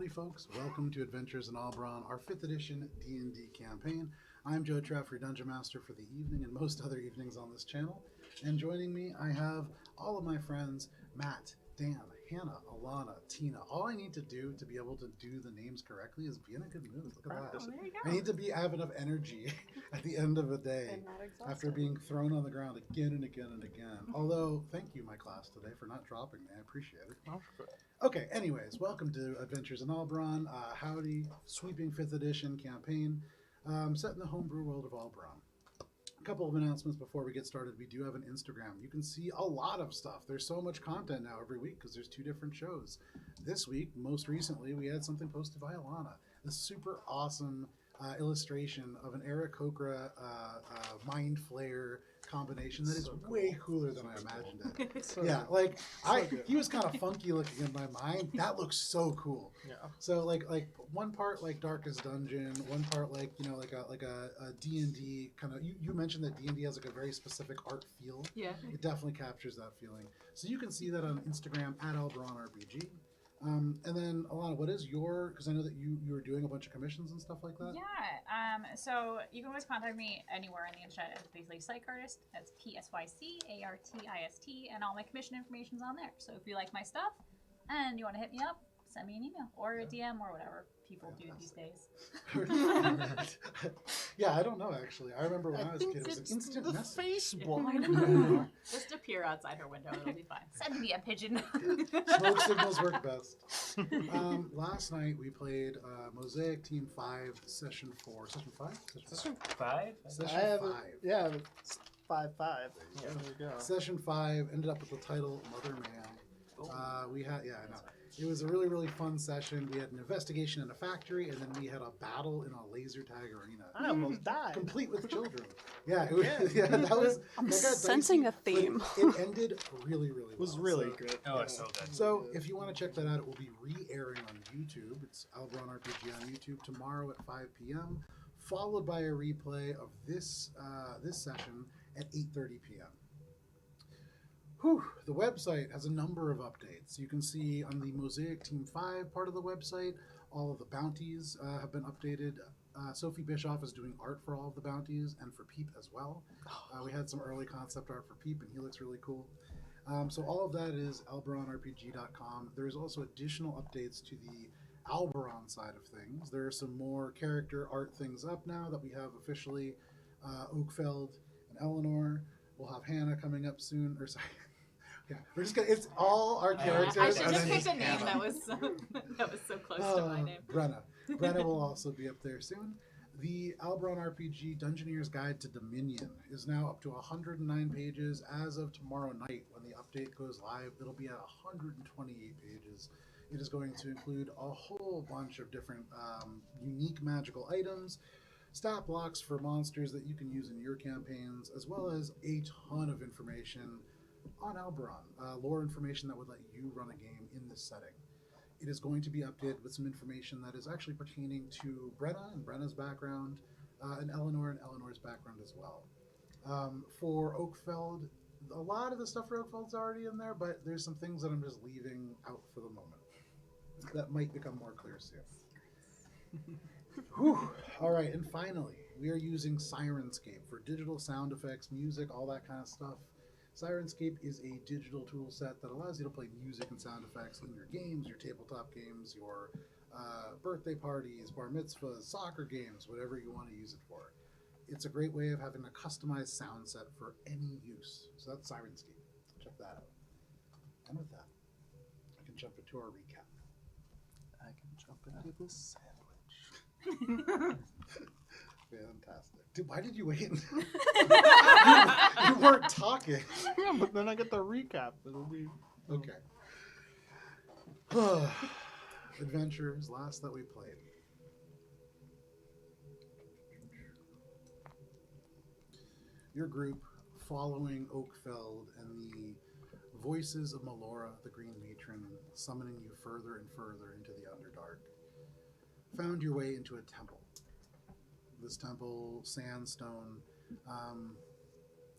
Howdy folks, welcome to Adventures in Alberon, our 5th edition D&D campaign. I'm Joe Treff, your Dungeon Master for the evening and most other evenings on this channel. And joining me, I have all of my friends, Matt, Dan, Hannah, Alana, Tina. All I need to do to be able to do the names correctly is be in a good mood. Look at that. Oh, there you go. I need to have enough energy at the end of a day And not exhausted. after being thrown on the ground again and again and again. Although, thank you, my class, today for not dropping me. I appreciate it. Oh, good. Okay, anyways, welcome to Adventures in Alberon. Howdy, sweeping 5th edition campaign set in the homebrew world of Alberon. A couple of announcements before we get started. We do have an Instagram. You can see a lot of stuff. There's so much content now every week because there's 2 different shows. This week, most recently, we had something posted by Alana. This super awesome illustration of an Eric Kokra Mind Flayer combination that is So cool. way cooler than I imagined it. So Yeah, good. like good. he was kind of funky looking in my mind. That looks so cool. Yeah. So like one part like Darkest Dungeon, one part like like a D&D kind of. You mentioned that D&D has like a very specific art feel. Yeah. It definitely captures that feeling. So you can see that on Instagram at Alberon RPG. And then Alana, what is your? Because I know that you were doing a bunch of commissions and stuff like that. Yeah, so you can always contact me anywhere on the internet as basically Psych Artist. That's PSYCARTIST, and all my commission information's on there. So if you like my stuff and you want to hit me up, send me an email or a DM or whatever people do these days. Yeah, I don't know actually. I remember when I was a kid, it was an it's instant the message. Facebook. I know. Just appear outside her window, it'll be fine. Send me a pigeon. Smoke signals work best. Last night we played Mosaic Team 5, Session 4. Session 5? Session 5? Session I have 5. Yeah, it's 5-5. There Yeah. you go. Session 5 ended up with the title Mother Man. We had, I know. It was a really, really fun session. We had an investigation in a factory, and then we had a battle in a laser tag arena. I almost died. Complete with children. Yeah, it was, yeah, that was. I'm that got sensing dicey, a theme. but it ended really, really well. It was really So- good. Oh, it's so good. So, if you want to check that out, it will be re-airing on YouTube. It's Alberon RPG on YouTube tomorrow at 5 p.m., followed by a replay of this session at 8:30 p.m. Whew, the website has a number of updates. You can see on the Mosaic Team 5 part of the website, all of the bounties have been updated. Sophie Bischoff is doing art for all of the bounties and for Peep as well. We had some early concept art for Peep, and he looks really cool. So all of that is alberonrpg.com. There's also additional updates to the Alberon side of things. There are some more character art things up now that we have officially. Oakfeld and Eleanor. We'll have Hannah coming up soon. Or sorry. Yeah, we're just gonna. It's all our characters. I should and just then pick a name Hannah. that was so close to my name. Brenna. Brenna will also be up there soon. The Alberon RPG Dungeoneer's Guide to Dominion is now up to 109 pages as of tomorrow night. When the update goes live, it'll be at 128 pages. It is going to include a whole bunch of different unique magical items, stat blocks for monsters that you can use in your campaigns, as well as a ton of information on Alberon, lore information that would let you run a game in this setting. It is going to be updated with some information that is actually pertaining to Brenna and Brenna's background, and Eleanor's background as well. For Oakfeld, a lot of the stuff for Oakfeld's already in there, but there's some things that I'm just leaving out for the moment. That might become more clear soon. Whew. All right, and finally, we are using Sirenscape for digital sound effects, music, all that kind of stuff. Sirenscape is a digital tool set that allows you to play music and sound effects in your games, your tabletop games, your birthday parties, bar mitzvahs, soccer games, whatever you want to use it for. It's a great way of having a customized sound set for any use. So that's Sirenscape. Check that out. And with that, we can jump into our recap. I can jump into this sandwich. Fantastic. Dude, why did you wait? You weren't talking. Yeah, but then I get the recap. It'll be Okay. Adventures, last that we played. Your group, following Oakfeld and the voices of Melora, the Green Matron, summoning you further and further into the Underdark, found your way into a temple. This temple, sandstone,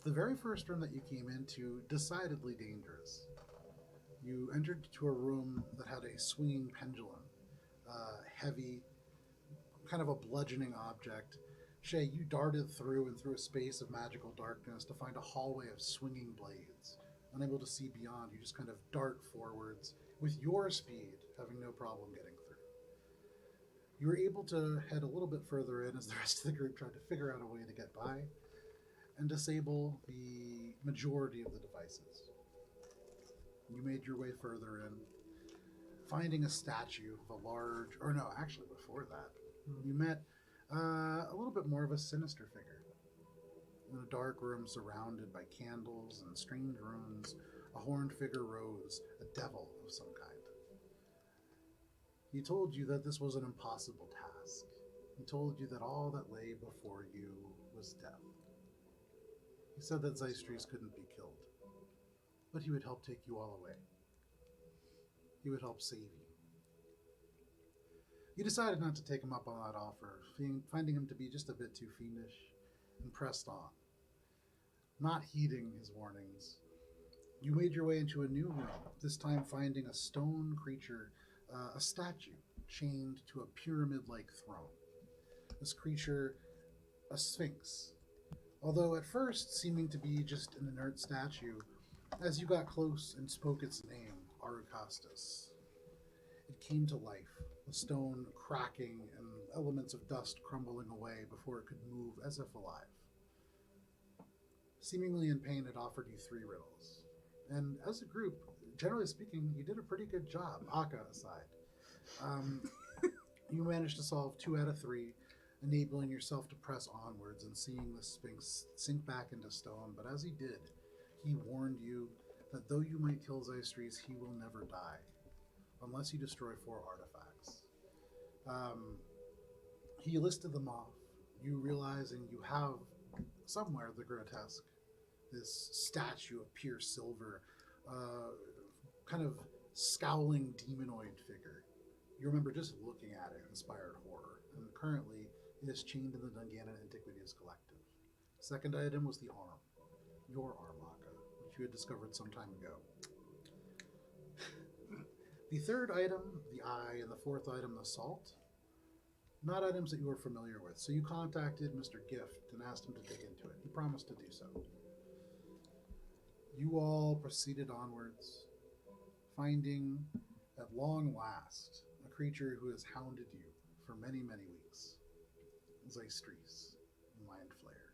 the very first room that you came into, decidedly dangerous. You entered to a room that had a swinging pendulum heavy, kind of a bludgeoning object. Shay, you darted through and through a space of magical darkness to find a hallway of swinging blades. Unable to see beyond, you just kind of dart forwards with your speed, having no problem getting through. You were able to head a little bit further in as the rest of the group tried to figure out a way to get by and disable the majority of the devices. You made your way further in, finding a statue of a large, or no, actually before that, you met a little bit more of a sinister figure. In a dark room surrounded by candles and strange runes, a horned figure rose, a devil of some kind. He told you that this was an impossible task. He told you that all that lay before you was death. He said that Zystries couldn't be killed, but he would help take you all away. He would help save you. You decided not to take him up on that offer, finding him to be just a bit too fiendish, and pressed on. Not heeding his warnings, you made your way into a new room, this time finding a stone creature, a statue, chained to a pyramid-like throne. This creature, a sphinx. Although at first seeming to be just an inert statue, as you got close and spoke its name, Arukastus, it came to life, the stone cracking and elements of dust crumbling away before it could move as if alive. Seemingly in pain, it offered you 3 riddles. And as a group, generally speaking, you did a pretty good job, Akka aside. You managed to solve 2 out of 3, enabling yourself to press onwards and seeing the Sphinx sink back into stone. But as he did, he warned you that though you might kill Zystries, he will never die, unless you destroy 4 artifacts. He listed them off, you realizing you have somewhere the grotesque, this statue of pure silver, kind of scowling demonoid figure. You remember just looking at it inspired horror, and currently it is chained in the Dungannon Antiquities Collective. Second item was the arm, your arm, Akka, which you had discovered some time ago. The third item, the eye, and the fourth item, the salt, not items that you were familiar with, so you contacted Mr. Gift and asked him to dig into it. He promised to do so. You all proceeded onwards, finding, at long last, a creature who has hounded you for many, many weeks. Zystries, Mind Flayer.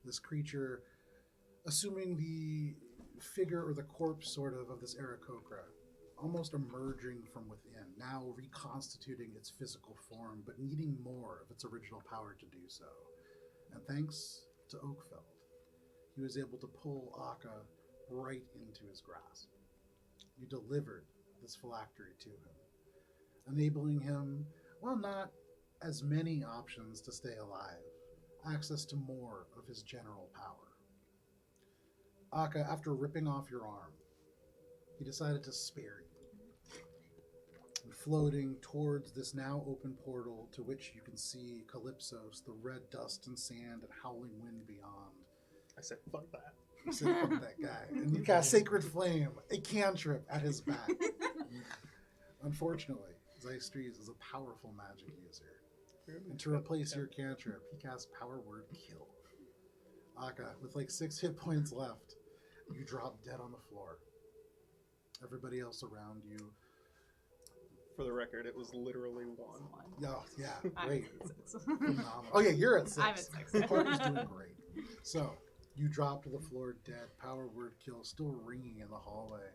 This creature, assuming the figure or the corpse, sort of this Aarakocra, almost emerging from within, now reconstituting its physical form, but needing more of its original power to do so. And thanks to Oakfeld, he was able to pull Akka right into his grasp. You delivered this phylactery to him, enabling him, well, not as many options to stay alive, access to more of his general power. Akka, after ripping off your arm, he decided to spare you. And floating towards this now open portal to which you can see Calypsos, the red dust and sand and howling wind beyond. I said, fuck that. You said, fuck that guy. And you cast Sacred Flame, a cantrip at his back. Unfortunately, Zystries is a powerful magic user. And to replace your cantrip, he casts Power Word Kill. Akka, with like 6 hit points left, you drop dead on the floor. Everybody else around you. For the record, it was literally 1. Oh, yeah, I'm great. at 6. Phenomenal. Oh, yeah, you're at 6. I'm at 6. The party's doing great. So, you drop to the floor dead, Power Word Kill still ringing in the hallway.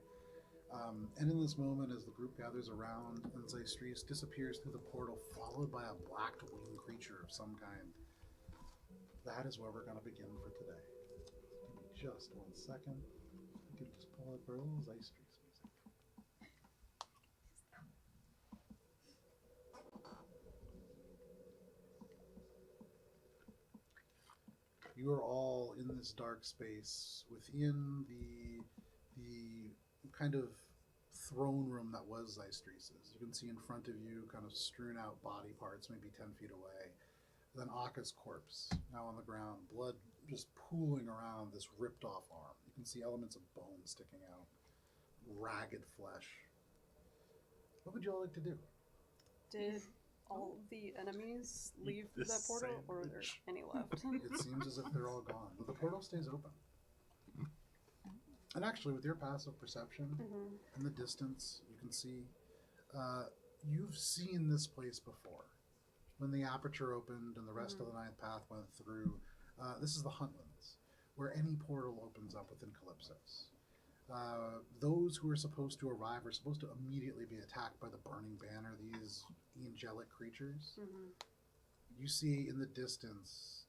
And in this moment, as the group gathers around and Zystries disappears through the portal, followed by a black winged creature of some kind, that is where we're going to begin for today. Give me just 1 second. I can just pull up a little Zystries music. You are all in this dark space within the kind of throne room that was Zystries'. You can see in front of you, kind of strewn out body parts, maybe 10 feet away. Then Akka's corpse, now on the ground, blood just pooling around this ripped off arm. You can see elements of bone sticking out, ragged flesh. What would you all like to do? Did all the enemies leave the that portal, or are there sandwich. any left? It seems as if they're all gone. But the portal stays open. And actually, with your passive perception Mm-hmm. in the distance, you can see you've seen this place before. When the aperture opened and the rest of the ninth path went through, this is the Huntlands, where any portal opens up within Calypsos. Those who are supposed to arrive are supposed to immediately be attacked by the Burning Banner, these angelic creatures. Mm-hmm. You see in the distance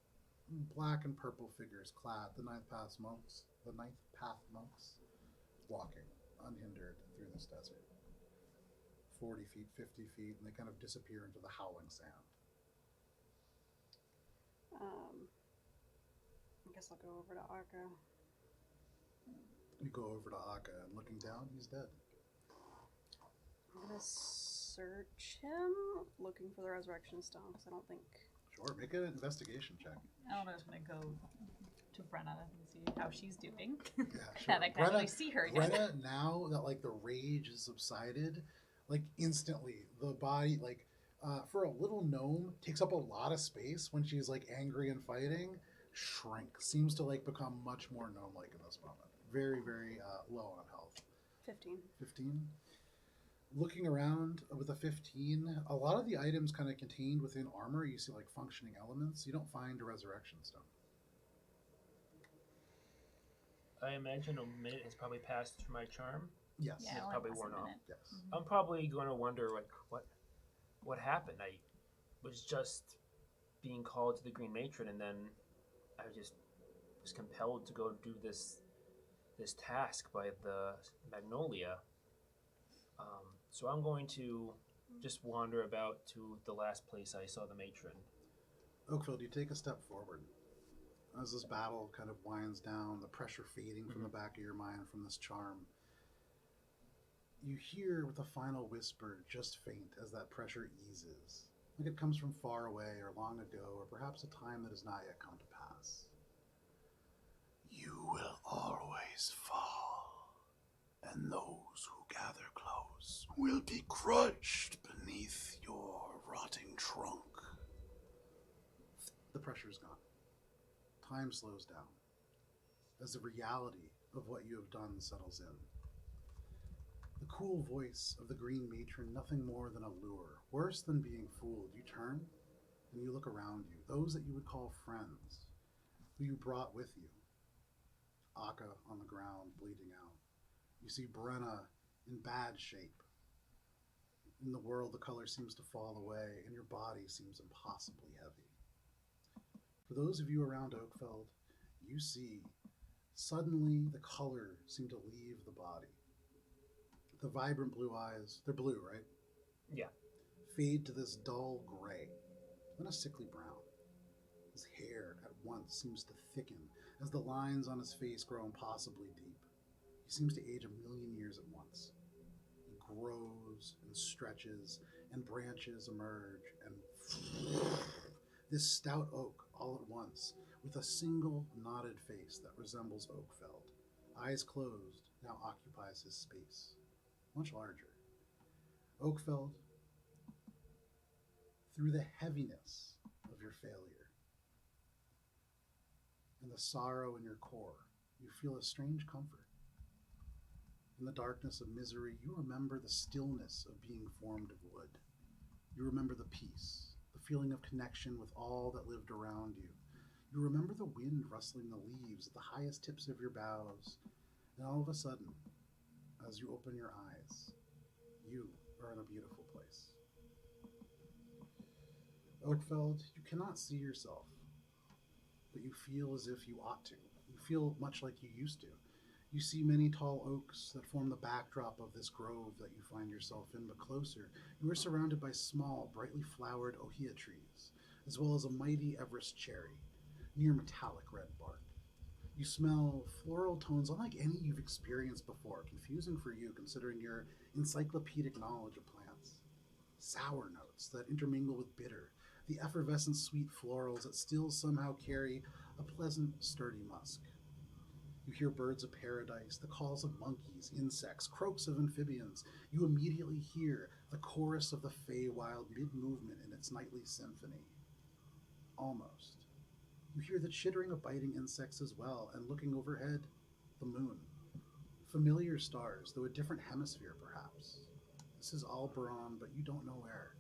black and purple figures clad, the ninth path monks, walking unhindered through this desert. 40 feet, 50 feet, and they kind of disappear into the howling sand. I guess I'll go over to Arca. You go over to Akka, and looking down, he's dead. I'm gonna search him, looking for the resurrection stone, because I don't think. Sure, make an investigation check. Eleanor's gonna go to Brenna and see how she's doing. Yeah, sure. That I can't really see her yet. Brenna, now that like the rage has subsided, like instantly the body, like for a little gnome, takes up a lot of space when she's like angry and fighting. Shrink seems to like become much more gnome-like in this moment. Very, very low on health. 15. 15. Looking around with a 15, a lot of the items kind of contained within armor, you see like functioning elements. You don't find a resurrection stone. I imagine a minute has probably passed through my charm. Yes. Yeah, It's only probably less worn than a off. minute. Yes. I'm probably going to wonder like what happened. I was just being called to the Green Matron, and then I just was compelled to go do this task by the Magnolia. So I'm going to just wander about to the last place I saw the matron. Oakfield, you take a step forward. As this battle kind of winds down, the pressure fading from the back of your mind from this charm, you hear with a final whisper, just faint, as that pressure eases. Like it comes from far away or long ago, or perhaps a time that has not yet come to pass. You will always fall, and those who gather close will be crushed beneath your rotting trunk. The pressure's gone. Time slows down as the reality of what you have done settles in. The cool voice of the Green Matron, nothing more than a lure. Worse than being fooled, you turn and you look around you. Those that you would call friends, who you brought with you. Akka on the ground, bleeding out. You see Brenna in bad shape. In the world, the color seems to fall away, and your body seems impossibly heavy. For those of you around Oakfeld, you see suddenly the color seem to leave the body. The vibrant blue eyes, they're blue, right? Yeah. Fade to this dull gray, then a sickly brown. His hair at once seems to thicken as the lines on his face grow impossibly deep. He seems to age 1,000,000 years at once. He grows and stretches, and branches emerge, and this stout oak, all at once, with a single knotted face that resembles Oakfeld, eyes closed, now occupies his space, much larger. Oakfeld, through the heaviness of your failure and the sorrow in your core, you feel a strange comfort. In the darkness of misery, you remember the stillness of being formed of wood. You remember the peace, the feeling of connection with all that lived around you. You remember the wind rustling the leaves at the highest tips of your boughs. And all of a sudden, as you open your eyes, you are in a beautiful place. Oakfeld, you cannot see yourself, but you feel as if you ought to. You feel much like you used to. You see many tall oaks that form the backdrop of this grove that you find yourself in, but closer, you are surrounded by small, brightly flowered ohia trees, as well as a mighty Everest cherry, near metallic red bark. You smell floral tones unlike any you've experienced before, confusing for you considering your encyclopedic knowledge of plants. Sour notes that intermingle with bitter, the effervescent sweet florals that still somehow carry a pleasant, sturdy musk. You hear birds of paradise, the calls of monkeys, insects, croaks of amphibians. You immediately hear the chorus of the Feywild mid-movement in its nightly symphony. Almost. You hear the chittering of biting insects as well, and looking overhead, the moon. Familiar stars, though a different hemisphere perhaps. This is Alberon, but you don't know where.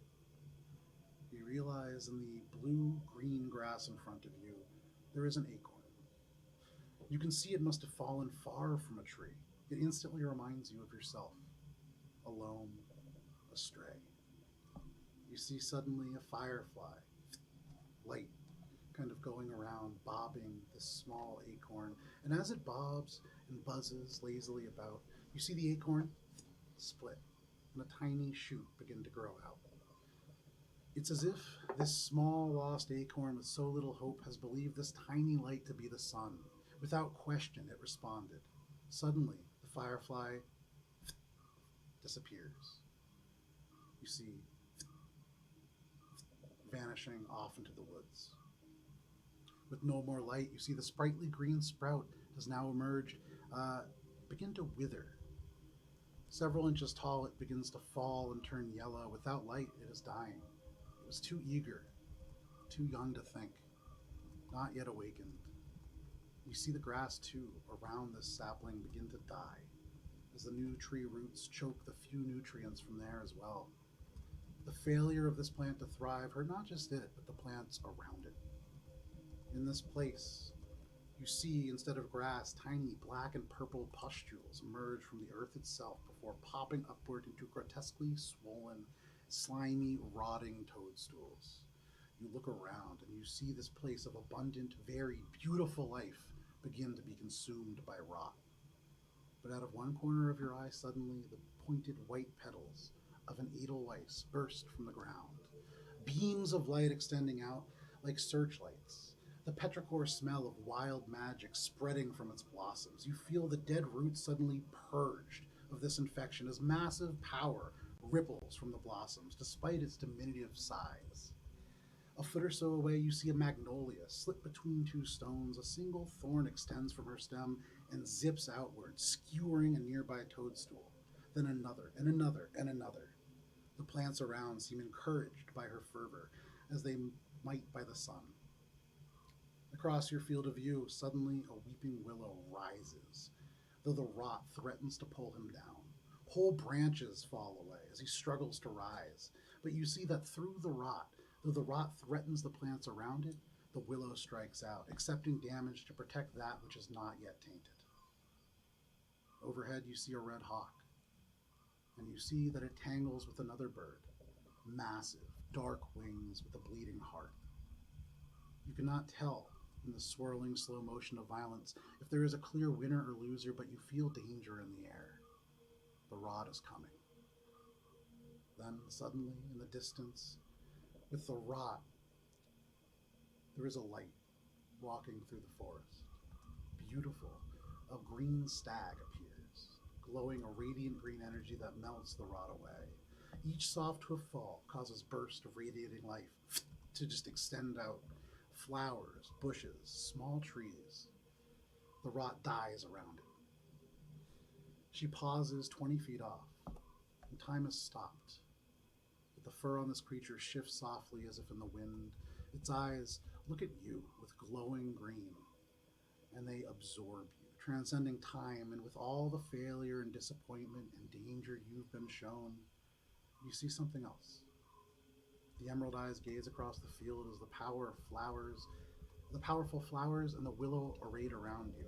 You realize in the blue-green grass in front of you, there is an acorn. You can see it must have fallen far from a tree. It instantly reminds you of yourself, alone, astray. You see suddenly a firefly, light, kind of going around, bobbing this small acorn. And as it bobs and buzzes lazily about, you see the acorn split and a tiny shoot begin to grow out. It's as if this small lost acorn with so little hope has believed this tiny light to be the sun. Without question, it responded. Suddenly, the firefly disappears. You see, vanishing off into the woods. With no more light, you see the sprightly green sprout has now emerged, begin to wither. Several inches tall, it begins to fall and turn yellow. Without light, it is dying. It was too eager, too young to think, not yet awakened. You see the grass, too, around this sapling begin to die, as the new tree roots choke the few nutrients from there as well. The failure of this plant to thrive hurt not just it, but the plants around it. In this place, you see, instead of grass, tiny black and purple pustules emerge from the earth itself before popping upward into grotesquely swollen, slimy, rotting toadstools. You look around and you see this place of abundant, varied, beautiful life begin to be consumed by rot. But out of one corner of your eye, suddenly the pointed white petals of an edelweiss burst from the ground, beams of light extending out like searchlights, the petrichor smell of wild magic spreading from its blossoms. You feel the dead roots suddenly purged of this infection as massive power ripples from the blossoms, despite its diminutive size. A foot or so away, you see a magnolia slip between two stones. A single thorn extends from her stem and zips outward, skewering a nearby toadstool. Then another, and another, and another. The plants around seem encouraged by her fervor, as they might by the sun. Across your field of view, suddenly a weeping willow rises, though the rot threatens to pull him down. Whole branches fall away as he struggles to rise, but you see that through the rot, though the rot threatens the plants around it, the willow strikes out, accepting damage to protect that which is not yet tainted. Overhead, you see a red hawk, and you see that it tangles with another bird, massive, dark wings with a bleeding heart. You cannot tell in the swirling slow motion of violence if there is a clear winner or loser, but you feel danger in the air. The rot is coming. Then, suddenly, in the distance, with the rot, there is a light walking through the forest. Beautiful, a green stag appears, glowing a radiant green energy that melts the rot away. Each soft hoof fall causes bursts of radiating life to just extend out. Flowers, bushes, small trees. The rot dies around it. She pauses 20 feet off, and time has stopped. But the fur on this creature shifts softly as if in the wind. Its eyes look at you with glowing green, and they absorb you, transcending time, and with all the failure and disappointment and danger you've been shown, you see something else. The emerald eyes gaze across the field as the powerful flowers and the willow arrayed around you.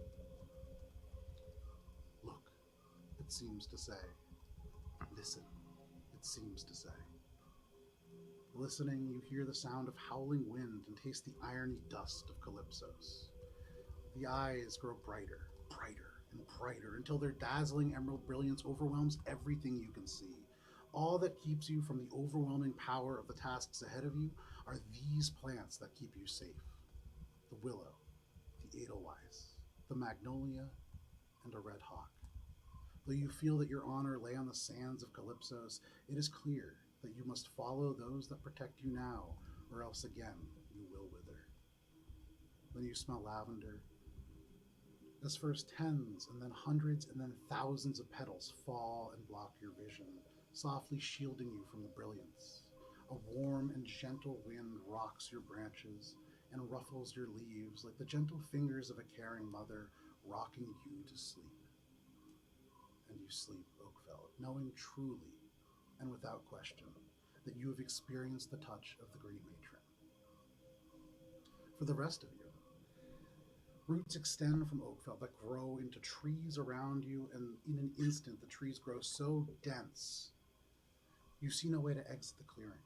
Look, it seems to say. Listen, it seems to say. Listening, you hear the sound of howling wind and taste the irony dust of Calypsos. The eyes grow brighter, brighter, and brighter until their dazzling emerald brilliance overwhelms everything you can see. All that keeps you from the overwhelming power of the tasks ahead of you are these plants that keep you safe. The willow, the edelweiss, the magnolia, and a red hawk. Though you feel that your honor lay on the sands of Calypsos, it is clear that you must follow those that protect you now, or else again you will wither. Then you smell lavender, as first tens and then hundreds and then thousands of petals fall and block your vision, softly shielding you from the brilliance. A warm and gentle wind rocks your branches and ruffles your leaves like the gentle fingers of a caring mother rocking you to sleep. And you sleep, Oakfeld, knowing truly and without question that you have experienced the touch of the Great Matron. For the rest of you, roots extend from Oakfeld that grow into trees around you, and in an instant the trees grow so dense you see no way to exit the clearing,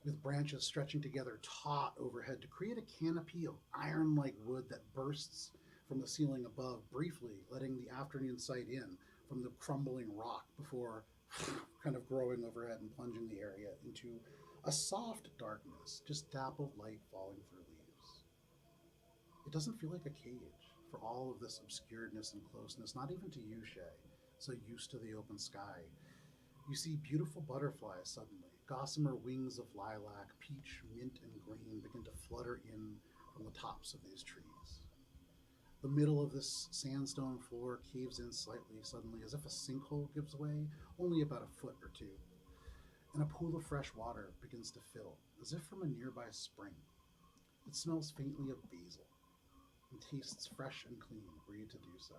with branches stretching together taut overhead to create a canopy of iron-like wood that bursts from the ceiling above, briefly letting the afternoon sight in from the crumbling rock before kind of growing overhead and plunging the area into a soft darkness, just dappled light falling through leaves. It doesn't feel like a cage for all of this obscuredness and closeness, not even to you, Shay, so used to the open sky. You see beautiful butterflies suddenly, gossamer wings of lilac, peach, mint, and green begin to flutter in from the tops of these trees. The middle of this sandstone floor caves in slightly suddenly, as if a sinkhole gives way, only about a foot or two, and a pool of fresh water begins to fill, as if from a nearby spring. It smells faintly of basil, and tastes fresh and clean were you to do so.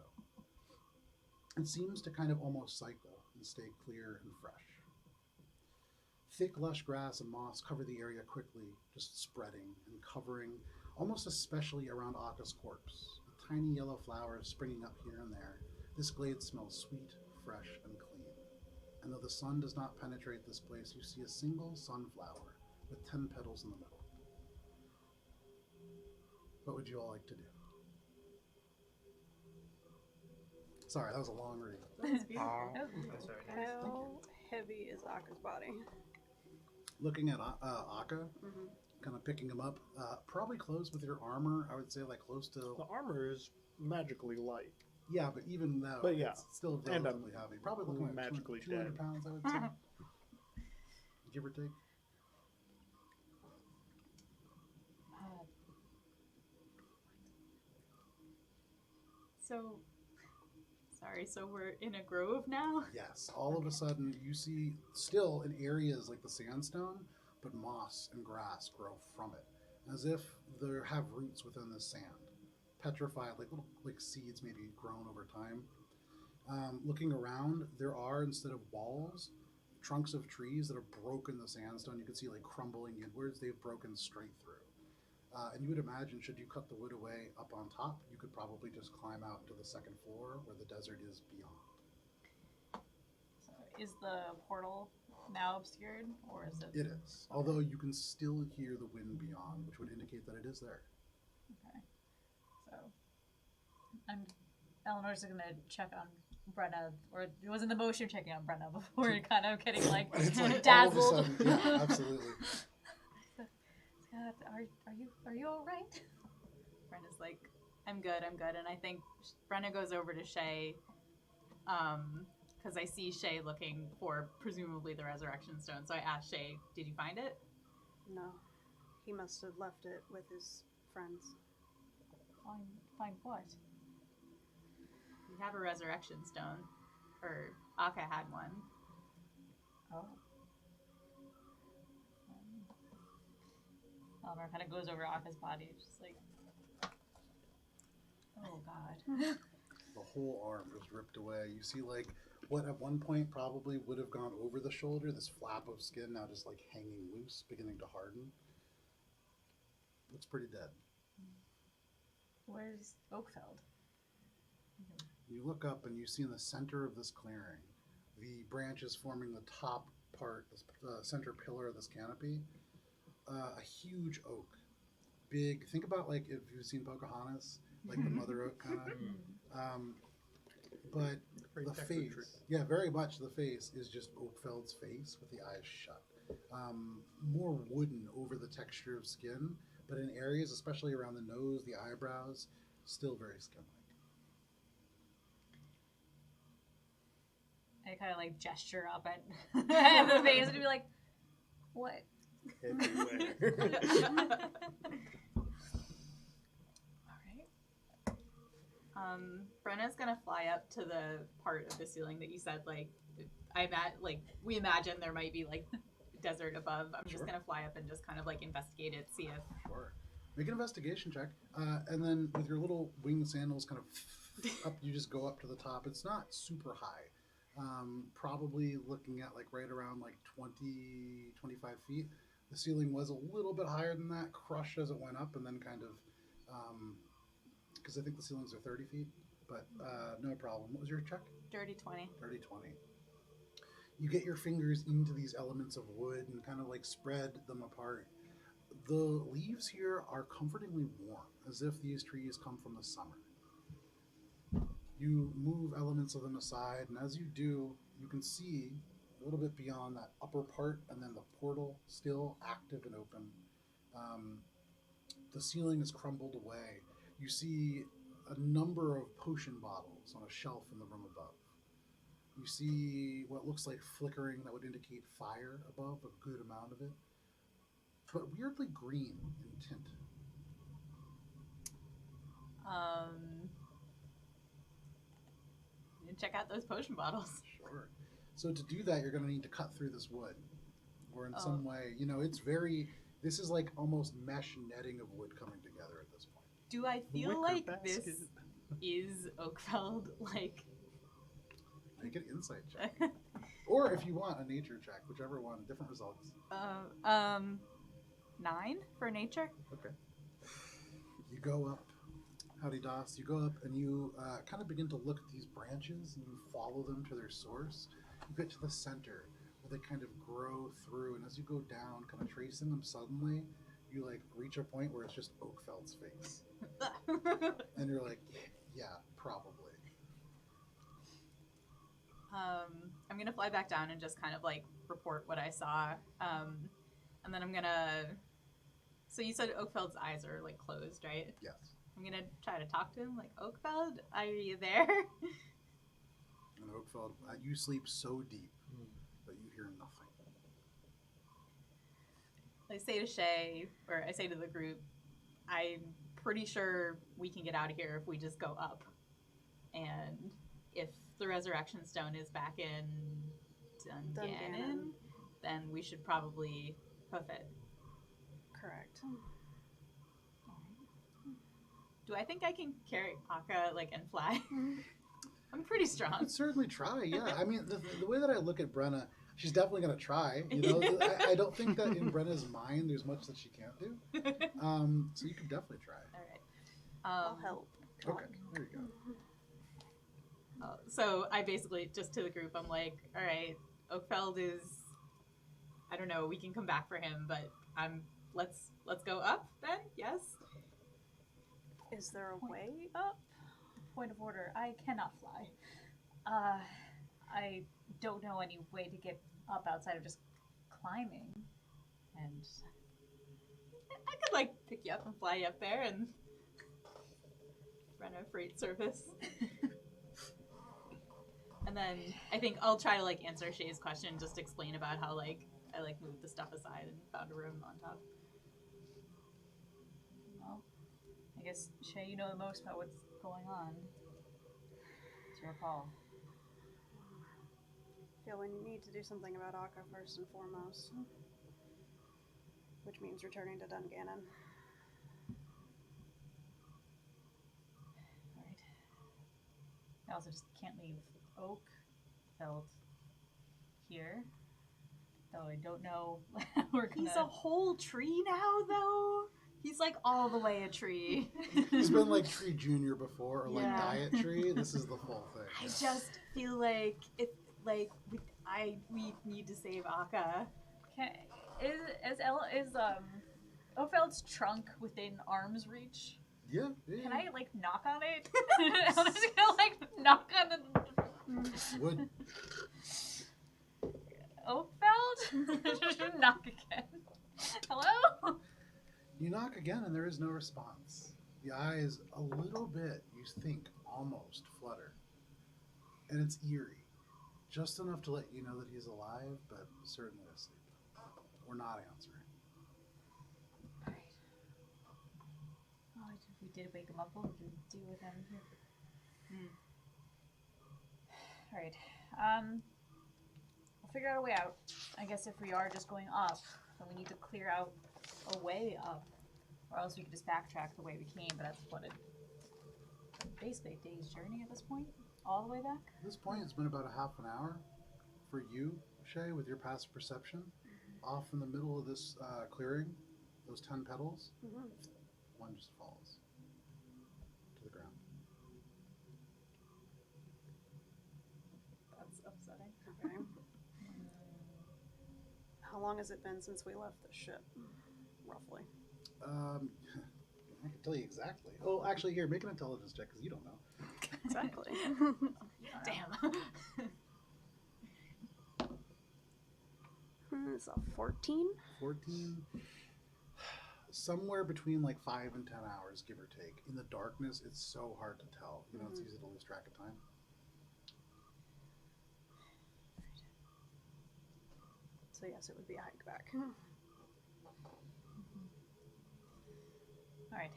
It seems to kind of almost cycle and stay clear and fresh. Thick, lush grass and moss cover the area quickly, just spreading and covering, almost especially around Akka's corpse, with tiny yellow flowers springing up here and there. This glade smells sweet, fresh, and clean. And though the sun does not penetrate this place, you see a single sunflower with 10 petals in the middle. What would you all like to do? Sorry, that was a long read. That's very nice. How heavy is Akka's body? Looking at Akka, kind of picking him up, probably close with your armor. I would say like close to. The armor is magically light. Yeah, but even though But yeah, it's still and relatively heavy. Probably looking at magically 200 dead. pounds, I would say. Give or take. So we're in a grove now? Yes, all of a sudden you see still in areas like the sandstone, but moss and grass grow from it, as if they have roots within the sand, petrified, like little like seeds maybe grown over time. Looking around, there are, instead of walls, trunks of trees that have broken the sandstone. You can see like crumbling inwards. They've broken straight through. And you would imagine, should you cut the wood away up on top, you could probably just climb out into the second floor where the desert is beyond. So is the portal now obscured, or is it? It is, although you can still hear the wind beyond, which would indicate that it is there. Okay. So, Eleanor's gonna check on Brenna, or it was in the motion of checking on Brenna before kind of getting like It's like dazzled. all of a sudden, yeah, absolutely. Are you all right? Brenna's like, I'm good, and I think Brenna goes over to Shay, because I see Shay looking for presumably the resurrection stone. So I asked Shay, "Did you find it?" No. He must have left it with his friends. Find what? We have a resurrection stone, or Akka had one. Oh. Eleanor kind of goes over Akka's body, just like, oh god. The whole arm is ripped away. You see, like, what at one point probably would have gone over the shoulder, this flap of skin now just like hanging loose, beginning to harden. Looks pretty dead. Where's Oakfeld? You look up and you see in the center of this clearing, the branches forming the top part, the center pillar of this canopy, a huge oak. Big, think about like if you've seen Pocahontas, like the mother oak kind of. But Very the textured face, tree. yeah, very much the face is just Oakfeld's face with the eyes shut. More wooden over the texture of skin, but in areas, especially around the nose, the eyebrows, still very skin-like. I kind of like gesture up at the face and be like, what? Everywhere. All right. Brenna's gonna fly up to the part of the ceiling that you said, like, we imagine there might be, like, desert above. I'm just Sure. gonna fly up and just kind of, like, investigate it, see if... Sure. Make an investigation check, and then with your little winged sandals kind of up, you just go up to the top. It's not super high. Probably looking at like right around like 20, 25 feet. The ceiling was a little bit higher than that, crushed as it went up, and then kind of, because I think the ceilings are 30 feet, but no problem. What was your check? Dirty 20. Dirty 20. You get your fingers into these elements of wood and kind of like spread them apart. The leaves here are comfortingly warm, as if these trees come from the summer. You move elements of them aside, and as you do, you can see a little bit beyond that upper part, and then the portal still active and open. The ceiling is crumbled away. You see a number of potion bottles on a shelf in the room above. You see what looks like flickering that would indicate fire above, a good amount of it, but weirdly green in tint. Check out those potion bottles. Sure. So to do that, you're going to need to cut through this wood, or in some way, it's very. This is like almost mesh netting of wood coming together at this point. Do I feel Wicker like basket. this is Oakfeld? Like, Make an insight check, or if you want, a nature check, whichever one. Different results. 9 for nature. Okay. You go up. Howdy Das. You go up and you kind of begin to look at these branches and you follow them to their source. You get to the center where they kind of grow through, and as you go down, kind of tracing them suddenly, you like reach a point where it's just Oakfeld's face. And you're like, yeah, probably. I'm gonna fly back down and just kind of like report what I saw. And then I'm gonna... So you said Oakfeld's eyes are like closed, right? Yes. I'm gonna try to talk to him, like, Oakfeld, are you there? And Oakfeld, you sleep so deep that you hear nothing. I say to Shay, or I say to the group, I'm pretty sure we can get out of here if we just go up. And if the Resurrection Stone is back in Dungannon, then we should probably hoof it. Correct. Do I think I can carry Akka, like, and fly? I'm pretty You strong. could certainly try, yeah. I mean, the way that I look at Brenna, she's definitely going to try. I don't think that in Brenna's mind there's much that she can't do. So you could definitely try. All right. I'll help. Okay, there you go. So I basically, just to the group, I'm like, all right, Oakfeld is, I don't know, we can come back for him, but let's go up then, yes? Is there a way up? Point of order, I cannot fly. I don't know any way to get up outside of just climbing. And I could, like, pick you up and fly you up there and run a freight service. And then I think I'll try to, like, answer Shay's question, just explain about how, like, I, like, moved the stuff aside and found a room on top. well, I guess Shay, you know the most about what's going on. It's your call. I feel we need to do something about Akka first and foremost. Which means returning to Dungannon. Alright. I also just can't leave Oakfeld here. Though I don't know how we're gonna... He's a whole tree now, though? He's, like, all the way a tree. He's been like Tree Junior before, or like Yeah. Diet Tree. This is the full thing. I just feel like if, like, we need to save Akka. Is Oakfeld's trunk within arm's reach? Yeah. Can I, like, knock on it? I'm just gonna, like, knock on the... Would. Oakfeld? Knock again. Hello? You knock again and there is no response. The eyes, a little bit, you think, almost flutter. And it's eerie. Just enough to let you know that he's alive, but certainly asleep. Or not answering. Alright. Oh, if we did wake him up, what would we do with him here? All right. We'll figure out a way out. I guess if we are just going up, then we need to clear out a way up, or else we could just backtrack the way we came. But that's what it. Basically, a day's journey at this point, all the way back. At this point, it's been about a half an hour for you, Shay, with your passive perception. Off in the middle of this clearing, those 10 petals, one just falls to the ground. That's upsetting. Okay. How long has it been since we left the ship? Roughly. I can tell you exactly. Oh, actually, here, make an intelligence check because you don't know. Exactly. Damn. It's a 14. 14. Somewhere between like 5 and 10 hours, give or take. In the darkness, it's so hard to tell. You know, it's easy to lose track of time. So yes, it would be a hike back. All right.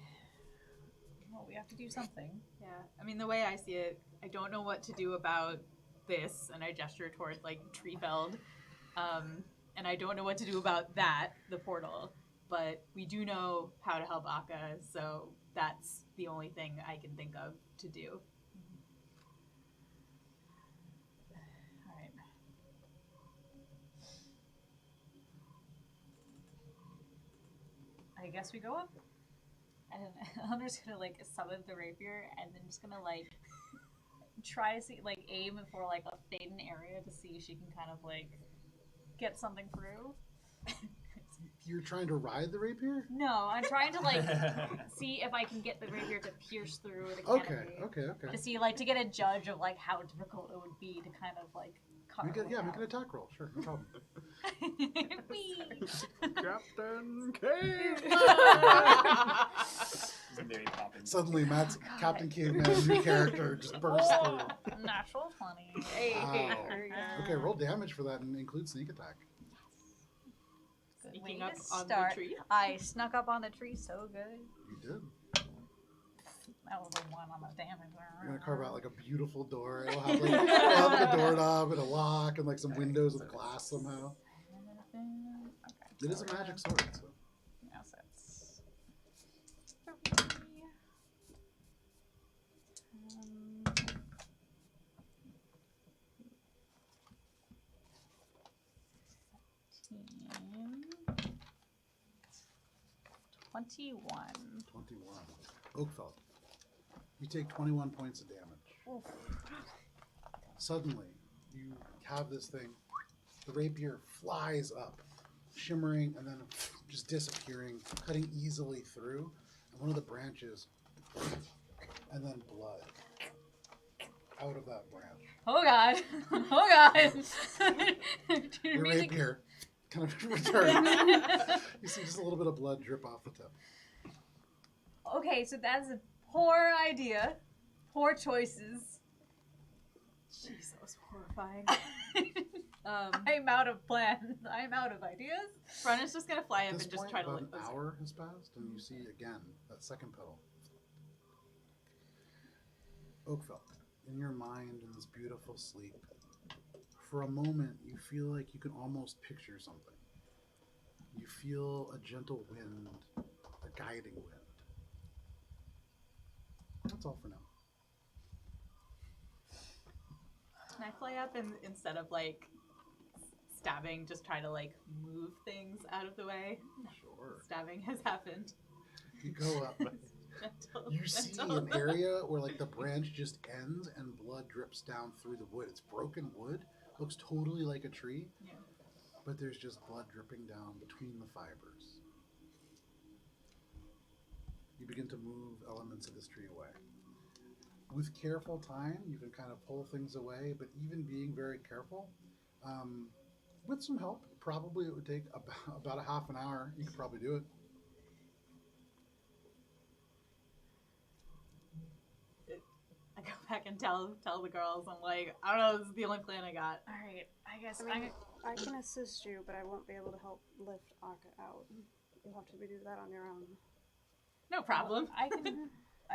Well, we have to do something. Yeah, I mean, the way I see it, I don't know what to do about this, and I gesture toward, like, Treefeld. And I don't know what to do about that, the portal, but we do know how to help Akka, so that's the only thing I can think of to do. All right. I guess we go up. And I'm just gonna like summon the rapier, and then just gonna like try to see, like, aim for like a faden area to see if she can kind of like get something through. You're trying to ride the rapier? No, I'm trying to like see if I can get the rapier to pierce through the canopy. Okay. To see, like, to get a judge of like how difficult it would be to kind of like cut. Make an attack roll. Sure, no problem. Whee! Captain Cave! Mary Poppins. Suddenly, Matt's Captain Caveman, new character, just bursts through. Natural 20. Hey. Wow. Okay, roll damage for that and include sneak attack. Good Sneaking way up to on start. the tree. I snuck up on the tree so good. You did. That was a 1 on the damage. You're gonna carve out like a beautiful door. It'll have like, it'll have a doorknob and a lock and like some windows with glass somehow. Okay. It is a magic sword, so. Yes, it's 21. 21. Oakfelt. You take 21 points of damage. Suddenly, you have this thing. The rapier flies up, shimmering and then just disappearing, cutting easily through. And one of the branches, and then blood out of that branch. Oh god! Oh god! Your rapier kind of returns. You see just a little bit of blood drip off the tip. Okay, so that's a poor idea. Poor choices. Jeez, that was horrifying. I'm out of plans. I'm out of ideas. Ron is just gonna fly At up this and just point, try to about lick an those. hour has passed, and you see again that second petal. Oakfelt, in your mind, in this beautiful sleep, for a moment, you feel like you can almost picture something. You feel a gentle wind, a guiding wind. That's all for now. Can I fly up and instead of like stabbing, just try to like move things out of the way? Sure. Stabbing has happened. You go up. Gentle, You see gentle. an area where like the branch just ends and blood drips down through the wood. It's broken wood, looks totally like a tree, Yeah. but there's just blood dripping down between the fibers. You begin to move elements of this tree away. With careful time, you can kind of pull things away, but even being very careful, with some help, probably it would take about a half an hour. You could probably do it. I go back and tell the girls, I'm like, I don't know, this is the only plan I got. Alright, I guess I mean, I can assist you, but I won't be able to help lift Akka out. You'll have to do that on your own. No problem. I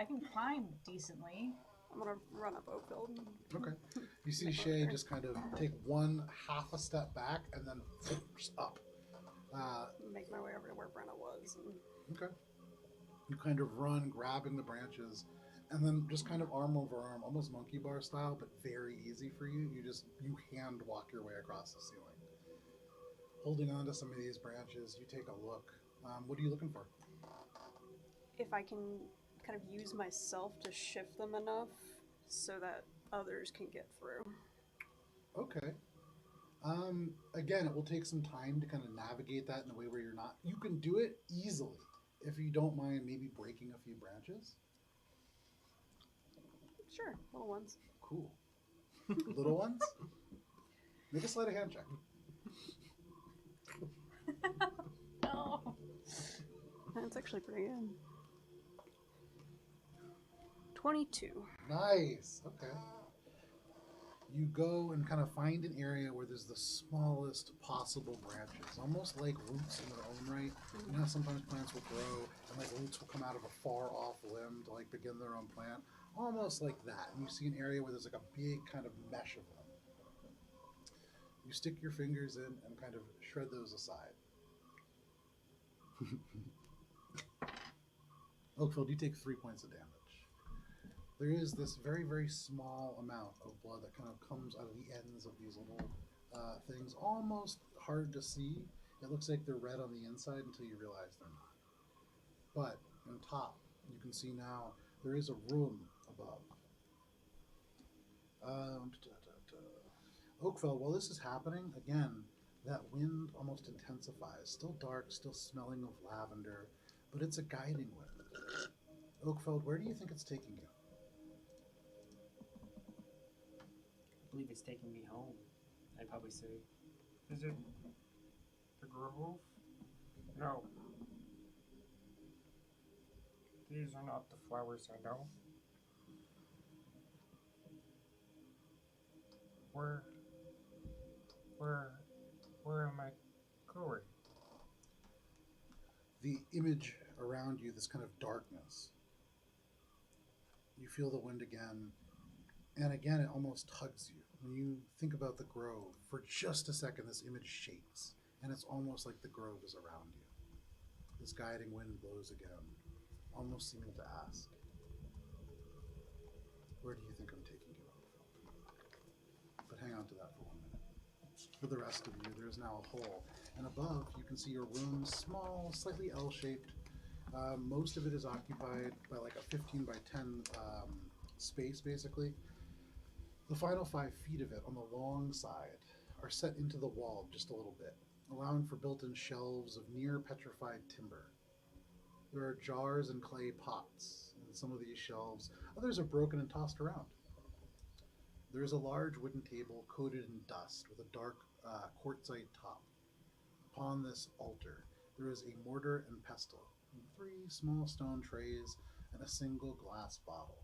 can climb decently. I'm gonna run up Oakfield. Okay. You see Make Shay over. just kind of take one half a step back and then up. Make my way over to where Brenna was. And Okay. You kind of run, grabbing the branches, and then just kind of arm over arm, almost monkey bar style, but very easy for you. You hand walk your way across the ceiling. Holding on to some of these branches, you take a look. What are you looking for? if I can kind of use myself to shift them enough so that others can get through. Okay. Again, it will take some time to kind of navigate that in a way where you're not. You can do it easily if you don't mind maybe breaking a few branches. Sure, little ones. Cool. Little ones? Make a sleight of hand check. No. That's actually pretty good. 22. Nice. Okay. You go and kind of find an area where there's the smallest possible branches, almost like roots in their own right. You know how sometimes plants will grow and like roots will come out of a far off limb to like begin their own plant? Almost like that. And you see an area where there's like a big kind of mesh of them. You stick your fingers in and kind of shred those aside. Oakfield, you take 3 points of damage. There is this very, very small amount of blood that kind of comes out of the ends of these little things, almost hard to see. It looks like they're red on the inside until you realize they're not. But on top, you can see now there is a room above. Oakfell, while this is happening, again, that wind almost intensifies. Still dark, still smelling of lavender, but it's a guiding wind. Oakfeld, where do you think it's taking you? I believe it's taking me home. I'd probably say. Is it the grove? No. These are not the flowers I know. Where am I going? The image around you, this kind of darkness. You feel the wind again, and again it almost tugs you. When you think about the grove, for just a second this image shakes, and it's almost like the grove is around you. This guiding wind blows again, almost seeming to ask, where do you think I'm taking you, Oakfield? But hang on to that for 1 minute. For the rest of you, there's now a hole, and above you can see your room, small, slightly L-shaped. Most of it is occupied by like a 15 by 10 space, basically. The final 5 feet of it on the long side are set into the wall just a little bit, allowing for built-in shelves of near petrified timber. There are jars and clay pots in some of these shelves. Others are broken and tossed around. There is a large wooden table coated in dust with a dark quartzite top. Upon this altar, there is a mortar and pestle, 3 small stone trays, and a single glass bottle.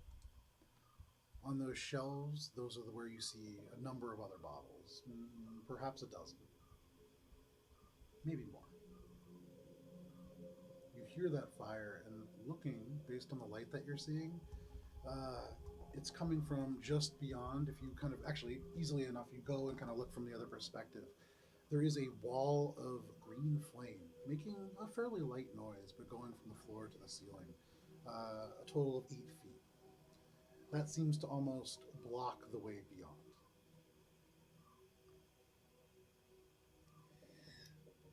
On those shelves, those are where you see a number of other bottles, perhaps a dozen, maybe more. You hear that fire, and looking, based on the light that you're seeing, it's coming from just beyond. If you kind of, actually, easily enough, you go and kind of look from the other perspective. There is a wall of green flame, making a fairly light noise, but going from the floor to the ceiling, a total of 8 feet. That seems to almost block the way beyond.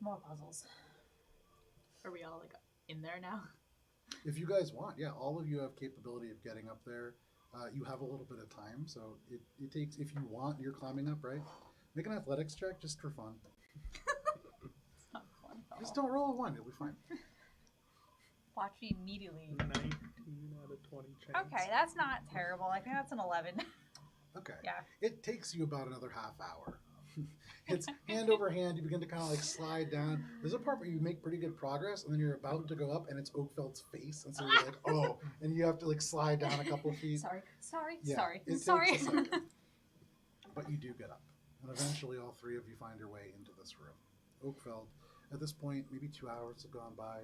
More puzzles. Are we all like in there now? If you guys want, yeah, all of you have capability of getting up there. You have a little bit of time, so it takes, if you want, you're climbing up, right? Make an athletics check just for fun. It's not fun at all. Just don't roll a 1, you'll be fine. Watch me immediately. 19 out of 20 chance. Okay, that's not terrible. I think that's an 11. Okay. Yeah. It takes you about another half hour. It's hand over hand. You begin to kind of like slide down. There's a part where you make pretty good progress, and then you're about to go up, and it's Oakfeld's face, and so you're like, oh, and you have to like slide down a couple feet. Sorry. Yeah, Sorry. it takes Sorry. a second. But you do get up, and eventually all 3 of you find your way into this room. Oakfeld, at this point, maybe 2 hours have gone by.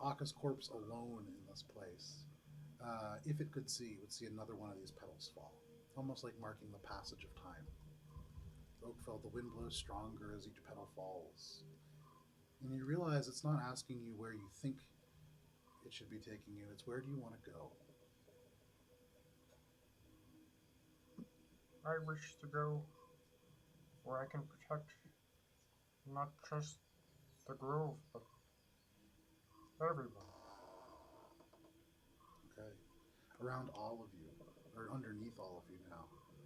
Aka's corpse alone in this place. if it could see, would see another one of these petals fall, almost like marking the passage of time. Oakfell, the wind blows stronger as each petal falls. And you realize it's not asking you where you think it should be taking you, it's where do you want to go? I wish to go where I can protect not just the grove, but everyone. Okay. Around all of you, or underneath all of you now,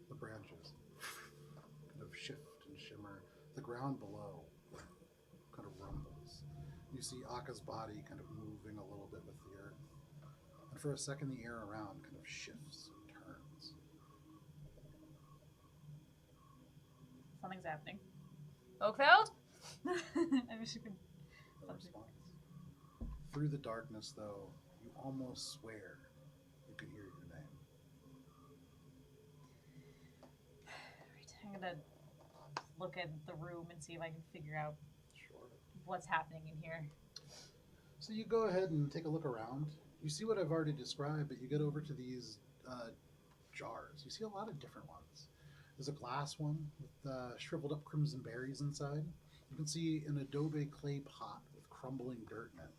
the branches kind of shift and shimmer. The ground below kind of rumbles. You see Aka's body kind of moving a little bit with the earth. And for a second, the air around kind of shifts and turns. Something's happening. Oakfeld? I wish you could. No response. Through the darkness, though, you almost swear you can hear your name. Alright, I'm gonna look at the room and see if I can figure out Sure. what's happening in here. So you go ahead and take a look around. You see what I've already described, but you get over to these jars. You see a lot of different ones. There's a glass one with shriveled up crimson berries inside. You can see an adobe clay pot with crumbling dirt in it.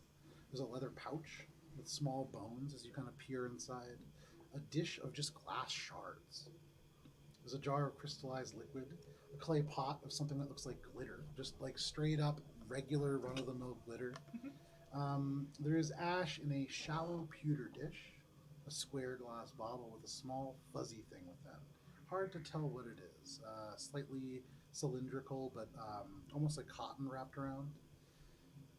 There's a leather pouch with small bones as you kind of peer inside. A dish of just glass shards. There's a jar of crystallized liquid. A clay pot of something that looks like glitter. Just like straight up regular run-of-the-mill glitter. There is ash in a shallow pewter dish. A square glass bottle with a small fuzzy thing within. Hard to tell what it is. Slightly cylindrical, but almost like cotton wrapped around.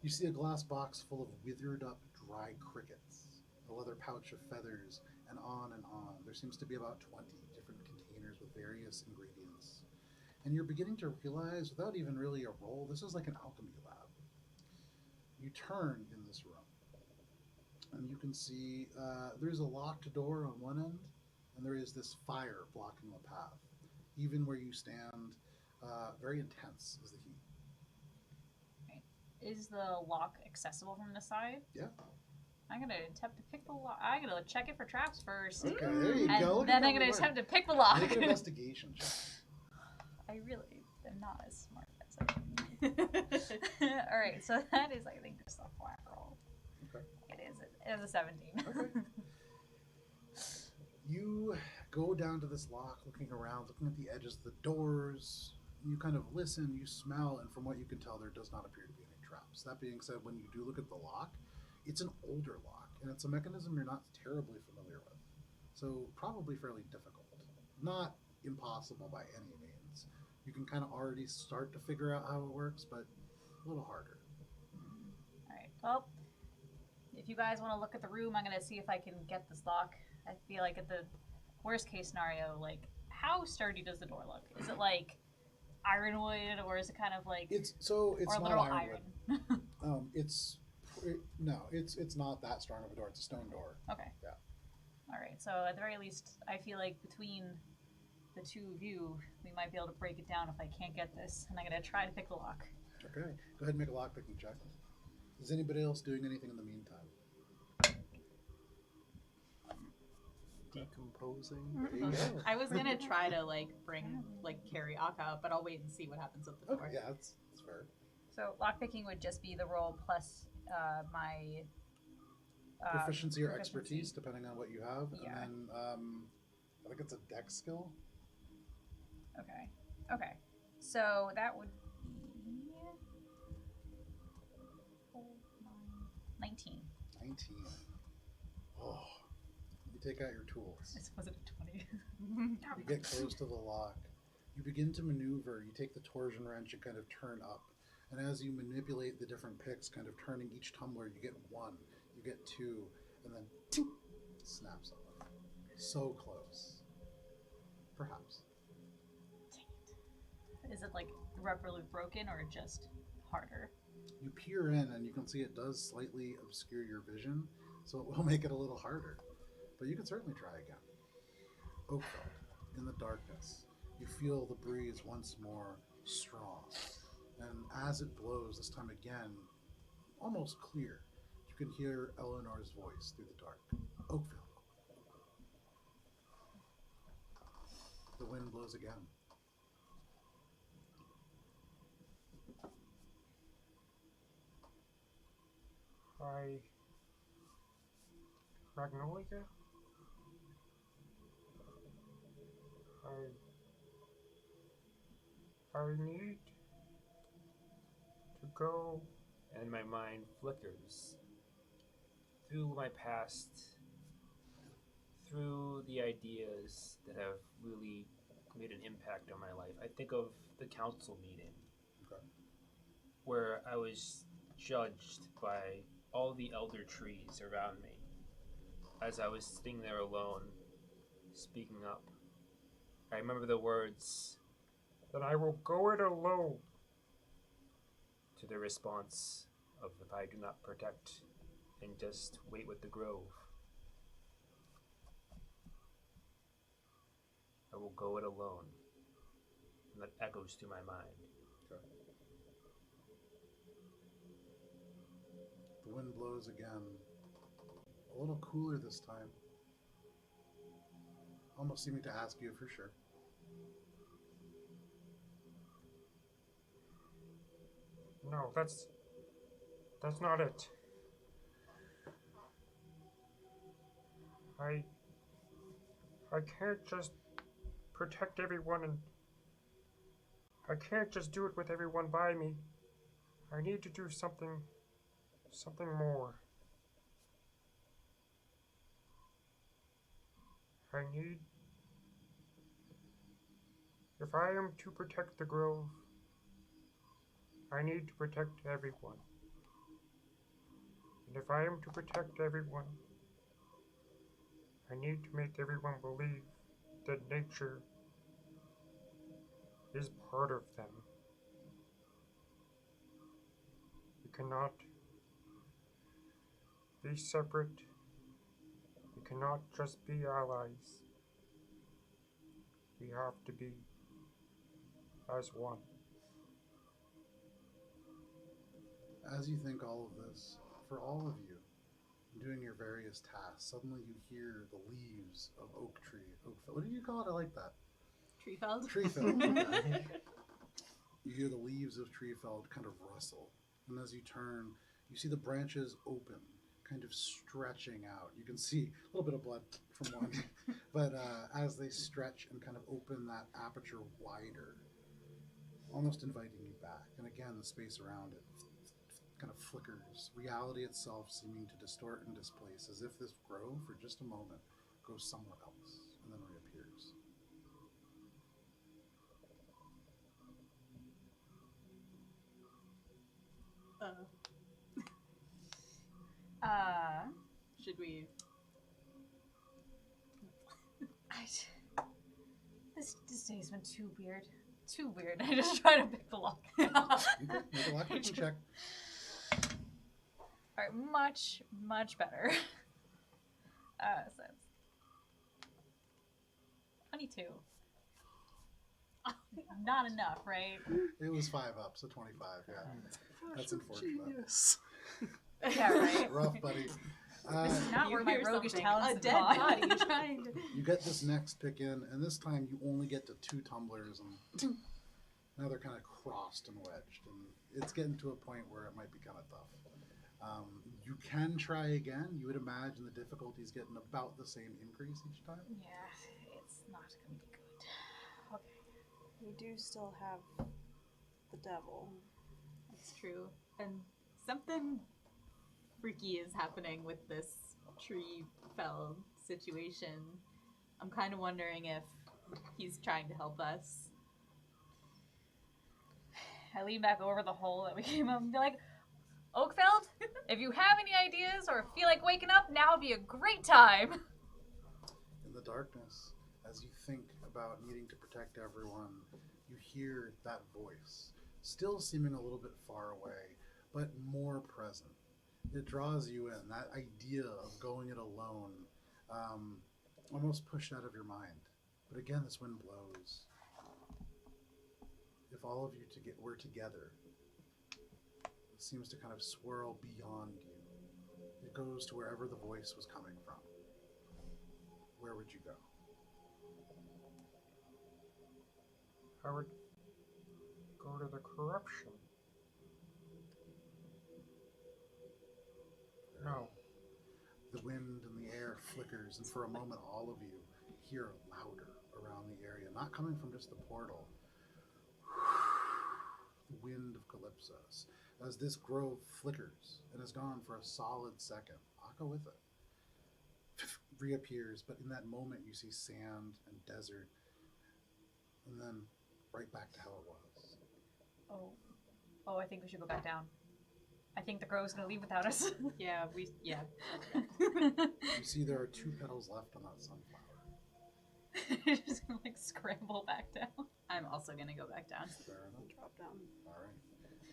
You see a glass box full of withered up dry crickets, a leather pouch of feathers, and on and on. There seems to be about 20 different containers with various ingredients. And you're beginning to realize, without even really a roll, this is like an alchemy lab. You turn in this room, and you can see there's a locked door on one end, and there is this fire blocking the path. Even where you stand, very intense is the heat. Is the lock accessible from the side? Yeah. I'm gonna attempt to pick the lock. I'm gonna check it for traps first. Okay, there you And go. Look then at I'm gonna that attempt work. to pick the lock. Make an investigation check. I really am not as smart as I think. Alright, so that is, I think, just a flat roll. Okay. It is a 17. Okay. You go down to this lock, looking around, looking at the edges of the doors. You kind of listen, you smell, and from what you can tell, there does not appear to be any traps. That being said, when you do look at the lock, it's an older lock, and it's a mechanism you're not terribly familiar with. So probably fairly difficult. Not impossible by any means. You can kind of already start to figure out how it works, but a little harder. Alright, well, if you guys want to look at the room, I'm going to see if I can get this lock. I feel like at the worst case scenario, like, how sturdy does the door look? Is it like ironwood, or is it kind of like... It's or not literal ironwood. iron? It's not that strong of a door. It's a stone door. Okay. Yeah. Alright, so at the very least, I feel like between the two of you, we might be able to break it down if I can't get this, and I'm going to try to pick the lock. Okay. Go ahead and make a lockpicking check. Is anybody else doing anything in the meantime? Decomposing. There you go. I was gonna try to carry Aka up, but I'll wait and see what happens with the door. Okay, yeah, that's fair. So lockpicking would just be the roll plus my Proficiency or expertise, depending on what you have. Yeah. And then I think it's a dex skill. Okay. Okay. So that would be 19. 19. Oh. You take out your tools. Was it a 20? You get close to the lock. You begin to maneuver. You take the torsion wrench and kind of turn up. And as you manipulate the different picks, kind of turning each tumbler, you get 1, you get 2, and then tink, snaps off. So close. Perhaps. Is it like irreparably broken or just harder? You peer in and you can see it does slightly obscure your vision, so it will make it a little harder. But you can certainly try again. Oakford, in the darkness, you feel the breeze once more strong. And as it blows, this time again, almost clear, you can hear Eleanor's voice through the dark. Oakville, The wind blows again. Hi, Magnolia? I need to go. And my mind flickers through my past, through the ideas that have really made an impact on my life. I think of the council meeting Okay. where I was judged by all the elder trees around me as I was sitting there alone, speaking up. I remember the words, Then I will go it alone. to the response of, if I do not protect and just wait with the grove, I will go it alone. And that echoes through my mind. Okay. The wind blows again. A little cooler this time. Almost seeming to ask you for sure. No, that's not it. I can't just protect everyone and I can't just do it with everyone by me. I need to do something more. If I am to protect the grove, I need to protect everyone. And if I am to protect everyone, I need to make everyone believe that nature is part of them. We cannot be separate. We cannot just be allies. We have to be as one. As you think all of this, for all of you, doing your various tasks, suddenly you hear the leaves of oak tree. What did you call it? I like that. Treefeld? Treefeld. Okay. You hear the leaves of Treefeld kind of rustle. And as you turn, you see the branches open, kind of stretching out. You can see a little bit of blood from one. But as they stretch and kind of open that aperture wider, almost inviting you back. And again, the space around it kind of flickers, reality itself seeming to distort and displace, as if this grove, for just a moment, goes somewhere else and then reappears. Should we? This day's been too weird. Too weird. I just try to pick the lock. Okay, make a lockpicking check. Alright, much better. So it's 22. Not enough, right? It was 5 up, so 25, yeah. That's unfortunate. Genius. Yeah, right. Rough, buddy. This is not You where my hear roguish something, talents a have dead gone. body trying to. You get this next pick in, and this time you only get to 2 tumblers, and now they're kind of crossed and wedged, and it's getting to a point where it might be kind of tough. You can try again. You would imagine the difficulty's getting about the same increase each time. Yeah, it's not gonna be good. Okay. We do still have the devil. That's true. And something freaky is happening with this tree fell situation. I'm kind of wondering if he's trying to help us. I lean back over the hole that we came up and be like, Oakfeld, if you have any ideas or feel like waking up, now would be a great time. In the darkness, as you think about needing to protect everyone, you hear that voice, still seeming a little bit far away, but more present. It draws you in, that idea of going it alone, almost pushed out of your mind. But again, this wind blows. If all of you were together, it seems to kind of swirl beyond you. It goes to wherever the voice was coming from. Where would you go? I would go to the corruption. No. The wind and the air flickers, and for a moment, all of you hear louder around the area, not coming from just the portal. The wind of Calypsos, as this grove flickers and is gone for a solid second. Akka with it reappears, but in that moment, you see sand and desert, and then right back to how it was. Oh, I think we should go back down. I think the grove's gonna leave without us. Yeah. You see there are 2 petals left on that sunflower. Just gonna like scramble back down. I'm also gonna go back down. Fair enough. Drop down. All right.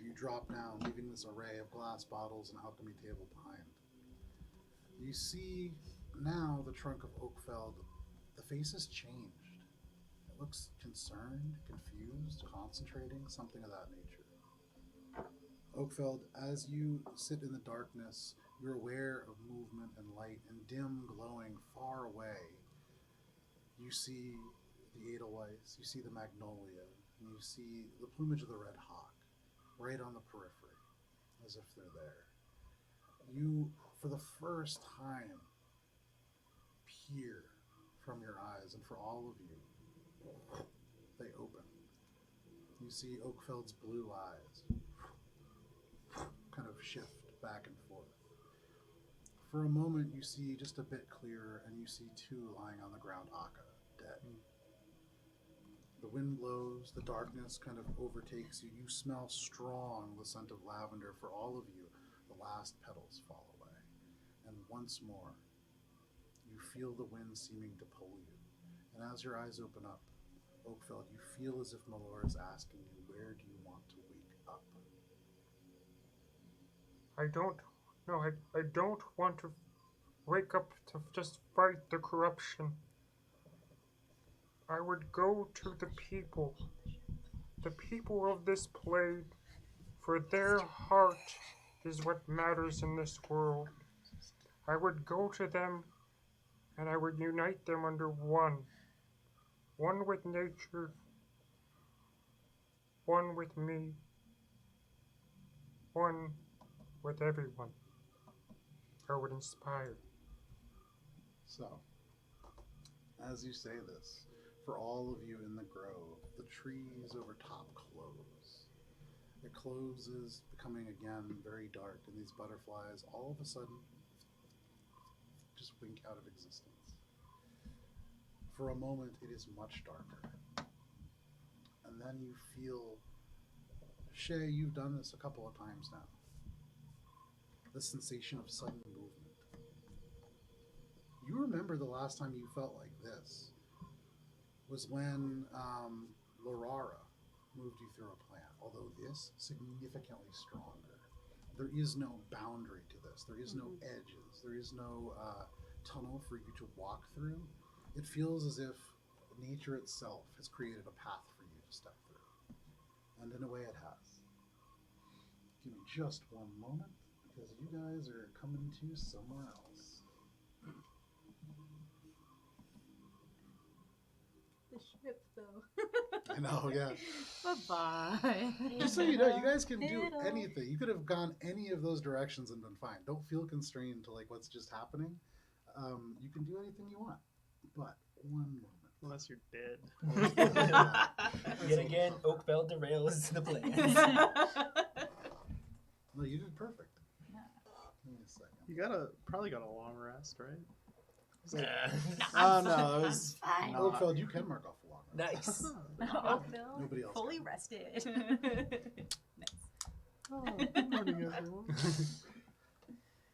You drop down, leaving this array of glass bottles and alchemy table behind. You see now the trunk of Oakfeld. The face has changed. It looks concerned, confused, concentrating, something of that nature. Oakfeld, as you sit in the darkness, you're aware of movement and light, and dim glowing far away. You see the Edelweiss, you see the magnolia, and you see the plumage of the red hawk right on the periphery, as if they're there. You, for the first time, peer from your eyes, and for all of you, they open. You see Oakfeld's blue eyes kind of shift back and forth. For a moment, you see just a bit clearer, and you see 2 lying on the ground, Akka, dead. The wind blows, the darkness kind of overtakes you. You smell strong the scent of lavender. For all of you, the last petals fall away. And once more, you feel the wind seeming to pull you. And as your eyes open up, Oakfeld, you feel as if Malor is asking you, where do you want to wake up? I don't want to wake up to just fight the corruption. I would go to the people of this plane, for their heart is what matters in this world. I would go to them, and I would unite them under one with nature, one with me, one with everyone. I would inspire. So, as you say this, for all of you in the grove, the trees over top close. It closes, becoming again very dark, and these butterflies all of a sudden just wink out of existence. For a moment, it is much darker. And then you feel, Shay, you've done this a couple of times now. The sensation of sudden movement. You remember the last time you felt like this was when Lorara moved you through a plant, although this significantly stronger. There is no boundary to this. There is no edges. There is no tunnel for you to walk through. It feels as if nature itself has created a path for you to step through. And in a way it has. Give me just one moment, because you guys are coming to somewhere else. The ship, though. I know, yeah. Bye-bye. Just so you know, you guys can do anything. You could have gone any of those directions and been fine. Don't feel constrained to like what's just happening. You can do anything you want, but one moment. Unless you're dead. Yet again, Oakfeld derails the plan. No, you did perfect. Yeah. Give me a second. You probably got a long rest, right? Yeah. Oh no, it was fine. not. Oakfeld, you can mark off a long rest. Nice. Oakville, Nobody else fully can. rested. Nice. Oh, good morning, everyone.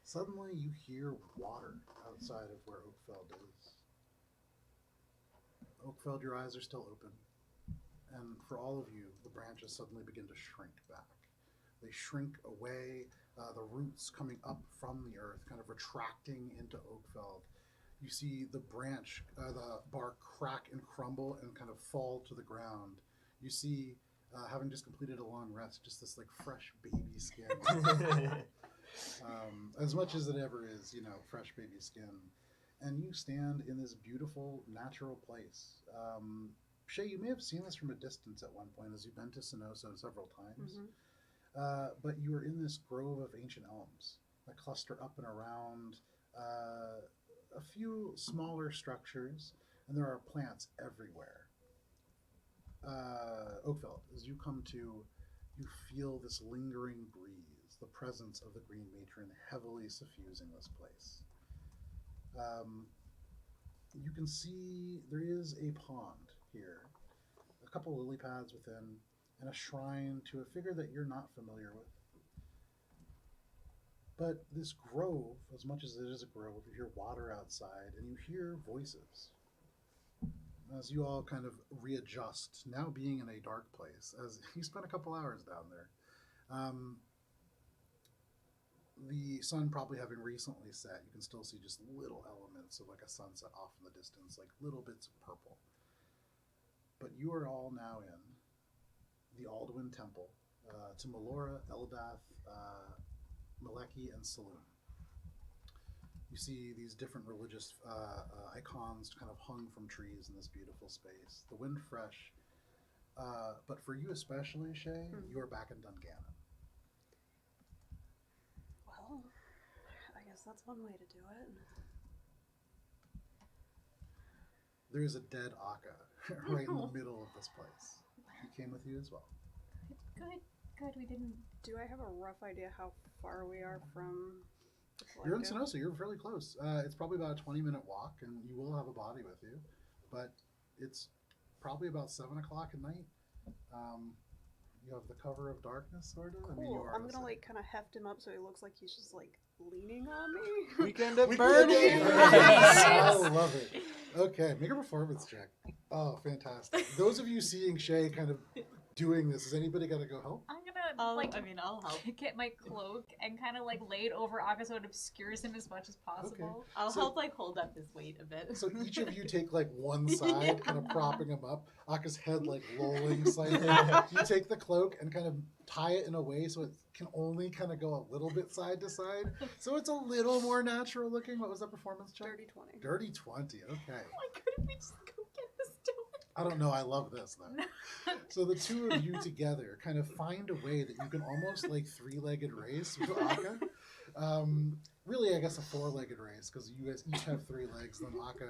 Suddenly, you hear water outside of where Oakfeld is. Oakfeld, your eyes are still open. And for all of you, the branches suddenly begin to shrink back. They shrink away, the roots coming up from the earth, kind of retracting into Oakfeld. You see the branch, the bark crack and crumble and kind of fall to the ground. You see, having just completed a long rest, just this like fresh baby skin. As much as it ever is, you know, fresh baby skin. And you stand in this beautiful natural place. Shay, you may have seen this from a distance at one point as you've been to Sonoso several times. But you are in this grove of ancient elms that cluster up and around a few smaller structures, and there are plants everywhere. Oakveld, as you come to, you feel this lingering breeze, the presence of the Green Matron heavily suffusing this place. You can see there is a pond here, a couple lily pads within, and a shrine to a figure that you're not familiar with. But this grove, as much as it is a grove, you hear water outside and you hear voices. As you all kind of readjust, now being in a dark place, as you spent a couple hours down there. The sun probably having recently set, you can still see just little elements of like a sunset off in the distance, like little bits of purple. But you are all now in the Alduin Temple to Melora, Eldath, Maleki, and Saloon. You see these different religious icons kind of hung from trees in this beautiful space. The wind fresh. But for you especially, Shay, you are back in Dungannon. Well, I guess that's one way to do it. There is a dead Akka right in the middle of this place. He came with you as well. Good, we didn't. Do I have a rough idea how far we are from the You're in collective? Sonosa. You're fairly close. It's probably about a 20-minute walk, and you will have a body with you. But it's probably about 7 o'clock at night. You have the cover of darkness, sort of. Cool. I mean, you are I'm in the gonna city. like kind of heft him up so he looks like he's just like leaning on me. Weekend at Weekend Bernie's. at Bernie's. I love it. Okay, make a performance check. Oh, fantastic. Those of you seeing Shay kind of doing this, has anybody got to go help? I'm gonna I'll help. get my cloak and kind of like lay it over Akka so it obscures him as much as possible. I'll So- help like hold up his weight a bit. So each of you take like one side, kind of propping him up. Aka's head like lolling slightly. You take the cloak and kind of tie it in a way so it can only kind of go a little bit side to side. So it's a little more natural looking. What was that performance check? Dirty 20. Dirty 20. Okay. Why couldn't we just go get this done? I don't know. I love this though. So the two of you together kind of find a way that you can almost like three-legged race with Akka. Really, I guess a four-legged race because you guys each have 3 legs. Then Akka,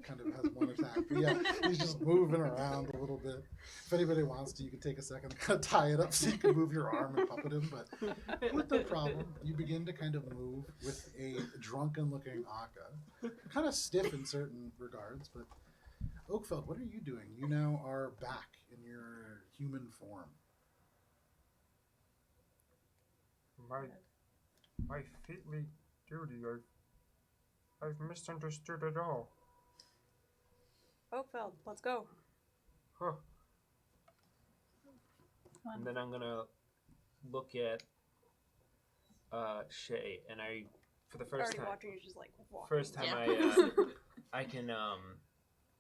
kind of has one attack. But yeah, he's just moving around a little bit. If anybody wants to, you can take a second and kind of tie it up so you can move your arm and puppet him. But with no problem, you begin to kind of move with a drunken-looking Akka, kind of stiff in certain regards, but. Oakveld, what are you doing? You now are back in your human form. My fatally duty, I've misunderstood it all. Oakveld, let's go. Huh. And then I'm gonna look at Shay, and for the first Already time, watching you just like walking. first time Yeah. I can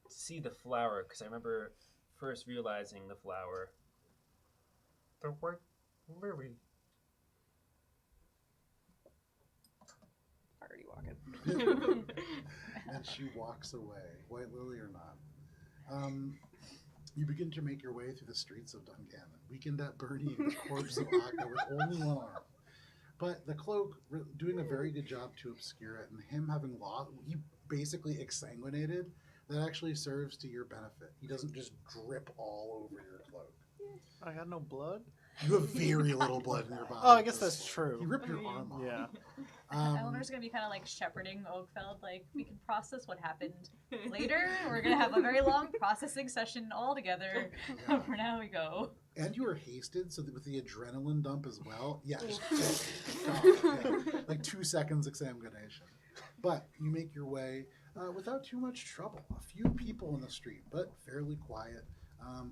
see the flower because I remember first realizing the flower. The white lily. Already walking. And she walks away, white lily or not. You begin to make your way through the streets of Dungannon, weakened at burning the corpse of Akka with only one arm. But the cloak doing a very good job to obscure it, and him having lost, he basically exsanguinated. That actually serves to your benefit. He doesn't just drip all over your cloak. I got no blood. You have very little blood in your body. Oh, I at guess this that's point. true. You rip your arm off. Yeah. Eleanor's gonna be kind of like shepherding Oakveld, like we can process what happened later. We're gonna have a very long processing session all together. Yeah. For now, we go. And you are hasted, so that with the adrenaline dump as well, yeah, just like 2 seconds examination. But you make your way without too much trouble. A few people in the street, but fairly quiet.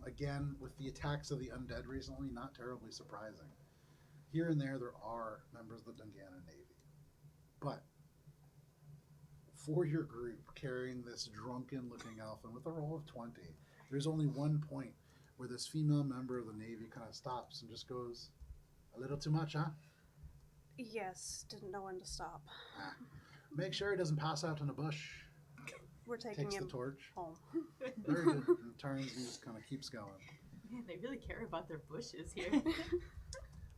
Again, with the attacks of the undead recently, not terribly surprising. Here and there are members of the Dungannon Navy. But for your group carrying this drunken-looking elf, and with a roll of 20, there's only one point where this female member of the Navy kind of stops and just goes, "A little too much, huh?" Yes, didn't know when to stop. Make sure he doesn't pass out in a bush. We're taking takes the him torch. home. Very good. And turns and just kind of keeps going. Man, they really care about their bushes here.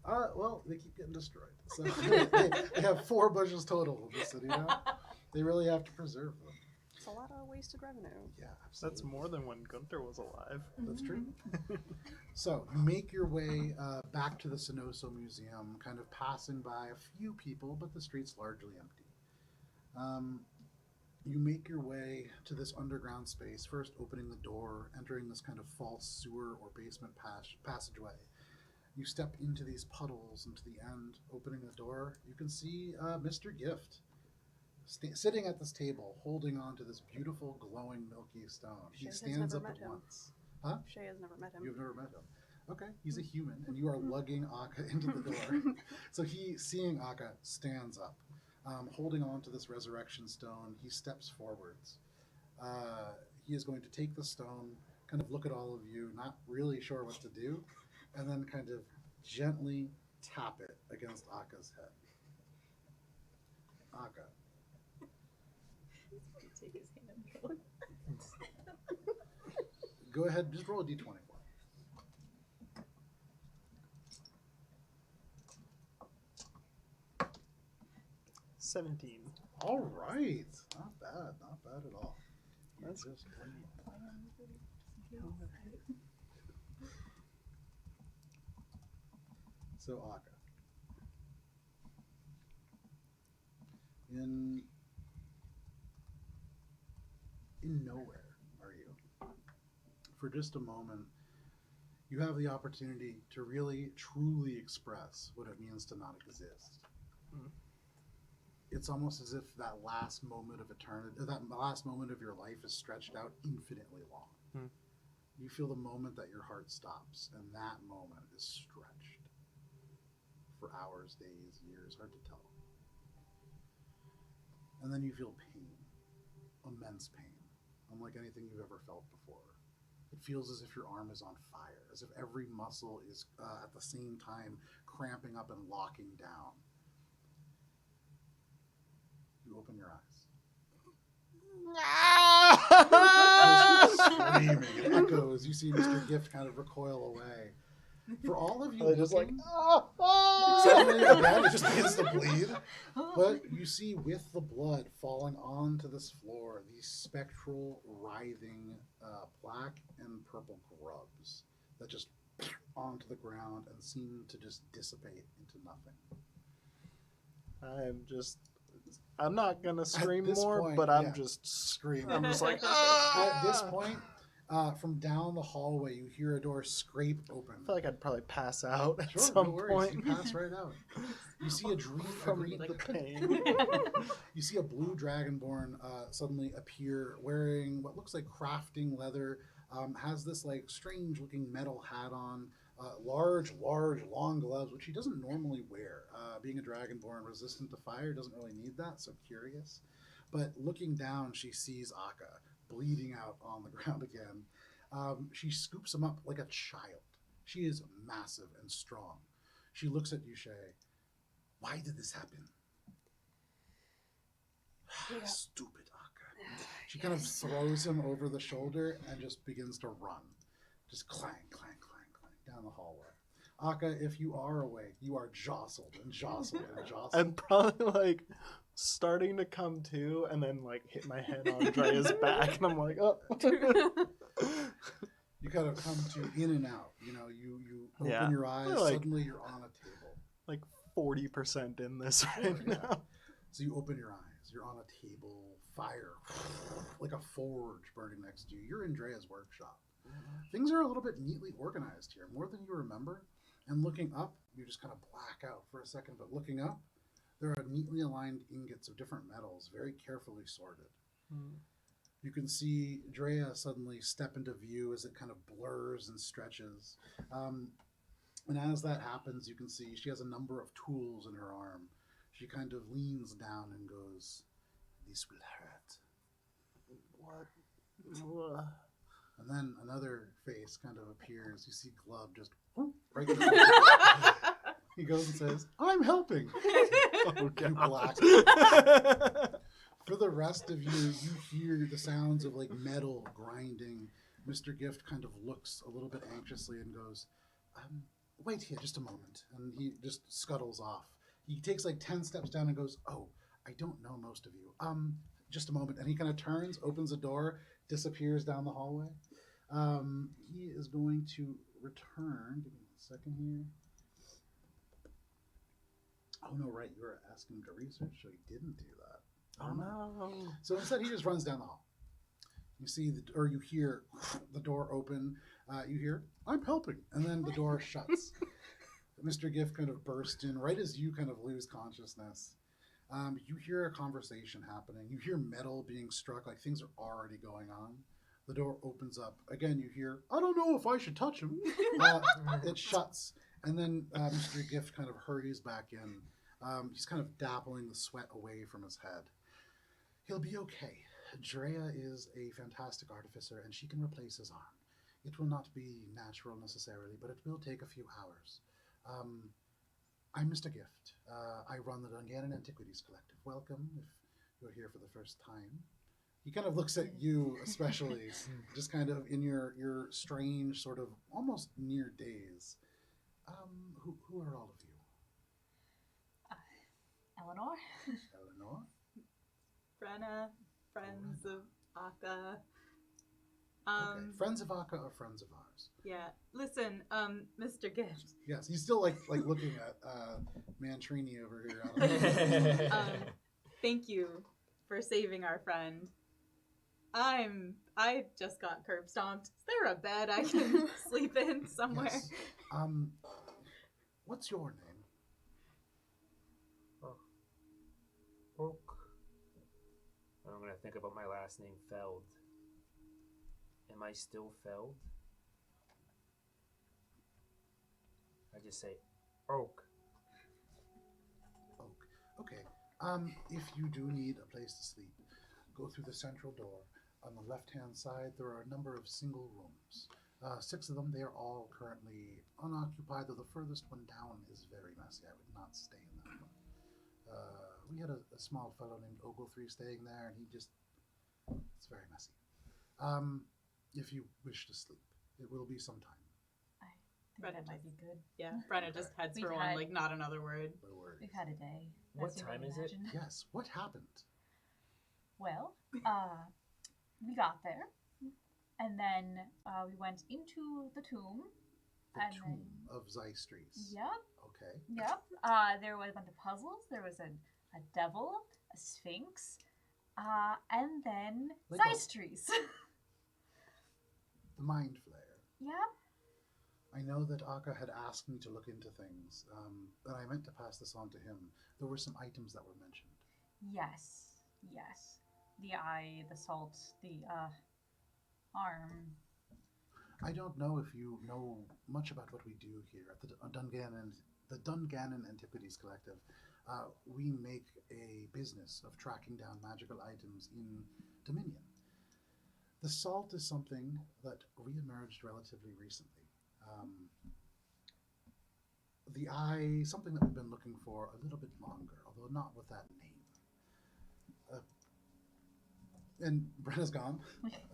Well, they keep getting destroyed. So they have 4 bushes total in the city now. They really have to preserve them. It's a lot of wasted revenue. Yeah, absolutely. That's more than when Gunther was alive. That's true. So you make your way back to the Sinoso Museum, kind of passing by a few people, but the street's largely empty. You make your way to this underground space, first opening the door, entering this kind of false sewer or basement passageway. You step into these puddles, and to the end, opening the door, you can see Mr. Gift sitting at this table, holding on to this beautiful, glowing, milky stone. He Shay has stands never up met at him. once. Huh? Shay has never met him. You've never met him. Okay, he's a human, and you are lugging Akka into the door. So he, seeing Akka, stands up. Holding on to this resurrection stone, he steps forwards. He is going to take the stone, kind of look at all of you, not really sure what to do, and then kind of gently tap it against Akka's head. Akka. Take his hand. Go ahead, just roll a d20 for me. 17. All right. Not bad at all. That's Just So Akka. In nowhere are you. For just a moment, you have the opportunity to really, truly express what it means to not exist. Hmm. It's almost as if that last moment of eternity, that last moment of your life is stretched out infinitely long. Hmm. You feel the moment that your heart stops, and that moment is stretched for hours, days, years, hard to tell. And then you feel pain, immense pain, unlike anything you've ever felt before. It feels as if your arm is on fire, as if every muscle is at the same time cramping up and locking down. You open your eyes. Screaming, it echoes. You see Mr. Gift kind of recoil away. For all of you, They're just like, suddenly again, it just begins to bleed. But you see, with the blood falling onto this floor, these spectral, writhing, black and purple grubs that just onto the ground and seem to just dissipate into nothing. I'm not gonna scream this more, point, but I'm yeah. just Screaming. I'm just like, At this point, from down the hallway, you hear a door scrape open. I feel like I'd probably pass out at Sure, some no worries. You point pass right out. You see a dream from the pain. You see a blue dragonborn suddenly appear wearing what looks like crafting leather, has this like strange looking metal hat on, large, long gloves, which he doesn't normally wear. Being a dragonborn resistant to fire doesn't really need that, so curious. But looking down, she sees Akka bleeding out on the ground again. She scoops him up like a child. She is massive and strong. She looks at you, Shay. Why did this happen? Yeah. Stupid Akka. She kind of throws him over the shoulder and just begins to run. Just clang, clang, clang, clang down the hallway. Akka, if you are awake, you are jostled and jostled and jostled. I'm probably like starting to come to, and then like hit my head on Drea's back, and I'm like, oh. You kind of come to in and out. You know, you open Yeah. your eyes, Like- suddenly you're on a table. Like 40% in this Sure, right yeah. now. So you open your eyes, you're on a table, fire, like a forge burning next to you. You're in Drea's workshop. Things are a little bit neatly organized here, more than you remember. And looking up, you just kind of black out for a second, but looking up, there are neatly aligned ingots of different metals, very carefully sorted. You can see Drea suddenly step into view as it kind of blurs and stretches. And as that happens, you can see she has a number of tools in her arm. She kind of leans down and goes, "This will hurt." What? And then another face kind of appears. You see Glub just right in front of you. He goes and says, "I'm helping." Oh, You God. black. For the rest of you, you hear the sounds of like metal grinding. Mr. Gift kind of looks a little bit anxiously and goes, wait here just a moment. And he just scuttles off. He takes like 10 steps down and goes, oh, I don't know most of you. Just a moment. And he kind of turns, opens a door, disappears down the hallway. He is going to return. Give me a second here. Oh, no, right. You were asking him to research, so he didn't do that. Oh no. So instead, he just runs down the hall. You see, or you hear the door open. You hear, I'm helping. And then the door shuts. Mr. Gift kind of bursts in right as you kind of lose consciousness. You hear a conversation happening. You hear metal being struck, like things are already going on. The door opens up. Again, you hear, I don't know if I should touch him. It shuts. And then Mr. Gift kind of hurries back in. He's kind of dappling the sweat away from his head. He'll be okay. Drea is a fantastic artificer, and she can replace his arm. It will not be natural necessarily, but it will take a few hours. I'm Mr. Gift. I run the Dungannon Antiquities Collective. Welcome, if you're here for the first time. He kind of looks at you especially, just kind of in your strange, sort of almost near daze. Who are all of you? Eleanor, Eleanor? Brenna, friends of Aka. Okay. Friends of Aka are friends of ours. Yeah. Listen, Mr. Gift. Yes, he's still like looking at Mantrini over here. Thank you for saving our friend. I just got curb stomped. Is there a bed I can sleep in somewhere? Yes. What's your name? Oak. I'm gonna think about my last name, Feld. Am I still Feld? I just say Oak. Oak. Okay. If you do need a place to sleep, go through the central door. On the left-hand side, there are a number of single rooms. 6 of them, they are all currently unoccupied, though the furthest one down is very messy. I would not stay in that one. We had a small fellow named Ogletree staying there, and it's very messy. If you wish to sleep, it will be some time. I think that might be good. Yeah, Brenna just heads We've for one, like not another word. No worries. We've had a day. What as you time may is it? imagine. Yes, what happened? Well, we got there, and then we went into the tomb. The And tomb of Zystries. Yep, Okay. yep. There was a bunch of puzzles. There was a devil, a sphinx, and then Like a- Zystries. The Mind Flayer. Yep. I know that Aka had asked me to look into things, and I meant to pass this on to him. There were some items that were mentioned. Yes, yes. The eye, the salt, the arm. I don't know if you know much about what we do here at the Dungannon Antiquities Collective. We make a business of tracking down magical items in Dominion. The salt is something that re-emerged relatively recently. The eye, something that we've been looking for a little bit longer, although not with that name. And Brenna's gone.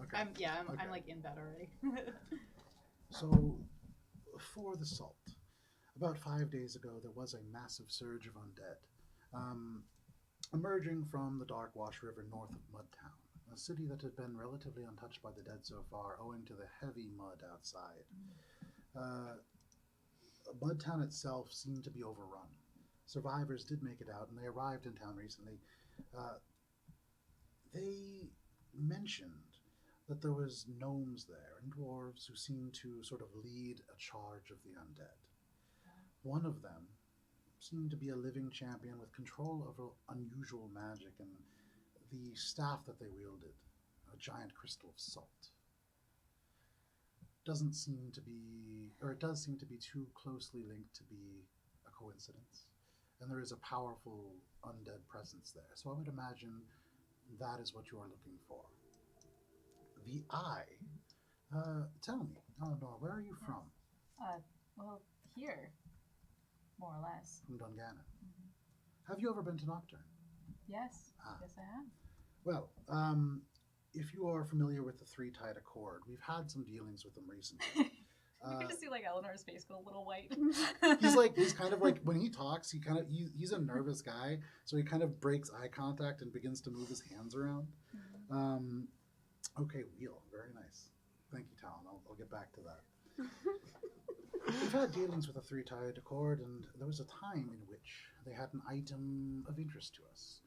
Okay. I'm Okay. like in bed already. So, for the salt, about 5 days ago, there was a massive surge of undead, emerging from the Dark Wash River north of Mudtown, a city that had been relatively untouched by the dead so far, owing to the heavy mud outside. Mudtown itself seemed to be overrun. Survivors did make it out, and they arrived in town recently. They mentioned that there was gnomes there and dwarves who seemed to sort of lead a charge of the undead. One of them seemed to be a living champion with control over unusual magic, and the staff that they wielded, a giant crystal of salt. It does seem to be too closely linked to be a coincidence. And there is a powerful undead presence there. So I would imagine that is what you are looking for. The eye. Tell me, Eleanor, where are you from? Well, here, more or less. From Dungannon. Have you ever been to Nocturne? Yes, Ah. yes I have. Well, if you are familiar with the three-tied accord, we've had some dealings with them recently. You can just see like Eleanor's face go a little white. He's kind of like, when he talks, he's a nervous guy, so he kind of breaks eye contact and begins to move his hands around. Okay, wheel, very nice. Thank you, Talon. I'll get back to that. We've had dealings with a three-tied accord, and there was a time in which they had an item of interest to us.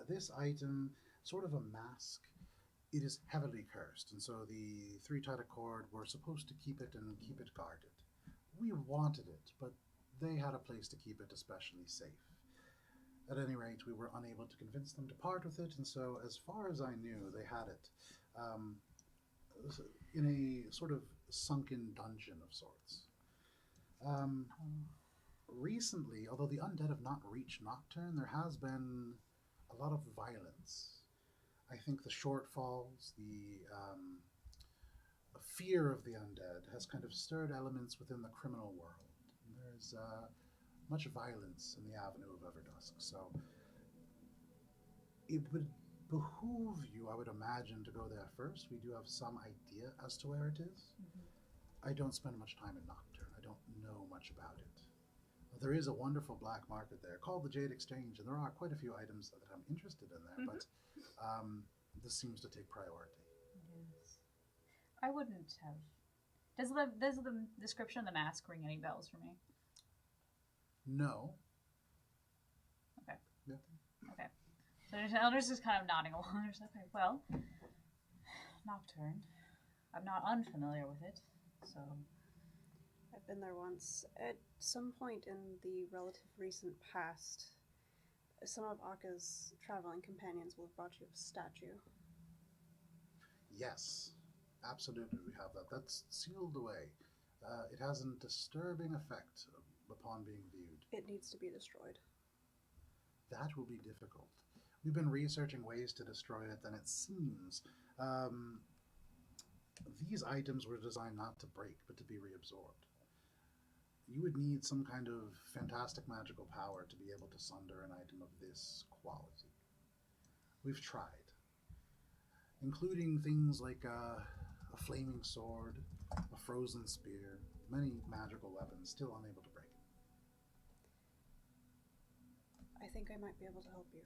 This item, sort of a mask, it is heavily cursed, and so the three-tied accord were supposed to keep it and keep it guarded. We wanted it, but they had a place to keep it especially safe. At any rate, we were unable to convince them to part with it, and so, as far as I knew, they had it in a sort of sunken dungeon of sorts. Recently, although the undead have not reached Nocturne, there has been a lot of violence. I think the shortfalls, the fear of the undead has kind of stirred elements within the criminal world. And there's much violence in the Avenue of Everdusk, so it would behoove you, I would imagine, to go there first. We do have some idea as to where it is. I don't spend much time in Nocturne. I don't know much about it. There is a wonderful black market there called the Jade Exchange, and there are quite a few items that I'm interested in there, but this seems to take priority. Yes. I wouldn't have. Does the description of the mask ring any bells for me? No. Okay. Yeah. Okay. So Elder's just kind of nodding along. There's okay, well, Nocturne. I'm not unfamiliar with it, so. I've been there once. At some point in the relative recent past, some of Akka's traveling companions will have brought you a statue. Yes, absolutely, we have that. That's sealed away. It has a disturbing effect upon being viewed. It needs to be destroyed. That will be difficult. We've been researching ways to destroy it, and it seems these items were designed not to break, but to be reabsorbed. You would need some kind of fantastic magical power to be able to sunder an item of this quality. We've tried, including things like a flaming sword, a frozen spear, many magical weapons, still unable to break it. I think I might be able to help you.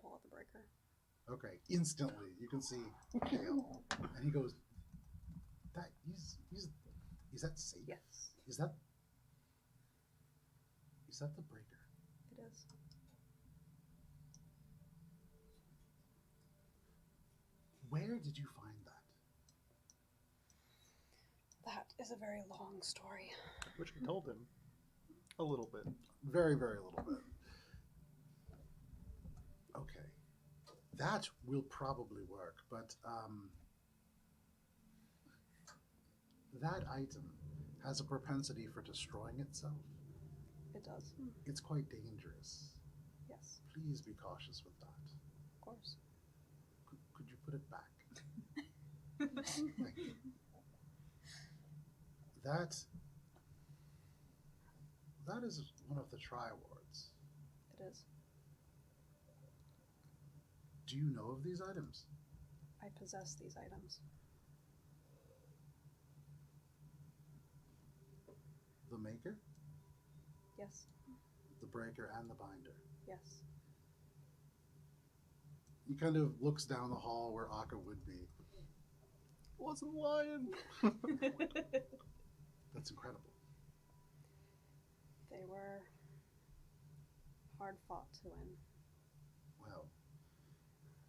Pull out the breaker. Okay, instantly you can see Kale, and he goes, "That is that safe? Yes, Is that the breaker?" it is. Where did you find that? That is a very long story. Which we told him a little bit. Very, very little bit. Okay, that will probably work, but that item has a propensity for destroying itself. It does. It's quite dangerous. Yes, Please be cautious with that. of course. Could you put it back? Thank you. That is one of the tri-wards. It is. Do you know of these items? I possess these items. The maker, Yes, the breaker, and the binder. yes. He kind of looks down the hall where Akka would be. Wasn't lying. That's incredible. They were hard fought to win. Well,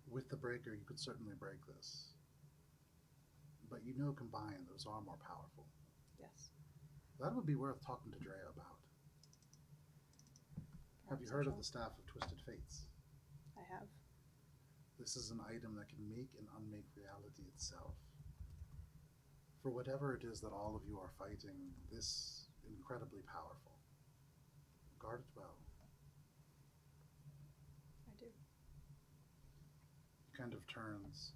with the breaker, you could certainly break this. But you know, combined, those are more powerful. Yes. That would be worth talking to Drea about. Have you heard of the Staff of Twisted Fates? I have. This is an item that can make and unmake reality itself. For whatever it is that all of you are fighting, this incredibly powerful. Guard it well. I do. Kind of turns.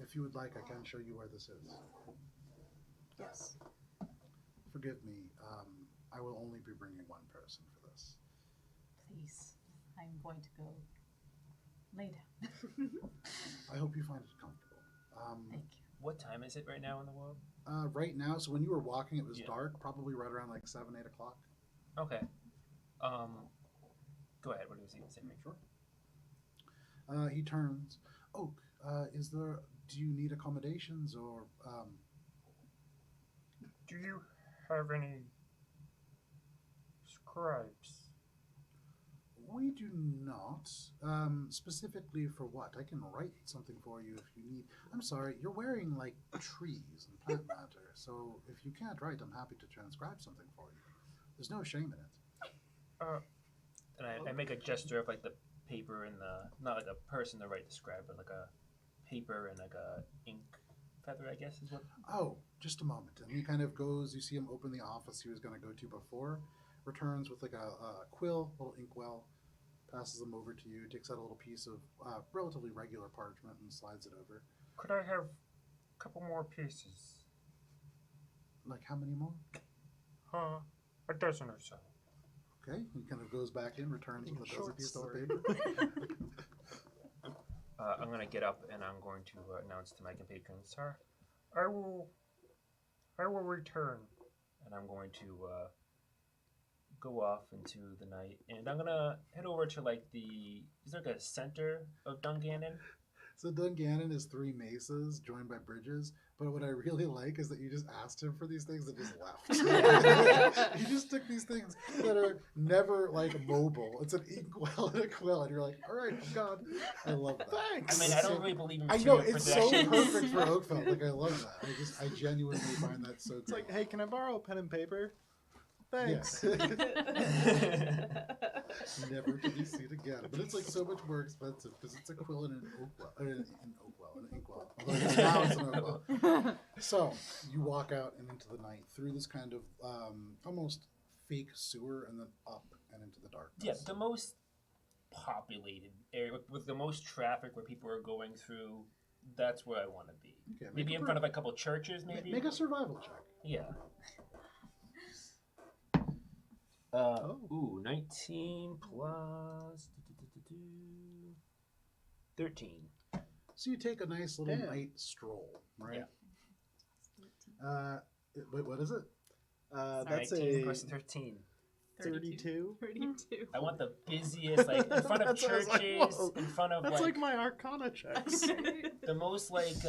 If you would like, I can show you where this is. Yes. Forgive me, I will only be bringing one person for this. Please, I'm going to go Lay down. I hope you find it comfortable. Thank you. What time is it right now in the world? Right now, so when you were walking, it was Yeah. dark, probably right around like 7, 8 o'clock. Okay. Go ahead. What was he saying? Sure. He turns. Oak, do you need accommodations or, Do you have any scribes? We do not. Specifically for what? I can write something for you if you need. I'm sorry, you're wearing like trees and plant matter, so if you can't write, I'm happy to transcribe something for you. There's no shame in it. And I make a gesture of like the paper and not like a person to write the scribe, but like a paper and like a ink feather, I guess is what. Oh, just a moment. And he kind of goes, you see him open the office he was going to go to before, returns with like a quill, little inkwell, passes them over to you, takes out a little piece of relatively regular parchment and slides it over. Could I have a couple more pieces? Like how many more? A dozen or so. Okay, he kind of goes back in, returns with a dozen Short pieces of story. paper. I'm gonna get up and I'm going to announce to my compatrons, Sir, I will return. and I'm going to go off into the night, and I'm gonna head over to like is there like a center of Dungannon? So Dungannon is 3 mesas joined by bridges, but what I really like is that you just asked him for these things and just left. He just took these things that are never like mobile. It's an inkwell and a quill, and you're like, all right, I'm gone. I love that. Thanks. I mean, I don't really believe in I know, material it's so possessions. perfect for Oakfeld. Like, I love that. I genuinely find that so It's great. like, hey, can I borrow a pen and paper? Thanks. Never to be seen again. But it's like so much more expensive because it's a quill and an an inkwell. Although now it's an oakwell. So you walk out and into the night through this kind of almost fake sewer and then up and into the darkness. Yeah, the most populated area with the most traffic where people are going through. That's where I want to be. Okay, Maybe in front of a couple churches, maybe. Make a survival check. Yeah. Ooh, 19 plus 13. So you take a nice little Yeah. night stroll, right? Yeah. Wait, what is it? That's 19 a plus 13. 32. 32. I want the busiest, like in front of That's what I was like, churches, whoa. in front of That's like my Arcana checks. the most like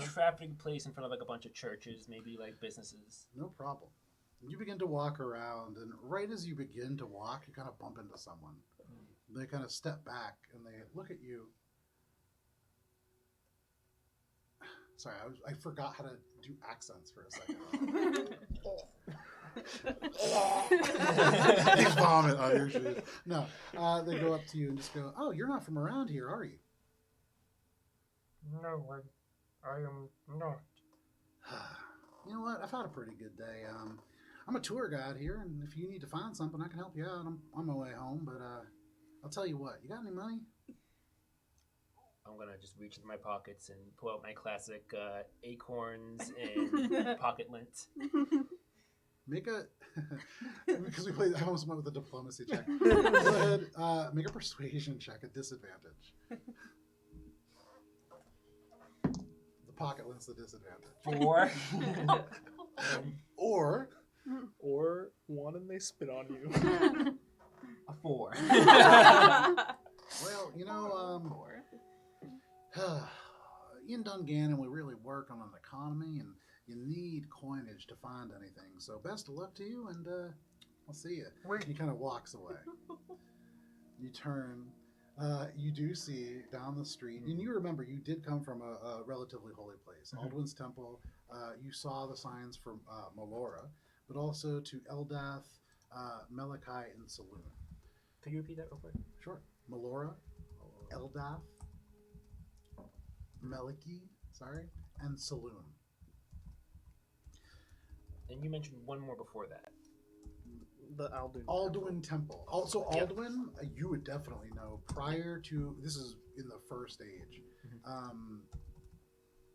traffic place in front of like a bunch of churches, maybe like businesses. No problem. You begin to walk around, and right as you begin to walk, you kind of bump into someone. They kind of step back, and they look at you. Sorry, I forgot how to do accents for a second. They vomit on your shoes. No, they go up to you and just go, "Oh, you're not from around here, are you?" No, I am not. You know what? I've had a pretty good day. I'm a tour guide here, and if you need to find something, I can help you out. I'm on my way home, but I'll tell you what. You got any money? I'm gonna just reach into my pockets and pull out my classic acorns and pocket lint. Make a because I almost went with a diplomacy check. Go ahead, make a persuasion check at disadvantage. The pocket lint's the disadvantage. 4. Or Or one and they spit on you. A 4. well, you know, in Dungannon we really work on an economy, and you need coinage to find anything. So best of luck to you, and I'll see you. He kind of walks away. You turn. You do see down the street, and you remember you did come from a relatively holy place, Aldwin's Temple. You saw the signs from Melora, but also to Eldath, Melikai, and Saloon. Could you repeat that real quick? Sure. Melora, Eldath, Meliki, and Saloon. And you mentioned one more before that. The Alduin. Alduin Temple. Also, Yeah. Alduin, you would definitely know. Prior to this is in the first age.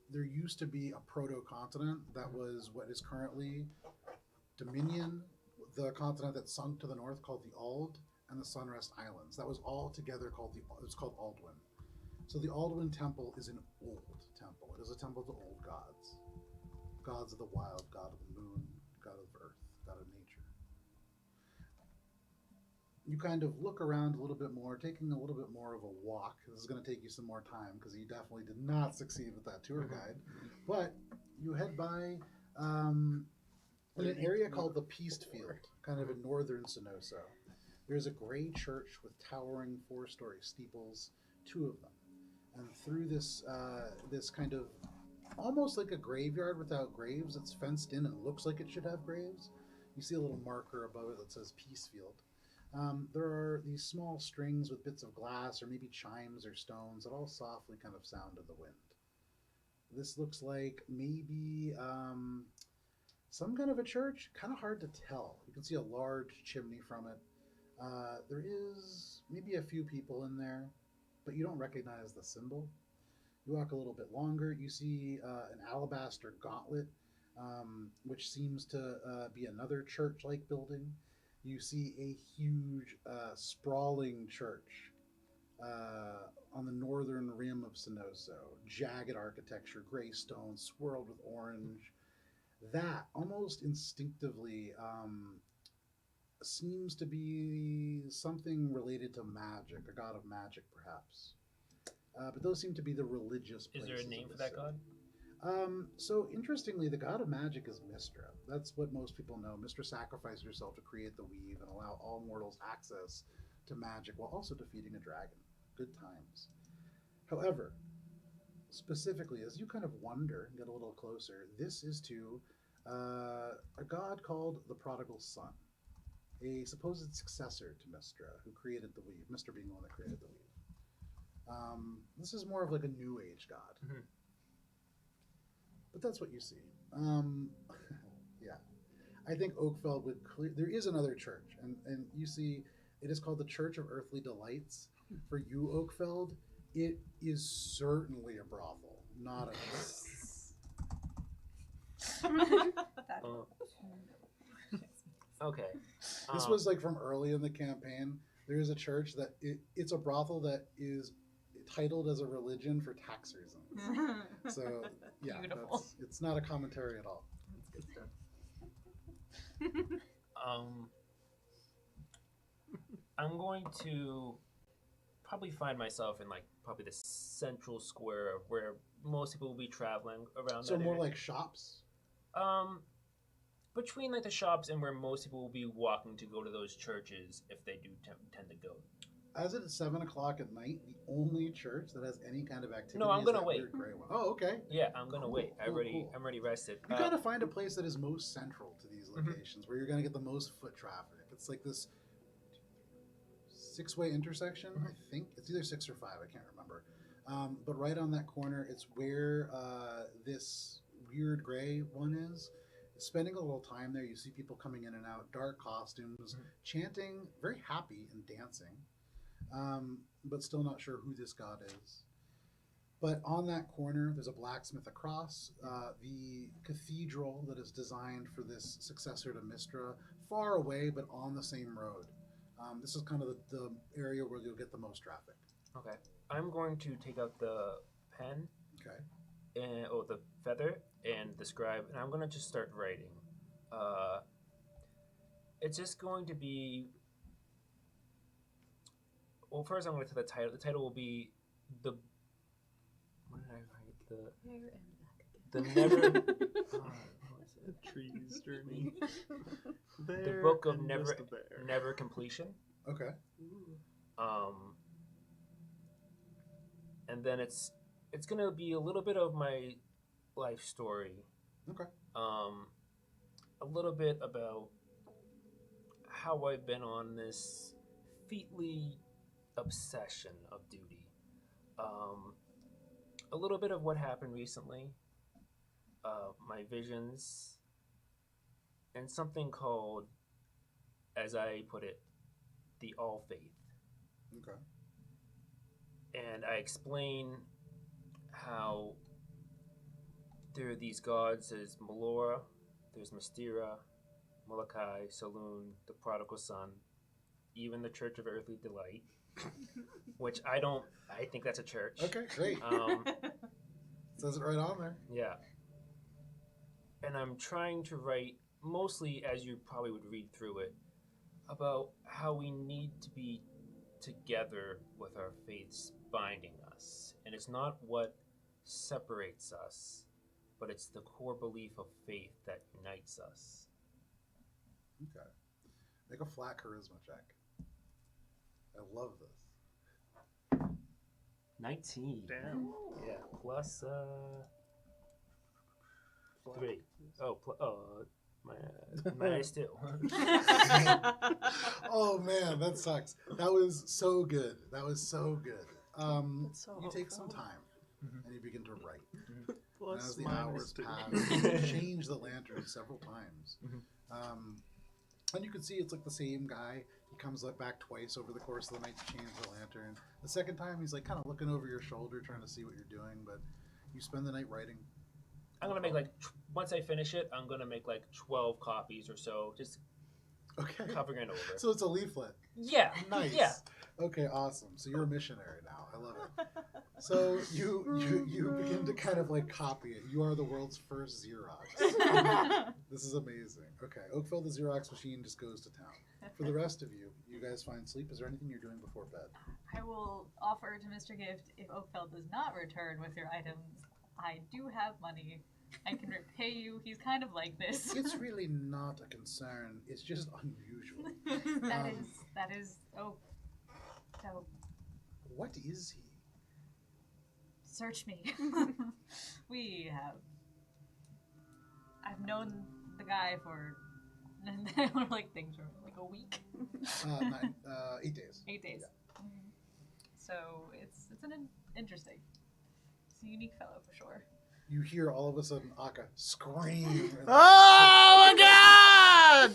There used to be a proto-continent that was what is currently Dominion, the continent that sunk to the north called the Ald, and the Sunrest Islands. That was all together called it was called Aldwin. So the Aldwin Temple is an old temple. It is a temple to old gods. Gods of the wild, god of the moon, god of earth, god of nature. You kind of look around a little bit more, taking a little bit more of a walk. This is going to take you some more time because you definitely did not succeed with that tour guide. But you head by in an area called the Peace Field, kind of in northern Sonoso. There's a gray church with towering 4-story steeples, 2 of them. And through this this kind of almost like a graveyard without graves, it's fenced in and looks like it should have graves. You see a little marker above it that says Peace Field. There are these small strings with bits of glass or maybe chimes or stones that all softly kind of sound in the wind. This looks like maybe some kind of a church, kind of hard to tell. You can see a large chimney from it. There is maybe a few people in there, but you don't recognize the symbol. You walk a little bit longer, you see an alabaster gauntlet, which seems to be another church-like building. You see a huge, sprawling church on the northern rim of Sonoso. Jagged architecture, gray stone swirled with orange. That almost instinctively seems to be something related to magic, a god of magic, perhaps. But those seem to be the religious Is places. there a name for that god? So interestingly, the god of magic is Mistra. That's what most people know. Mistra sacrificed herself to create the weave and allow all mortals access to magic while also defeating a dragon. Good times. However, specifically, as you kind of wonder and get a little closer, this is to a god called the Prodigal Son, a supposed successor to Mistra, who created the weave, Mistra being the one that created the weave. This is more of like a new age god. Mhm. But that's what you see. Yeah. I think Oakfeld would clear. There is another church, and you see it is called the Church of Earthly Delights. For you, Oakfeld, it is certainly a brothel, not a church. Okay. This was like from early in the campaign. There is a church that it's a brothel that is titled as a religion for tax reasons. So yeah, Beautiful. it's not a commentary at all. That's good stuff. I'm going to probably find myself in like probably the central square of where most people will be traveling around. So that more area. like shops. Between like the shops and where most people will be walking to go to those churches if they do tend to go. As it is 7 o'clock at night, the only church that has any kind of activity. No, I'm is gonna that wait. weird gray one. Oh, okay. Yeah, I'm gonna Cool, wait. cool, cool. I'm already rested. You gotta find a place that is most central to these Mhm. locations, where you're gonna get the most foot traffic. It's like this 6-way intersection. I think it's either 6 or 5. I can't remember. But right on that corner, it's where this weird gray one is. Spending a little time there, you see people coming in and out, dark costumes, chanting, very happy and dancing, but still not sure who this god is. But on that corner, there's a blacksmith across. The cathedral that is designed for this successor to Mistra, far away, but on the same road. This is kind of the area where you'll get the most traffic. Okay. I'm going to take out the pen Okay. and the feather and the scribe, and I'm gonna just start writing. It's just going to be. Well, first I'm going to the title. The title will be the. What did I write? The never. What was it? Trees journey. The book of and never just a bear. never completion. Okay. And then it's gonna be a little bit of my life story. Okay. A little bit about how I've been on this featly obsession of duty. A little bit of what happened recently, my visions, and something called, as I put it, the All Faith. Okay. And I explain how there are these gods. There's Melora, there's Mystera, Molokai, Saloon, the Prodigal Son, even the Church of Earthly Delight, which I think that's a church. Okay, great. Says it right on there. Yeah. And I'm trying to write, mostly as you probably would read through it, about how we need to be together with our faiths binding us. And it's not what separates us, but it's the core belief of faith that unites us. Okay. Make a flat charisma check. I love this. 19. Damn. Yeah, plus 3. Oh, minus 2. Oh man, that sucks. That was so good. That's so You take some hopeful. time and you begin to write. Plus As the minus hours 2. pass, you change the lantern several times. And you can see it's like the same guy. He comes back twice over the course of the night to change the lantern. The second time, he's like kind of looking over your shoulder, trying to see what you're doing. But you spend the night writing. I'm going to make once I finish it, I'm going to make 12 copies or so, just Okay. covering it over. So it's a leaflet. Yeah. Nice. Yeah. Okay, awesome. So you're a missionary now. I love it. So you begin to kind of copy it. You are the world's first Xerox. This is amazing. Okay, Oakville, the Xerox machine just goes to town. For the rest of you, you guys find sleep. Is there anything you're doing before bed? I will offer to Mr. Gift, if Oakfeld does not return with your items, I do have money. I can repay you. He's kind of like this. It's really not a concern. It's just unusual. That is. Oh. So, What is he? search me. I've known the guy for. Things for a week. 8 days. 8 days. Yeah. So it's interesting. It's a unique fellow for sure. You hear all of a sudden Akka scream. Oh my god!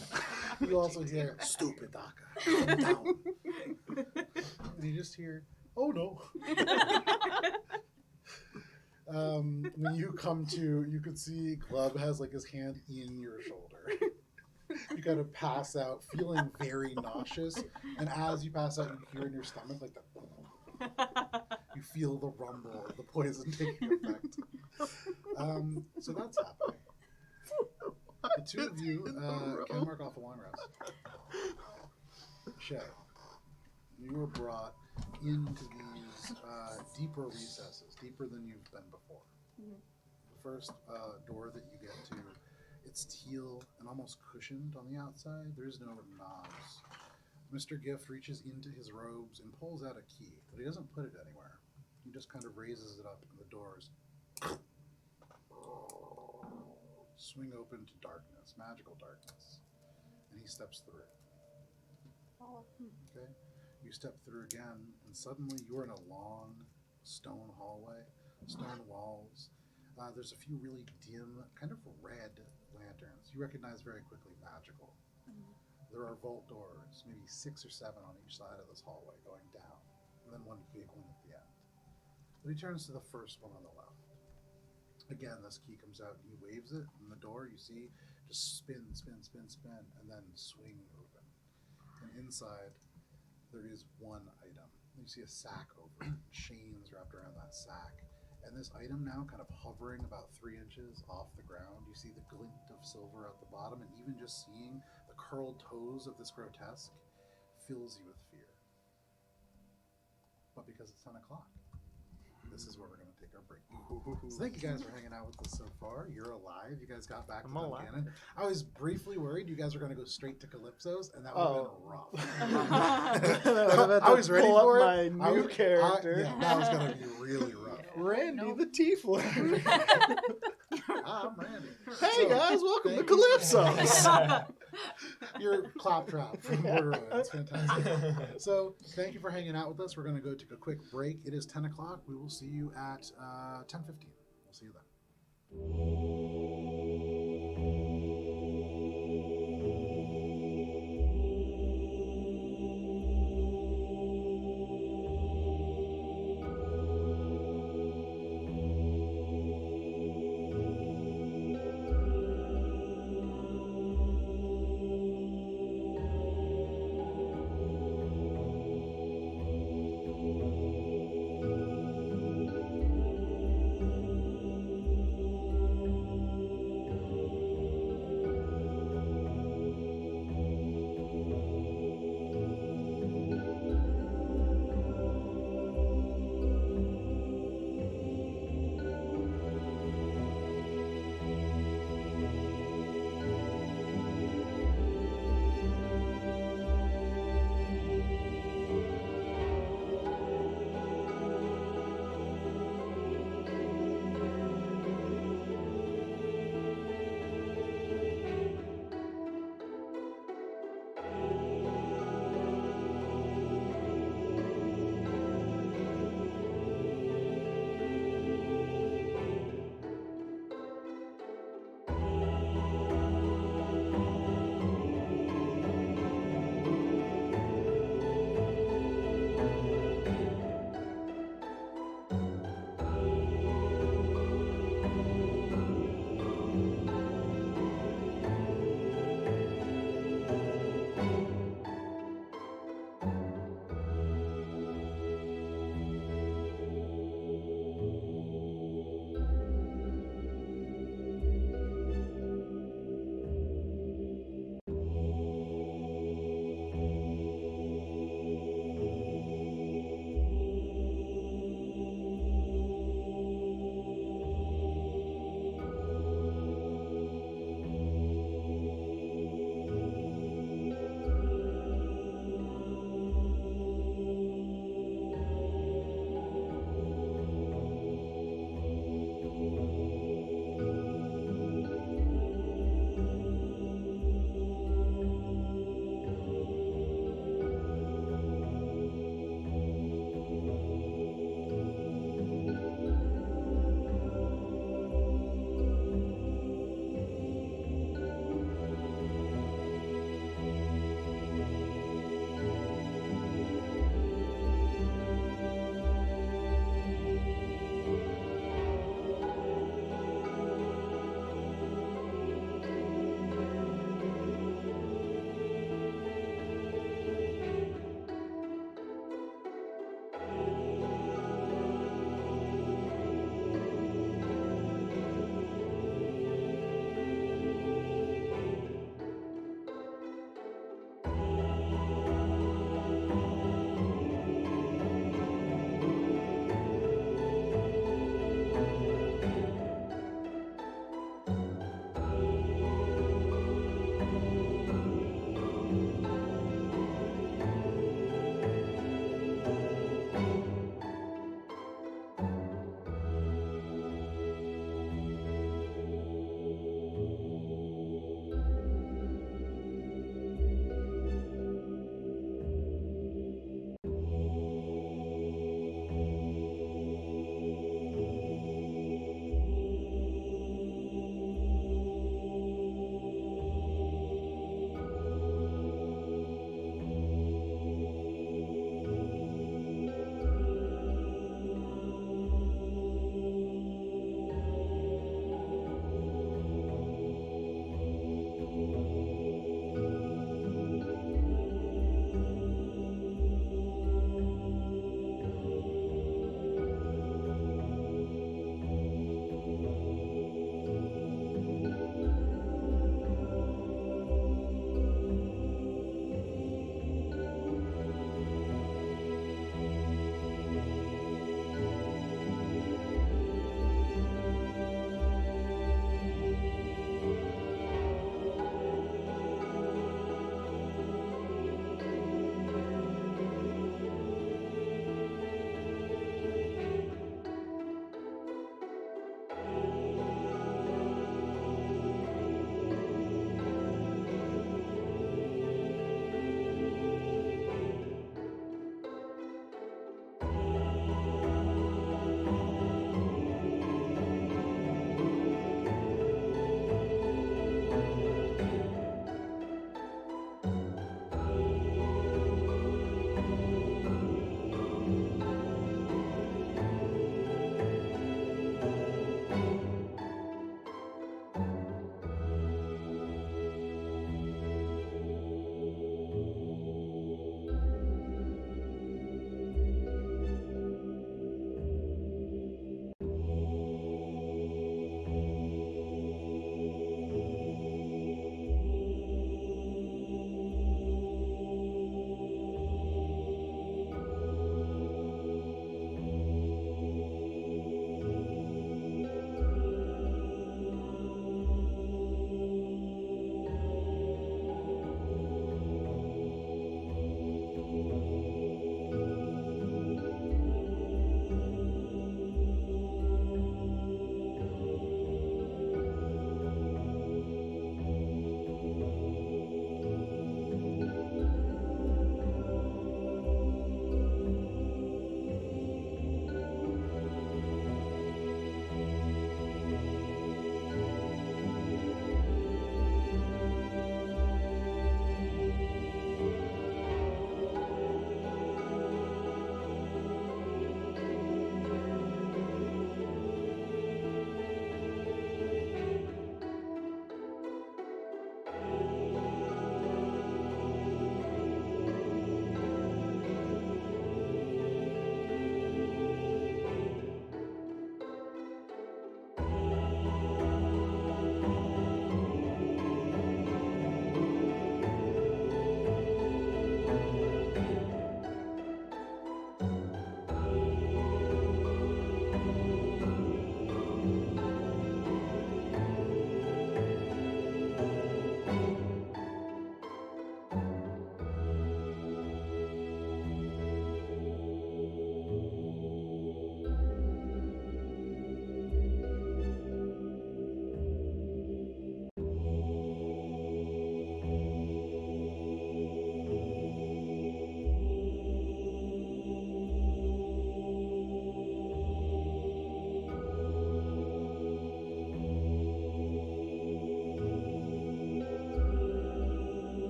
You also hear, "Stupid Akka, calm down." And you just hear, "Oh no." When you come to, you can see Glub has his hand in your shoulder. You kind of pass out, feeling very nauseous, and as you pass out, you hear in your stomach you feel the rumble of the poison taking effect. So that's happening. The two of you can mark off a long rest. Shay, you were brought into these deeper recesses, deeper than you've been before. The first door that you get to, it's teal and almost cushioned on the outside. There's no knobs. Mr. Gift reaches into his robes and pulls out a key, but he doesn't put it anywhere. He just kind of raises it up, and the doors swing open to darkness, magical darkness, and he steps through. Okay, you step through again, and suddenly you're in a long stone hallway, stone walls. There's a few really dim, kind of red lanterns. You recognize very quickly magical. There are vault doors, maybe 6 or 7 on each side of this hallway going down, and then one big one at the end. But he turns to the first one on the left. Again, this key comes out and he waves it, and the door you see just spin, and then swing open. And inside, there is one item. You see a sack over it, chains wrapped around that sack. And this item now kind of hovering about 3 inches off the ground. You see the glint of silver at the bottom, and even just seeing the curled toes of this grotesque fills you with fear. But because it's 10 o'clock, this is where we're going to take our break. So thank you guys for hanging out with us so far. You're alive. You guys got back to Duncannon. I was briefly worried you guys were going to go straight to Calypso's, and that would have been rough. I was ready for it. My new character. That was going to be really rough. Randy the Tiefling. I'm Randy. Hey guys, welcome to Calypso's. You're Claptrap from Borderlands. That's fantastic. So, thank you for hanging out with us. We're going to go take a quick break. It is 10 o'clock. We will see you at 10:15. We'll see you then.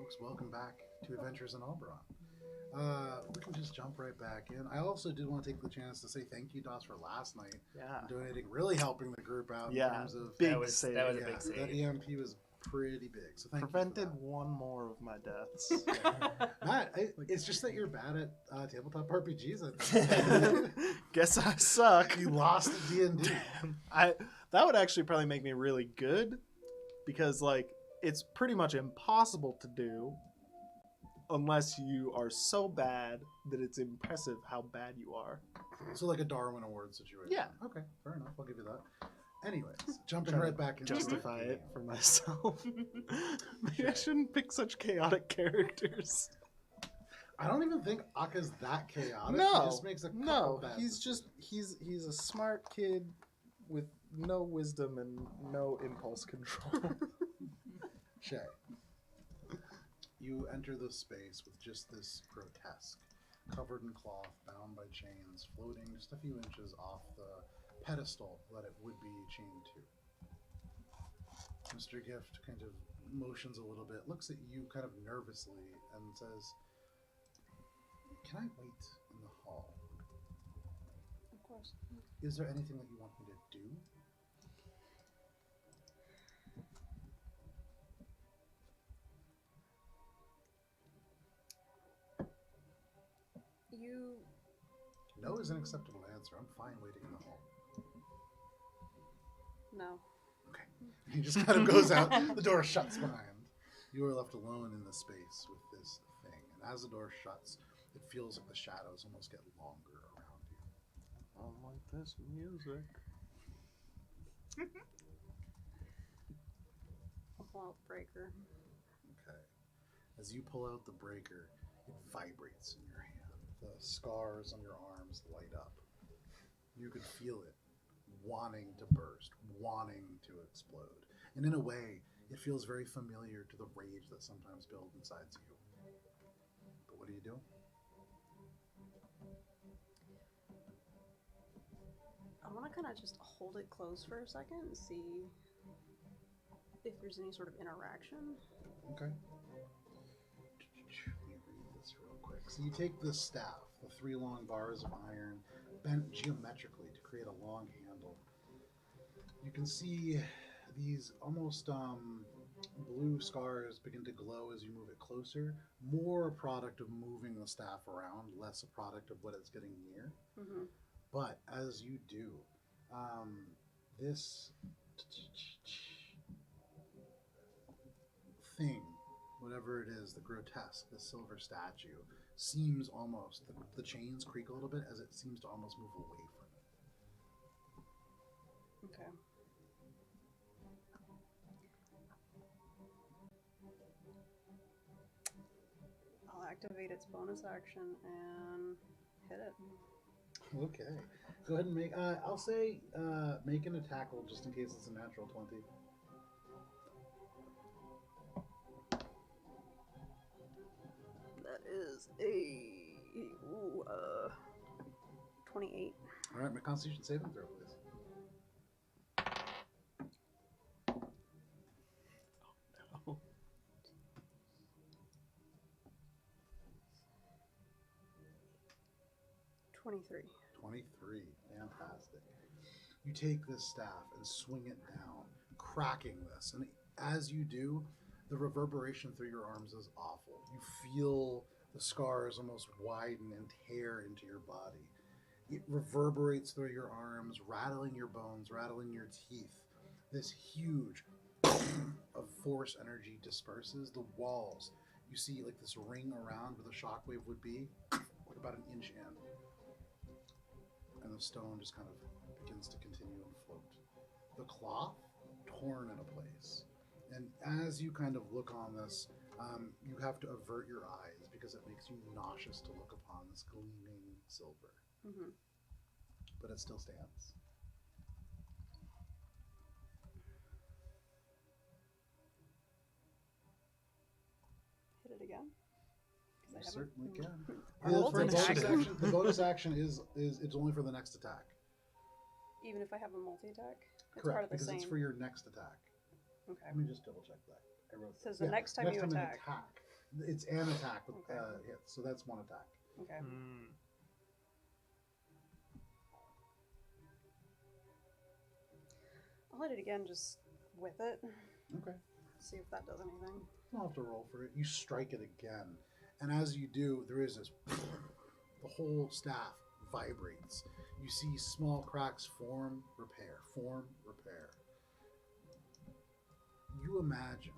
folks, welcome back to Adventures in Alberon. We can just jump right back in. I also did want to take the chance to say thank you, Dos, for last night. Yeah. Donating, really helping the group out in Yeah. terms of Big that was save. a yeah, big save. that EMP was pretty big. So thank Prevented you for one more of my deaths. that. Matt, it's just that you're bad at tabletop RPGs. I think. Guess I suck. You lost at D&D. That would actually probably make me really good, because like it's pretty much impossible to do unless you are so bad that it's impressive how bad you are. So like a Darwin Award situation. Yeah. Okay, fair enough. I'll give you that. Anyways, jumping Trying right to back into justify the it for myself. Maybe I Okay. shouldn't pick such chaotic characters. I don't even think Akka's that chaotic. He No, just makes a couple no, bad he's just he's a smart kid with no wisdom and no impulse control. Shay, you enter the space with just this grotesque, covered in cloth, bound by chains, floating just a few inches off the pedestal that it would be chained to. Mr. Gift kind of motions a little bit, looks at you kind of nervously, and says, "Can I wait in the hall? Of course. Is there anything that you want me to do?" You No is an acceptable answer. I'm fine waiting in the hall. no. He just kind of goes out. The door shuts behind. You are left alone in the space with this thing. And as the door shuts, it feels like the shadows almost get longer around you. I don't like this music. I'll pull out breaker. Okay. As you pull out the breaker, it vibrates in your hand. The scars on your arms light up. You could feel it wanting to burst, wanting to explode. And in a way, it feels very familiar to the rage that sometimes builds inside you. But what do you do? I want to kind of just hold it closed for a second and see if there's any sort of interaction. Okay. Let me read this real quick. So you take the staff, the 3 long bars of iron, bent geometrically to create a long handle. You can see these almost blue scars begin to glow as you move it closer. More a product of moving the staff around, less a product of what it's getting near. Mm-hmm. But as you do, this thing, whatever it is, the grotesque, the silver statue, seems almost, the chains creak a little bit as it seems to almost move away from it. Okay. I'll activate its bonus action and hit it. Okay. Go ahead and make, I'll say, make an attack roll just in case it's a natural 20. That is a 28. All right, my Constitution saving throw, please. Oh. 23. 23. Fantastic. You take this staff and swing it down, cracking this. And as you do, the reverberation through your arms is awful. You feel the scars almost widen and tear into your body. It reverberates through your arms, rattling your bones, rattling your teeth. This huge of force energy disperses. The walls, you see like this ring around where the shockwave would be, like about an inch in. And the stone just kind of begins to continue and float. The cloth torn in a place. And as you kind of look on this, you have to avert your eyes because it makes you nauseous to look upon this gleaming silver. Mm-hmm. But it still stands. Hit it again. 'Cause You I haven't- certainly can. I rolled for an action. The bonus action is it's only for the next attack. Even if I have a multi-attack, it's Correct, part of the because same. it's for your next attack. Okay. Let me just double check that. I wrote Says the next time you an attack. It's an attack with Okay. hits, so that's one attack. Okay. Mm. I'll hit it again just with it. Okay. See if that does anything. You don't have to roll for it. You strike it again, and as you do, there is this. The whole staff vibrates. You see small cracks form, repair, form, repair. You imagine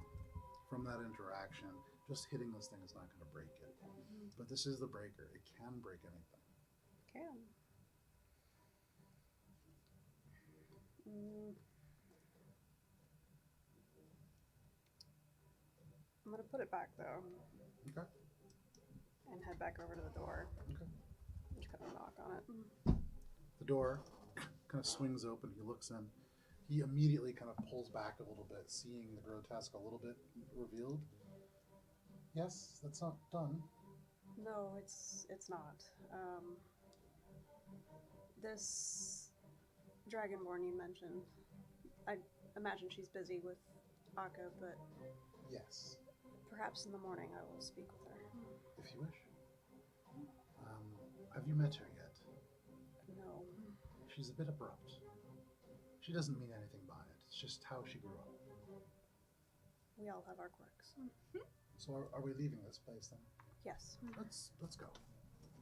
from that interaction, just hitting this thing is not going to break it. But this is the breaker. It can break anything. Can. I'm gonna put it back though. Okay. And head back over to the door. Okay. Just kind of knock on it. The door kind of swings open. He looks in. He immediately kind of pulls back a little bit, seeing the grotesque a little bit revealed. Yes, that's not done. No, it's not. This Dragonborn you mentioned, I imagine she's busy with Akka, but Yes, perhaps in the morning I will speak with her. if you wish. Have you met her yet? No. She's a bit abrupt. She doesn't mean anything by it. It's just how she grew up. We all have our quirks. So are we leaving this place then? Yes. Let's go.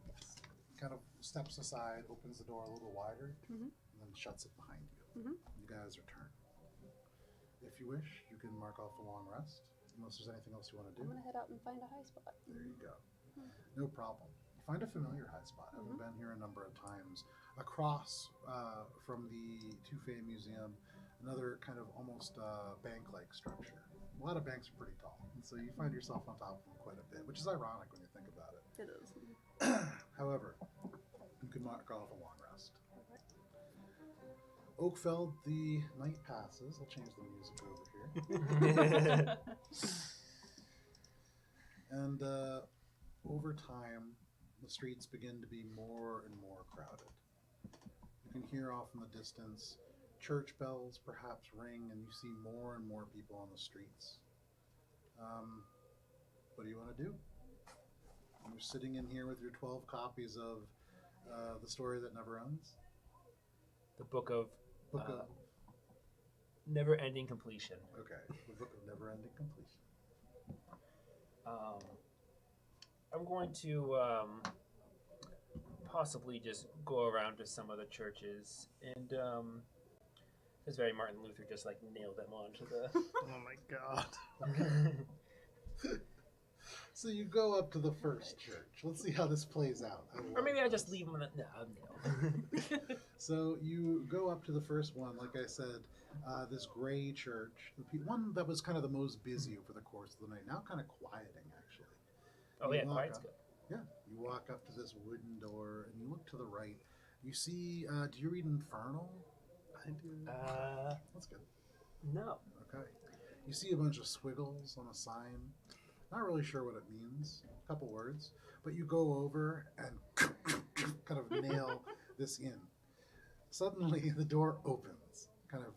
Yes. Kind of steps aside, opens the door a little wider, Mhm. and then shuts it behind you. Mhm. You guys return. If you wish, you can mark off a long rest, unless there's anything else you want to I'm do. gonna head out and find a high spot. There you go. No problem. You find a familiar high spot. I've been here a number of times. Across from the Tufay Museum, another kind of almost bank-like structure. A lot of banks are pretty tall, and so you find yourself on top of them quite a bit, which is ironic when you think about it. It is. However, you can mark off a long rest. Oakfeld, the night passes. I'll change the music over here. And over time, the streets begin to be more and more crowded. You can hear off in the distance church bells perhaps ring, and you see more and more people on the streets. What do you want to do? You're sitting in here with your 12 copies of The Story That Never Ends. The book of Book of never-ending completion. Okay, the Book of Never-Ending Completion. I'm going to possibly just go around to some of the churches and it's very Martin Luther just like nailed them onto the. Oh my god. So you go up to the first church. Let's see how this plays out. Or maybe I love just this. leave them. No, I'm nailed. So you go up to the first one, like I said, this gray church, one that was kind of the most busy over the course of the night. Now kind of quieting, actually. Oh You yeah, walk quiet's up- good. Yeah, you walk up to this wooden door, and you look to the right. You see, do you read Infernal? I do. That's good. No. Okay. You see a bunch of squiggles on a sign. Not really sure what it means. A couple words. But you go over and kind of nail this in. Suddenly, the door opens. Kind of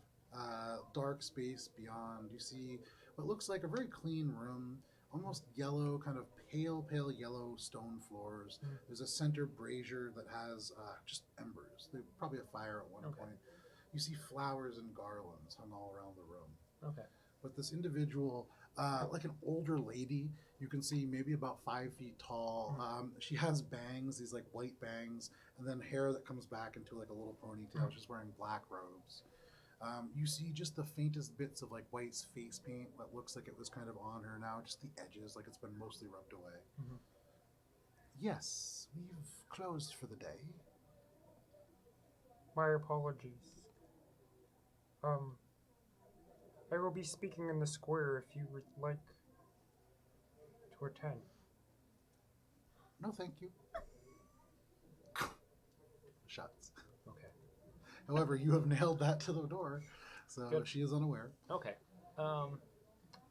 dark space beyond. You see what looks like a very clean room. Almost yellow, kind of pale yellow stone floors. There's a center brazier that has just embers. They probably a fire at one Okay. point. You see flowers and garlands hung all around the room. Okay. But this individual, like an older lady, you can see maybe about 5 feet tall. She has bangs, these like white bangs, and then hair that comes back into like a little ponytail. She's wearing black robes. You see just the faintest bits of like white face paint that looks like it was kind of on her now, just the edges, like it's been mostly rubbed away. Mhm. Yes, we've closed for the day. My apologies. I will be speaking in the square if you would like to attend. No, thank you. Shuts. Okay. However, you have nailed that to the door, so Good. she is unaware. Okay. I'm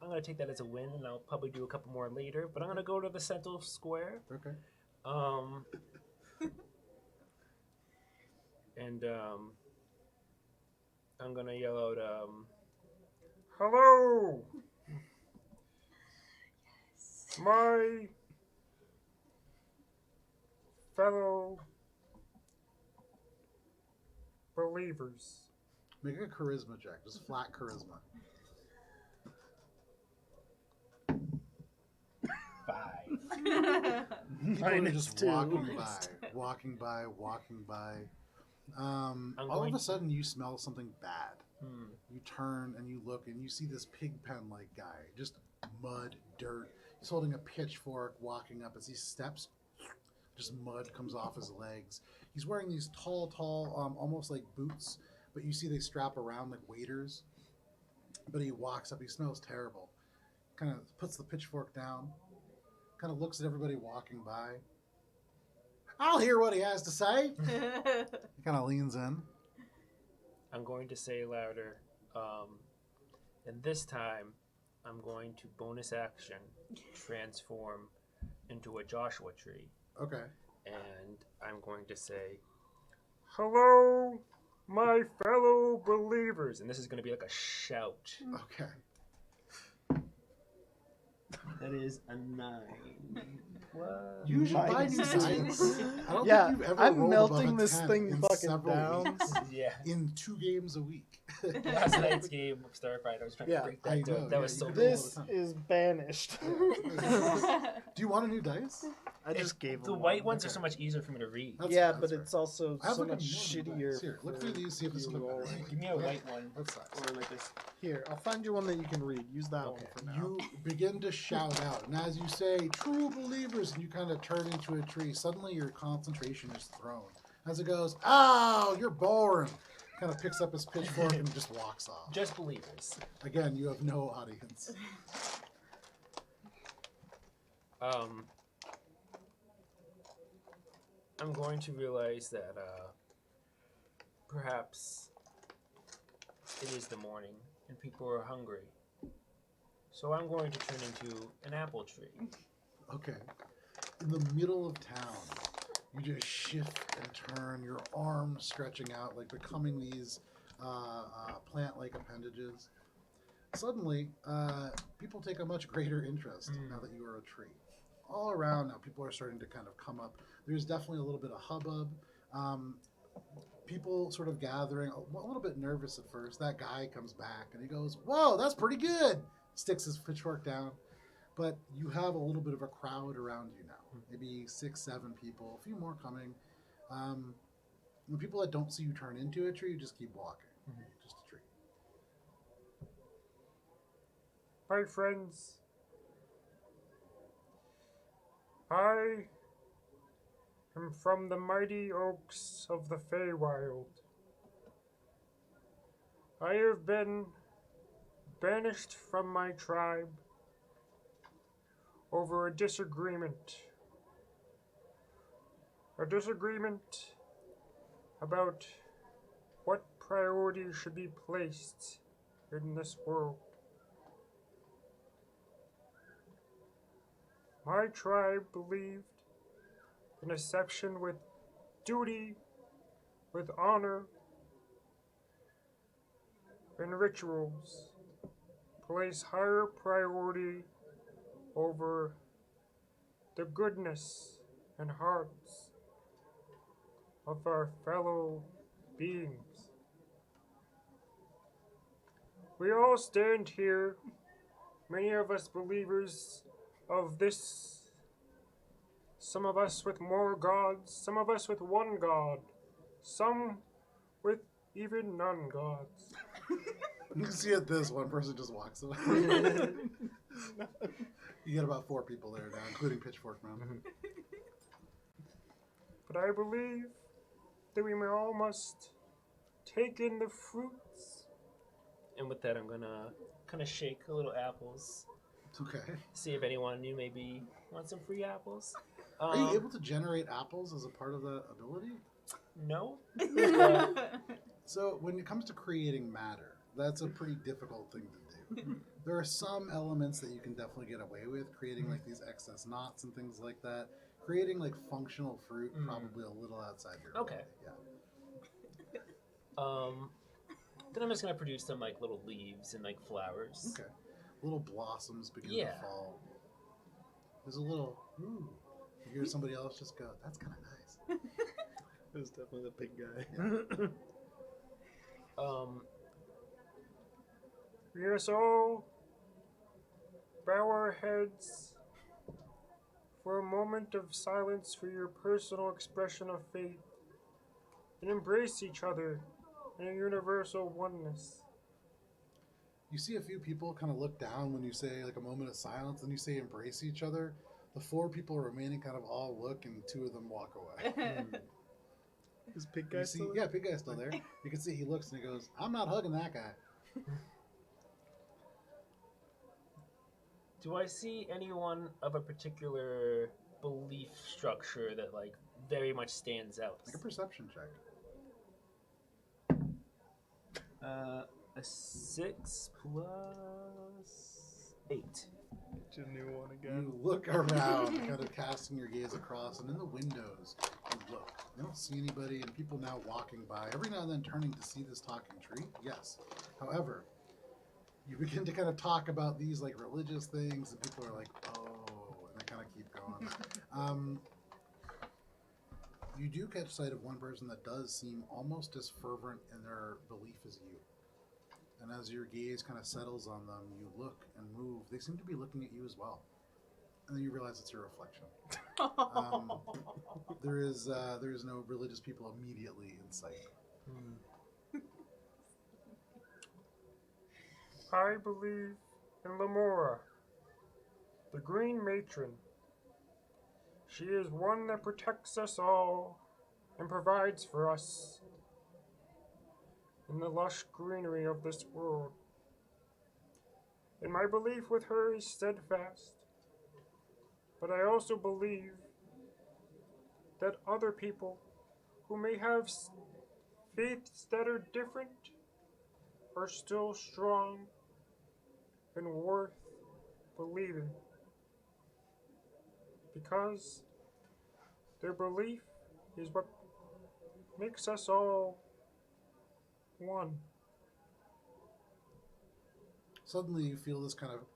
gonna take that as a win, and I'll probably do a couple more later. But I'm gonna go to the central square. Okay. And I'm gonna yell out, Hello! My fellow believers. Make a charisma check, just flat charisma. 5. People are Minus just 2. walking by. I'm All of going a to- sudden, you smell something bad. Hmm. You turn and you look, and you see this pig pen-like guy, just mud, dirt. He's holding a pitchfork, walking up. As he steps, just mud comes off his legs. He's wearing these tall, almost like boots, but you see they strap around like waiters. But he walks up. He smells terrible. Kind of puts the pitchfork down. Kind of looks at everybody walking by. I'll hear what he has to say. He kind of leans in. I'm going to say louder. And this time, I'm going to bonus action transform into a Joshua tree. Okay. And I'm going to say, Hello, my fellow believers. and this is going to be like a shout. Okay. That is a 9. What? You should buy new Minus dice. two. I don't Yeah, think you've ever I'm rolled melting above a this 10 thing in fucking several down. weeks. Yeah. In 2 games a week. Last night's game of Starfight, I was trying Yeah, to break I that to know, it. That yeah, was you so could cool. This is banished. Do you want a new dice? I just gave The him white one. ones are so much easier for me to read. That's Yeah, fair, but that's it's also I have so like a much million shittier. dice. Here, look for through these, see if it's you something roll. better. Give me a white one. What size? Or like this. Here, I'll find you one that you can read. Use that Okay. one for now. You begin to shout out, and as you say, true believers, and you kind of turn into a tree, suddenly your concentration is thrown. As it goes, oh, you're boring. Kind of picks up his pitchfork and just walks off. Just believers. Again, you have no audience. I'm going to realize that perhaps it is the morning and people are hungry. So I'm going to turn into an apple tree. Okay. In the middle of town, you just shift and turn, your arms stretching out, like becoming these plant-like appendages. Suddenly, people take a much greater interest now that you are a tree. All around now, people are starting to kind of come up. There's definitely a little bit of hubbub. People sort of gathering, a little bit nervous at first. That guy comes back and he goes, "Whoa, that's pretty good!" Sticks his pitchfork down. But you have a little bit of a crowd around you now. Maybe 6, 7 people, a few more coming. The people that don't see you turn into a tree, you just keep walking. Just a tree. My friends, I am from the mighty oaks of the Feywild. I have been banished from my tribe over a disagreement. A disagreement about what priority should be placed in this world. My tribe believed in a section with duty, with honor, and rituals place higher priority over the goodness and hearts of our fellow beings. We all stand here, many of us believers of this, some of us with more gods, some of us with one god, some with even none gods. You see at this, one person just walks away. You get about 4 people there now, including Pitchfork Man. But I believe that we all must take in the fruits. And with that, I'm going to kind of shake a little apples. Okay. See if anyone you maybe want some free apples. Are you able to generate apples as a part of the ability? No. So when it comes to creating matter, that's a pretty difficult thing to do. There are some elements that you can definitely get away with, creating like these excess knots and things like that. Creating like functional fruit, probably a little outside your Okay. ability, yeah. Then I'm just gonna produce some like little leaves and like flowers. Okay. Little blossoms begin Yeah. to fall. There's a little, ooh. You hear somebody else just go, that's kind of nice. It was definitely the big guy. Yes, all bow our heads for a moment of silence for your personal expression of faith and embrace each other in a universal oneness. You see a few people kind of look down when you say like a moment of silence, and you say embrace each other. The 4 people remaining kind of all look, and 2 of them walk away. Is big guy You see, still yeah, big guy's still there. You can see he looks and he goes, "I'm not hugging that guy." Do I see anyone of a particular belief structure that like very much stands out? Like a perception check. A 6 plus 8. Get your new one again. You look around, kind of casting your gaze across, and in the windows, you look. You don't see anybody, and people now walking by, every now and then turning to see this talking tree. Yes. However, you begin to kind of talk about these like religious things, and people are like, "Oh," and they kind of keep going. You do catch sight of one person that does seem almost as fervent in their belief as you. And as your gaze kind of settles on them, you look and move. They seem to be looking at you as well. And then you realize it's your reflection. There is no religious people immediately in sight. I believe in Lamora, the Green Matron. She is one that protects us all and provides for us in the lush greenery of this world. And my belief with her is steadfast. But I also believe that other people who may have faiths that are different are still strong and worth believing. Because their belief is what makes us all one. Suddenly, you feel this kind of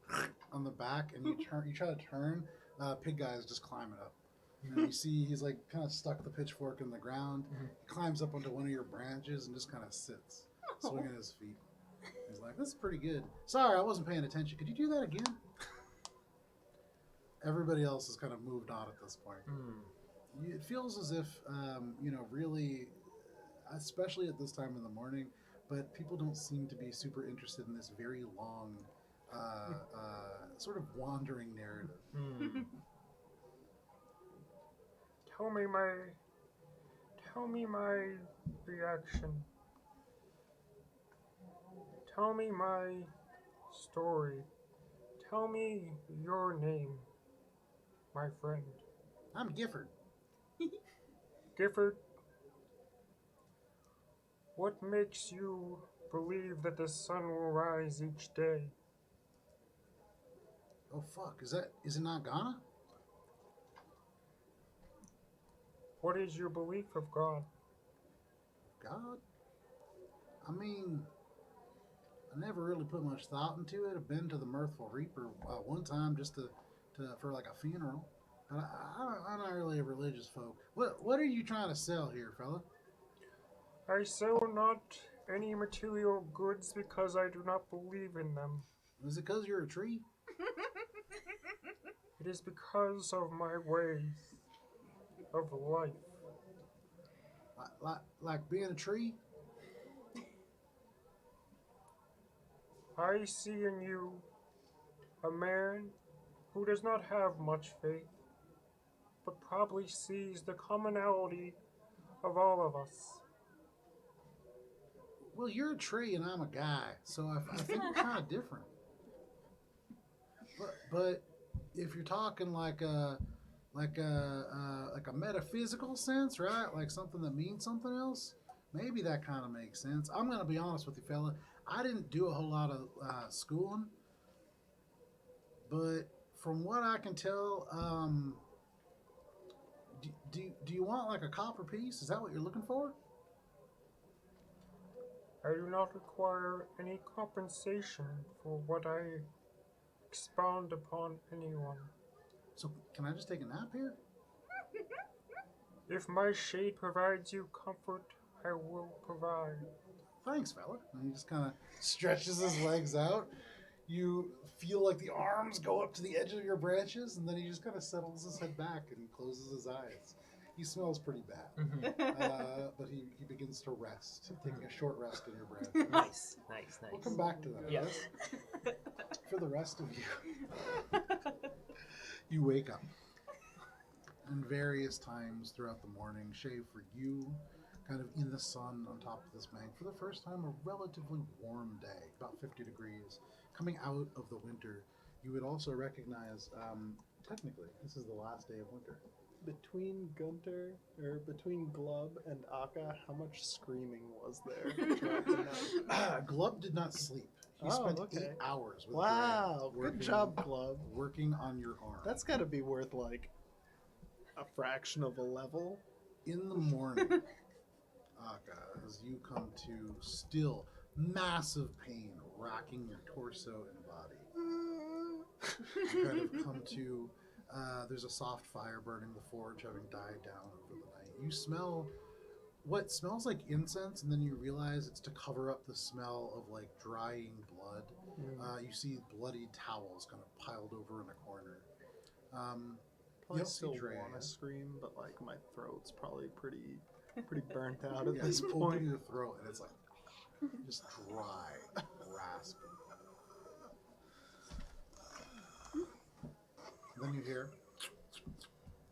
on the back, and you turn. You try to turn. Pig guy is just climbing up. And you see he's like kind of stuck the pitchfork in the ground. He climbs up onto one of your branches and just kind of sits, swinging his feet. He's like, "This is pretty good. Sorry, I wasn't paying attention. Could you do that again?" Everybody else has kind of moved on at this point. It feels as if, really, especially at this time in the morning, but people don't seem to be super interested in this very long, sort of wandering narrative. Tell me my reaction. Tell me my story. Tell me your name, my friend. I'm Gifford. Gifford, what makes you believe that the sun will rise each day? Oh fuck! Is it not Ghana? What is your belief of God? God? I mean, I never really put much thought into it. I've been to the Mirthful Reaper one time just for like a funeral. But I'm not really a religious folk. What are you trying to sell here, fella? I sell not any material goods because I do not believe in them. Is it because you're a tree? It is because of my ways of life. Like being a tree? I see in you a man who does not have much faith, but probably sees the commonality of all of us. Well, you're a tree and I'm a guy, so I think we're kind of different. But if you're talking like a metaphysical sense, right? Like something that means something else, maybe that kind of makes sense. I'm gonna be honest with you, fella. I didn't do a whole lot of schooling, but from what I can tell, do you want like a copper piece? Is that what you're looking for? I do not require any compensation for what I expound upon anyone. So can I just take a nap here? If my shade provides you comfort, I will provide. Thanks, fella. And he just kind of stretches his legs out. You feel like the arms go up to the edge of your branches, and then he just kind of settles his head back and closes his eyes. He smells pretty bad, but he begins to rest, taking a short rest in your branch. Nice. We'll come back to that. Yes. For the rest of you, you wake up. And various times throughout the morning, shave for you, kind of in the sun on top of this bank. For the first time, a relatively warm day, about 50 degrees. Coming out of the winter, you would also recognize, technically, this is the last day of winter. Between between Glub and Akka, how much screaming was there throughout the night? Glub did not sleep. He Oh, spent okay. 8 hours with Wow, Grant, good job, Glub. working on your arm. That's got to be worth like a fraction of a level. In the morning, Akka, as you come to still massive pain racking your torso and body, you kind of come to, there's a soft fire burning the forge having died down over the night. You smell what smells like incense, and then you realize it's to cover up the smell of like drying blood. You see bloody towels kind of piled over in a corner. Probably You'll still see Drea. want to scream, but like my throat's probably pretty burnt out at Yeah, this you point. open your throat and it's like just dry, raspy. Then you hear,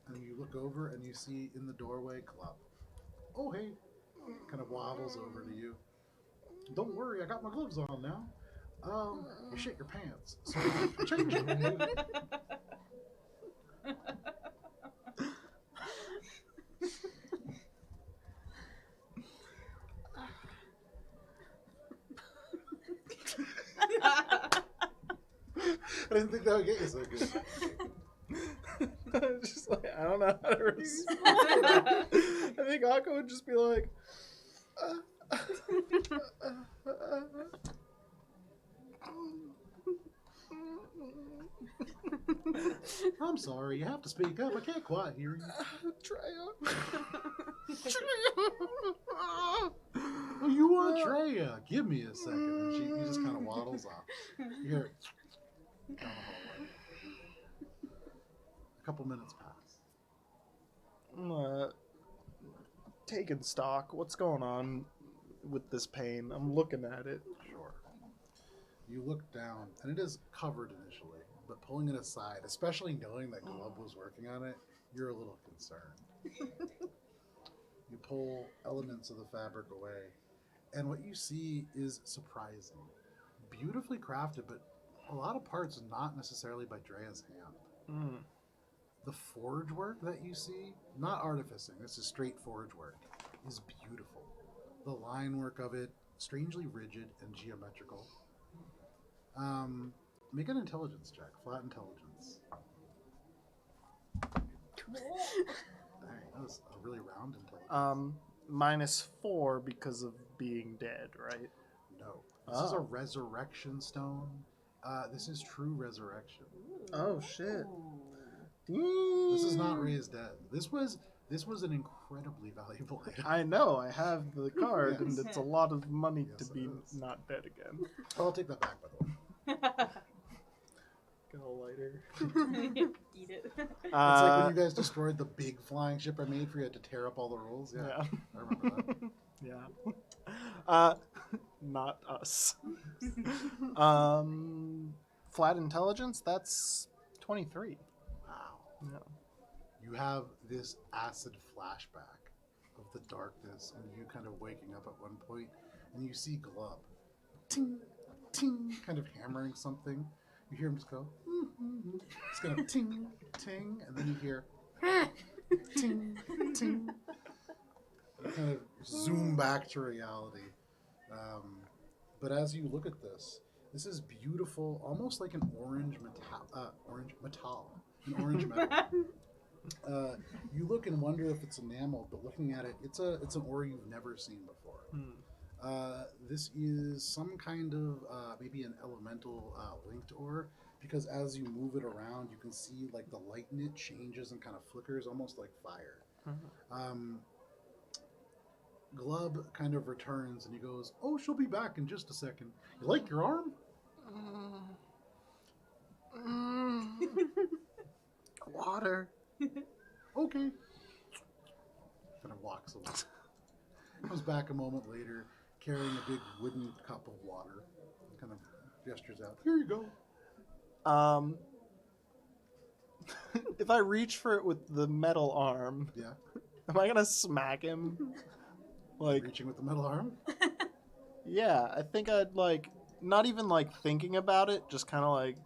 and you look over and you see in the doorway Club. Oh hey, kind of waddles over to you. Don't worry, I got my gloves on now. You shit your pants, so change them. I didn't think that would get you so good. Just like I don't know how to respond. I think Akka would just be like, I'm sorry, you have to speak up. I can't quite hear you. Treya. Oh, you want Treya? Give me a second. And he just kind of waddles off. You hear it down the hallway. A couple minutes pass. Taking stock. What's going on with this pain? I'm looking at it. Sure. You look down, and it is covered initially, but pulling it aside, especially knowing that Glub was working on it, you're a little concerned. You pull elements of the fabric away, and what you see is surprising. Beautifully crafted, but a lot of parts not necessarily by Drea's hand. The forge work that you see, not artificing, this is straight forge work, is beautiful. The line work of it, strangely rigid and geometrical. Make an intelligence check, flat intelligence. Dang, that was a really round intelligence. -4 because of being dead, right? No. This is a resurrection stone. This is true resurrection. Oh shit. This is not raised dead. This was an incredibly valuable item. I know, I have the card, Yes. and it's a lot of money Yes, to be it is. not dead again. I'll take that back, by the way. Get a lighter. Eat it. It's like when you guys destroyed the big flying ship I made for you, had to tear up all the rules. Yeah, Yeah. I remember that. Yeah. Not us. Flat intelligence, that's 23. Wow. Yeah. You have this acid flashback of the darkness, and you kind of waking up at one point, and you see Glub, ting, ting, kind of hammering something. You hear him just go, it's gonna ting, ting, and then you hear, ting, ting. You kind of zoom back to reality. But as you look at this is beautiful, almost like an orange metal, an orange metal. You look and wonder if it's enamel, but looking at it, it's an ore you've never seen before. This is some kind of maybe an elemental linked ore because as you move it around, you can see like the light in it changes and kind of flickers, almost like fire. Glub kind of returns and he goes, "Oh, she'll be back in just a second. You like your arm?" Water. Okay. Kind of walks away. Comes back a moment later, carrying a big wooden cup of water. And kind of gestures out. "Here you go." If I reach for it with the metal arm, Yeah. am I gonna smack him? Like, Reaching with the metal arm. yeah, I think I'd like, not even like thinking about it, just kind of like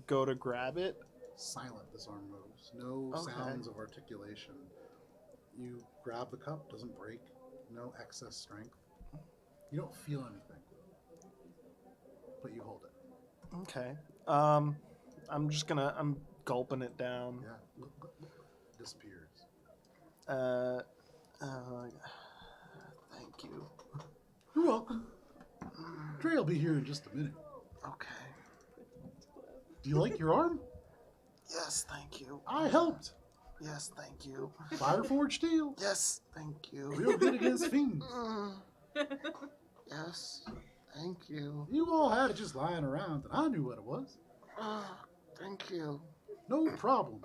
go to grab it. Silent, this arm moves. No Okay. sounds of articulation. You grab the cup, doesn't break. No excess strength. You don't feel anything. But you hold it. Okay. I'm gulping it down. Yeah. Disappears. Thank you. You're welcome. Trey will be here in just a minute. Okay. Do you like your arm? Yes, thank you. I helped. Yes, thank you. Fireforged steel. Yes, thank you. Real good against fiends. Yes, thank you. You all had it just lying around, and I knew what it was. Thank you. No problem.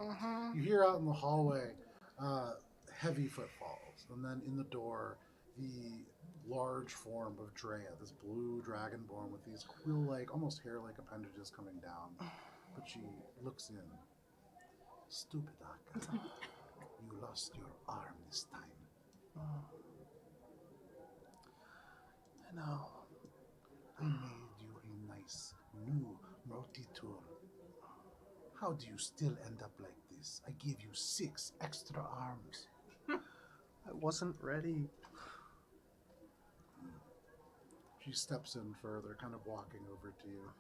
You hear out in the hallway heavy footfalls, and then in the door, the large form of Drea, this blue dragonborn with these quill-like, almost hair-like appendages coming down. But she looks in. "Stupid Akka. You lost your arm this time." I know. I made you a nice new multi-tool. How do you still end up like this? I gave you 6 extra arms. I wasn't ready. She steps in further, kind of walking over to you.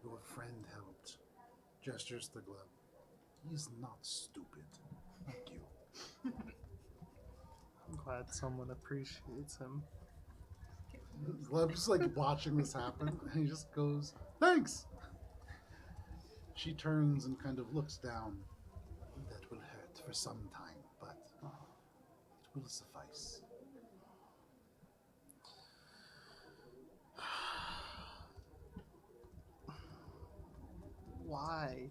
"Your friend helped." Gestures to Gleb. "He's not stupid. Thank you." I'm glad someone appreciates him. Gleb's like watching this happen, and he just goes, "Thanks." She turns and kind of looks down. "That will hurt for some time, but it will suffice." Why?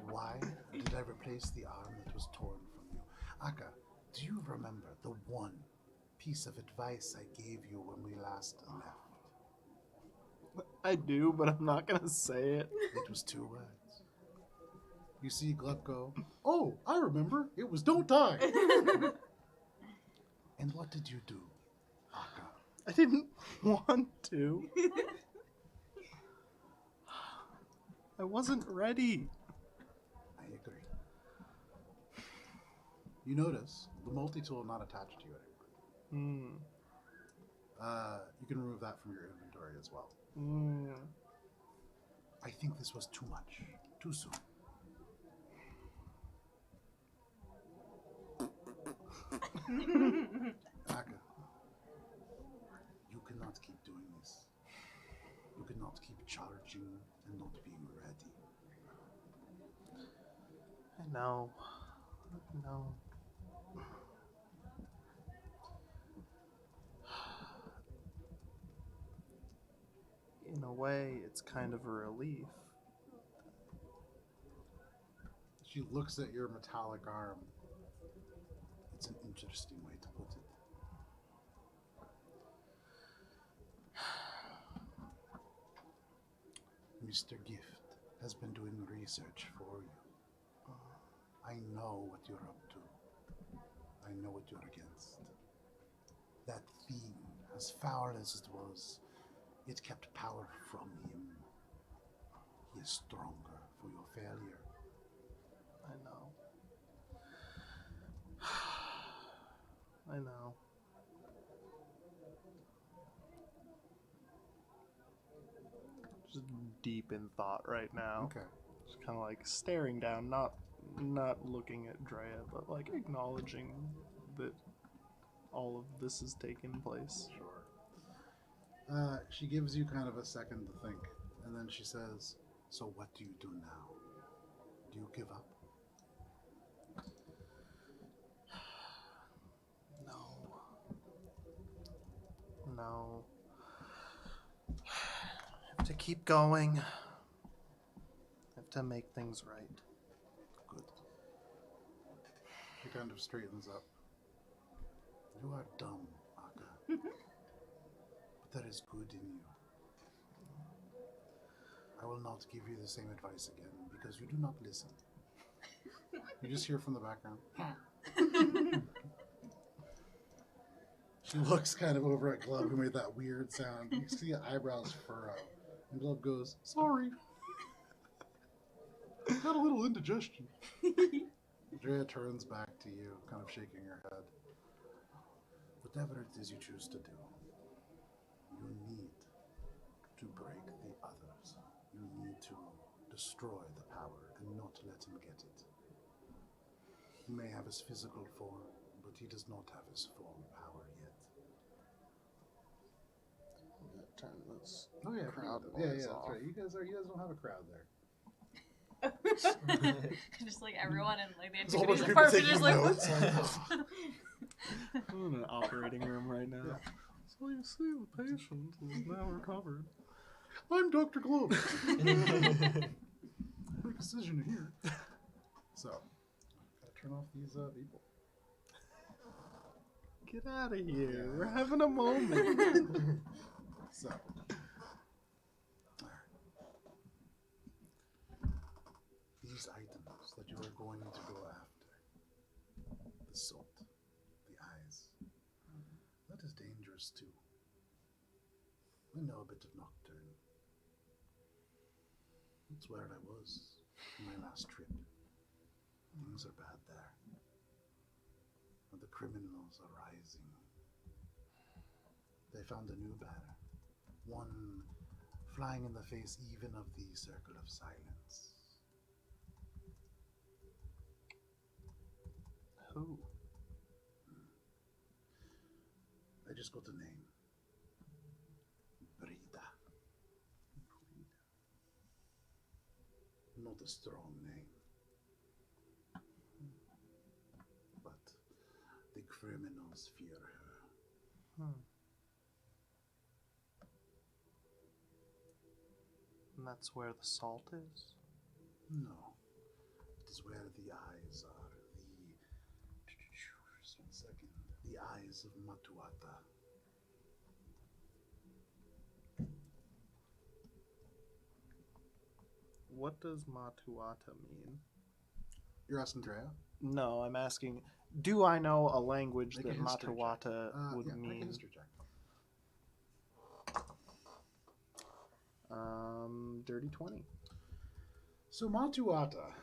Why did I replace the arm that was torn from you? Akka, do you remember the one piece of advice I gave you when we last left? I do, but I'm not gonna say it. It was 2 words. You see Gleb go, "Oh, I remember. It was 'don't die.'" And what did you do, Akka? I didn't want to. I wasn't ready. I agree. You notice the multi-tool not attached to you anymore. You can remove that from your inventory as well. I think this was too much. Too soon. Akka, you cannot keep doing this. You cannot keep charging and not being ready. I know. No. In a way, it's kind of a relief. She looks at your metallic arm. It's an interesting way to put it. Mr. Gift has been doing research for you. I know what you're up to. I know what you're against. That thing, as foul as it was, it kept power from him. He is stronger for your failure. I know. I know. Just deep in thought right now. Okay. Just kind of like staring down, not looking at Drea, but like acknowledging that all of this has taken place. Sure. She gives you kind of a second to think, And then she says, "So what do you do now? Do you give up?" No. No. Have to keep going. Have to make things right. Good. She kind of straightens up. "You are dumb, Aka. But there is good in you. I will not give you the same advice again because you do not listen." You just hear from the background. She looks kind of over at Glub, who made that weird sound. You see the eyebrows furrow. And Glub goes, "Sorry. Got a little indigestion." Drea turns back to you, kind of shaking her head. "Whatever it is you choose to do, you need to break the others. You need to destroy the power and not let him get it. He may have his physical form, but he does not have his full power yet." Turn this Oh yeah, crowd yeah, noise that's off. right. You guys don't have a crowd there. Just like everyone in like the There's a whole bunch antiquities of people department taking is like, notes. I'm in an operating room right now. Yeah. So you see, the patient is now recovered. I'm Dr. Globe. Quick decision here. So, gotta turn off these people. Get out of here. Yeah. We're having a moment. So, these items that you are going to go after, the salt, the eyes, that is dangerous too. I know a bit of Nocturne. That's where I was on my last trip. Things are bad there. And the criminals are rising. They found a new banner. One flying in the face even of the Circle of Silence. Who? I just got a name. Brida. Not a strong name. But the criminals fear her. And that's where the salt is? No. It is where the eyes are. Just 1 second. The eyes of Matuata. What does Matuata mean? You're asking Drea? No, I'm asking, do I know a language Make a that history Matuata check. would Yeah, make a mean? history check. Dirty 20. So Matuata.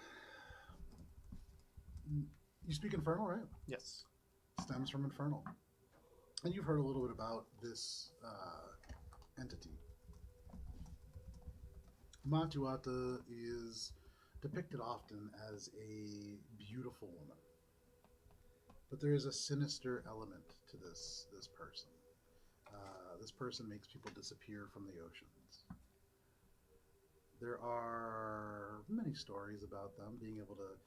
You speak Infernal, right? Yes. Stems from Infernal. And you've heard a little bit about this entity. Matuata is depicted often as a beautiful woman. But there is a sinister element to this person. This person makes people disappear from the oceans. There are many stories about them being able to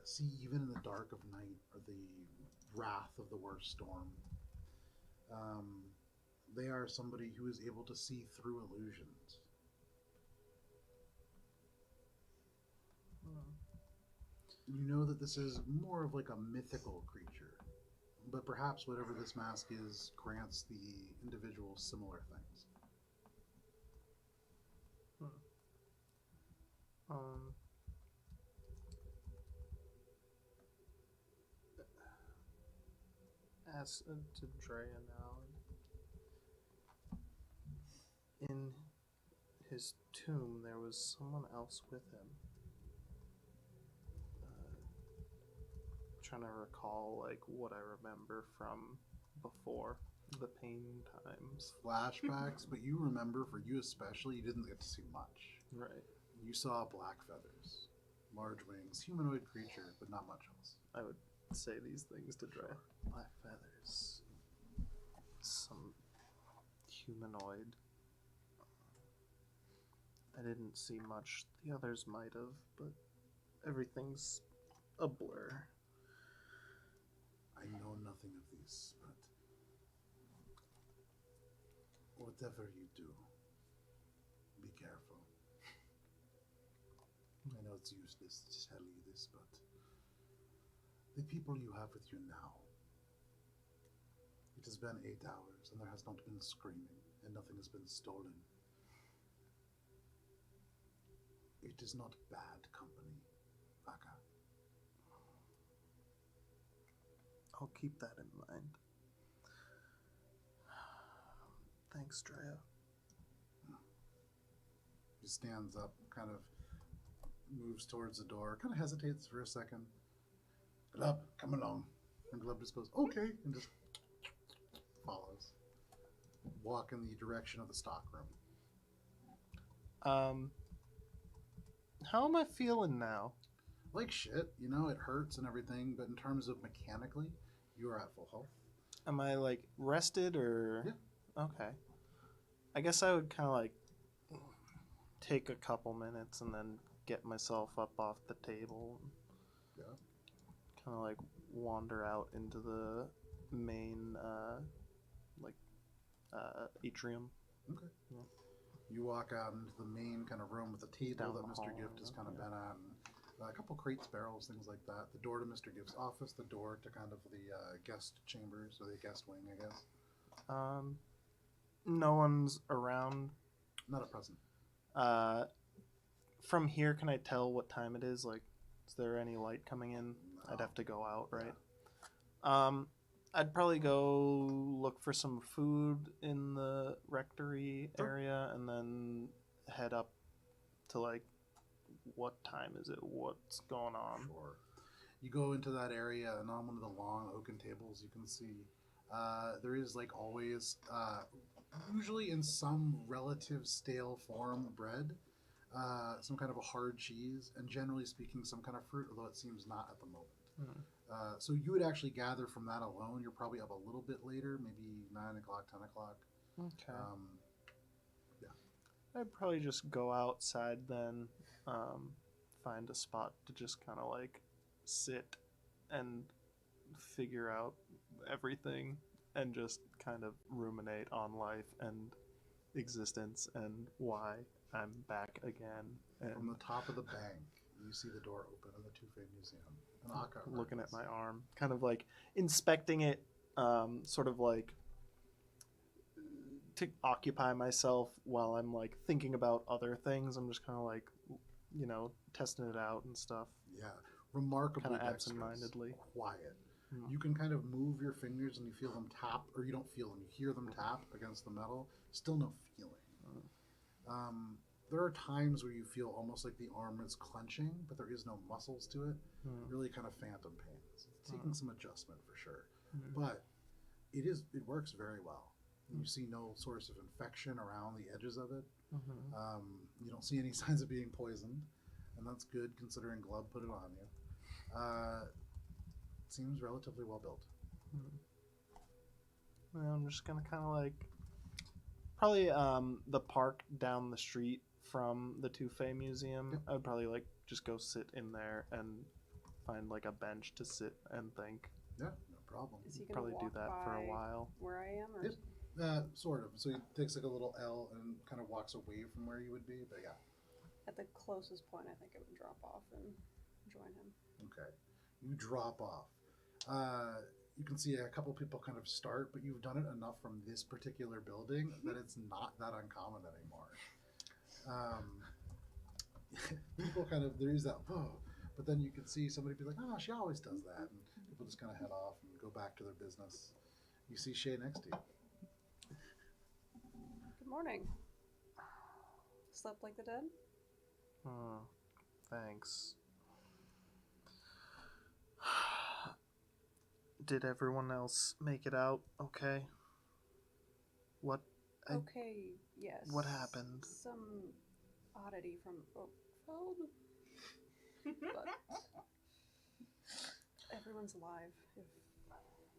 see even in the dark of night or the wrath of the worst storm. They are somebody who is able to see through illusions. You know that this is more of like a mythical creature, but perhaps whatever this mask is grants the individual similar things. As to Drea now, in his tomb there was someone else with him. Trying to recall like what I remember from before the pain times. Flashbacks, but you remember, for you especially, you didn't get to see much. Right. You saw black feathers, large wings, humanoid creature, but not much else. I would say these things to Drea. Black feathers. Some humanoid. I didn't see much. The others might have, but everything's a blur. I know nothing of this, but whatever you do, be careful. I know it's useless to tell you this, but the people you have with you now, it has been 8 hours, and there has not been screaming, and nothing has been stolen. It is not bad company, Aka. I'll keep that in mind. Thanks, Drea. He stands up, kind of moves towards the door, kind of hesitates for a second. Glub, come along. And Glub just goes, okay, and just follows. Walk in the direction of the stockroom. How am I feeling now? Like shit, you know, it hurts and everything, but in terms of mechanically, you are at full health. Am I like rested or? Yeah. Okay. I guess I would kind of like take a couple minutes and then get myself up off the table. Yeah. Kind of like wander out into the main atrium. Okay. Yeah. You walk out into the main kind of room with the table Down that the Mr. hall, Gift has kind of yeah. been at, and a couple crates, barrels, things like that. The door to Mr. Gift's office, the door to kind of the guest chambers, or the guest wing, I guess. No one's around. Not at present. From here, can I tell what time it is? Like, is there any light coming in? I'd have to go out, right? Yeah. I'd probably go look for some food in the rectory Sure. area and then head up to, like, what time is it? What's going on? Sure. You go into that area, and on one of the long oaken tables, you can see there is, like always, usually in some relative stale form, bread, some kind of a hard cheese, and generally speaking, some kind of fruit, although it seems not at the moment. So you would actually gather from that alone, you're probably up a little bit later, maybe 9 o'clock, 10 o'clock. Okay. Yeah. I'd probably just go outside then, find a spot to just kind of like sit and figure out everything and just kind of ruminate on life and existence and why I'm back again. And From the top of the bank, you see the door open in the Two-Fay Museum. And Aka looking at emerges. my arm, kind of like inspecting it, sort of like to occupy myself while I'm like thinking about other things. I'm just kind of like, you know, testing it out and stuff. Yeah, remarkably Kinda dexterous, absent-mindedly. quiet. Hmm. You can kind of move your fingers and you feel them tap, or you don't feel them, you hear them tap against the metal. Still no feeling. There are times where you feel almost like the arm is clenching, but there is no muscles to it. Really kind of phantom pains. It's taking some adjustment for sure, but it works very well. You see no source of infection around the edges of it. You don't see any signs of being poisoned, and that's good considering Glub put it on you. Seems relatively well built. Well, I'm just gonna kind of like probably the park down the street from the Two-Fay Museum. Yep. I would probably like just go sit in there and find like a bench to sit and think. Yeah, no problem. Is he gonna Probably do walk that for a by while. where I am, or Yep. Sort of. So he takes like a little L and kind of walks away from where you would be, but yeah. at the closest point? I think I would drop off and join him. Okay. You drop off. You can see a couple people kind of start, but you've done it enough from this particular building that it's not that uncommon anymore. People kind of, there is that, oh, but then you can see somebody be like, oh, she always does that. And people just kind of head off and go back to their business. You see Shay next to you. Good morning. Slept like the dead? Thanks. Did everyone else make it out okay? What? Okay, yes. What happened? Some oddity from Oakfeld. But everyone's alive, if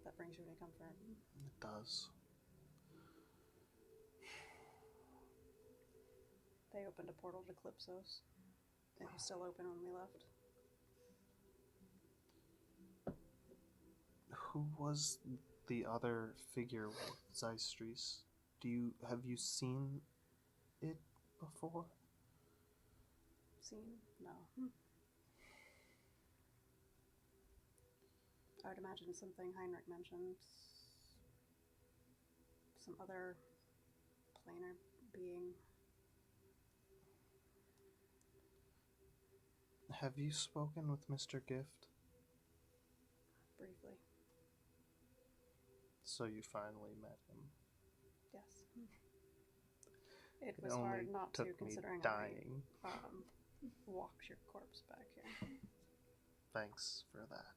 that brings you any comfort. It does. They opened a portal to Calypso's. It was still open when we left. Who was the other figure with Zeistries? Have you seen it before? Seen? No. I would imagine something Heinrich mentioned. Some other planar being. Have you spoken with Mr. Gift? Briefly. So you finally met him. Yes. It It was only hard not to, took me considering dying. I walked your corpse back here. Thanks for that.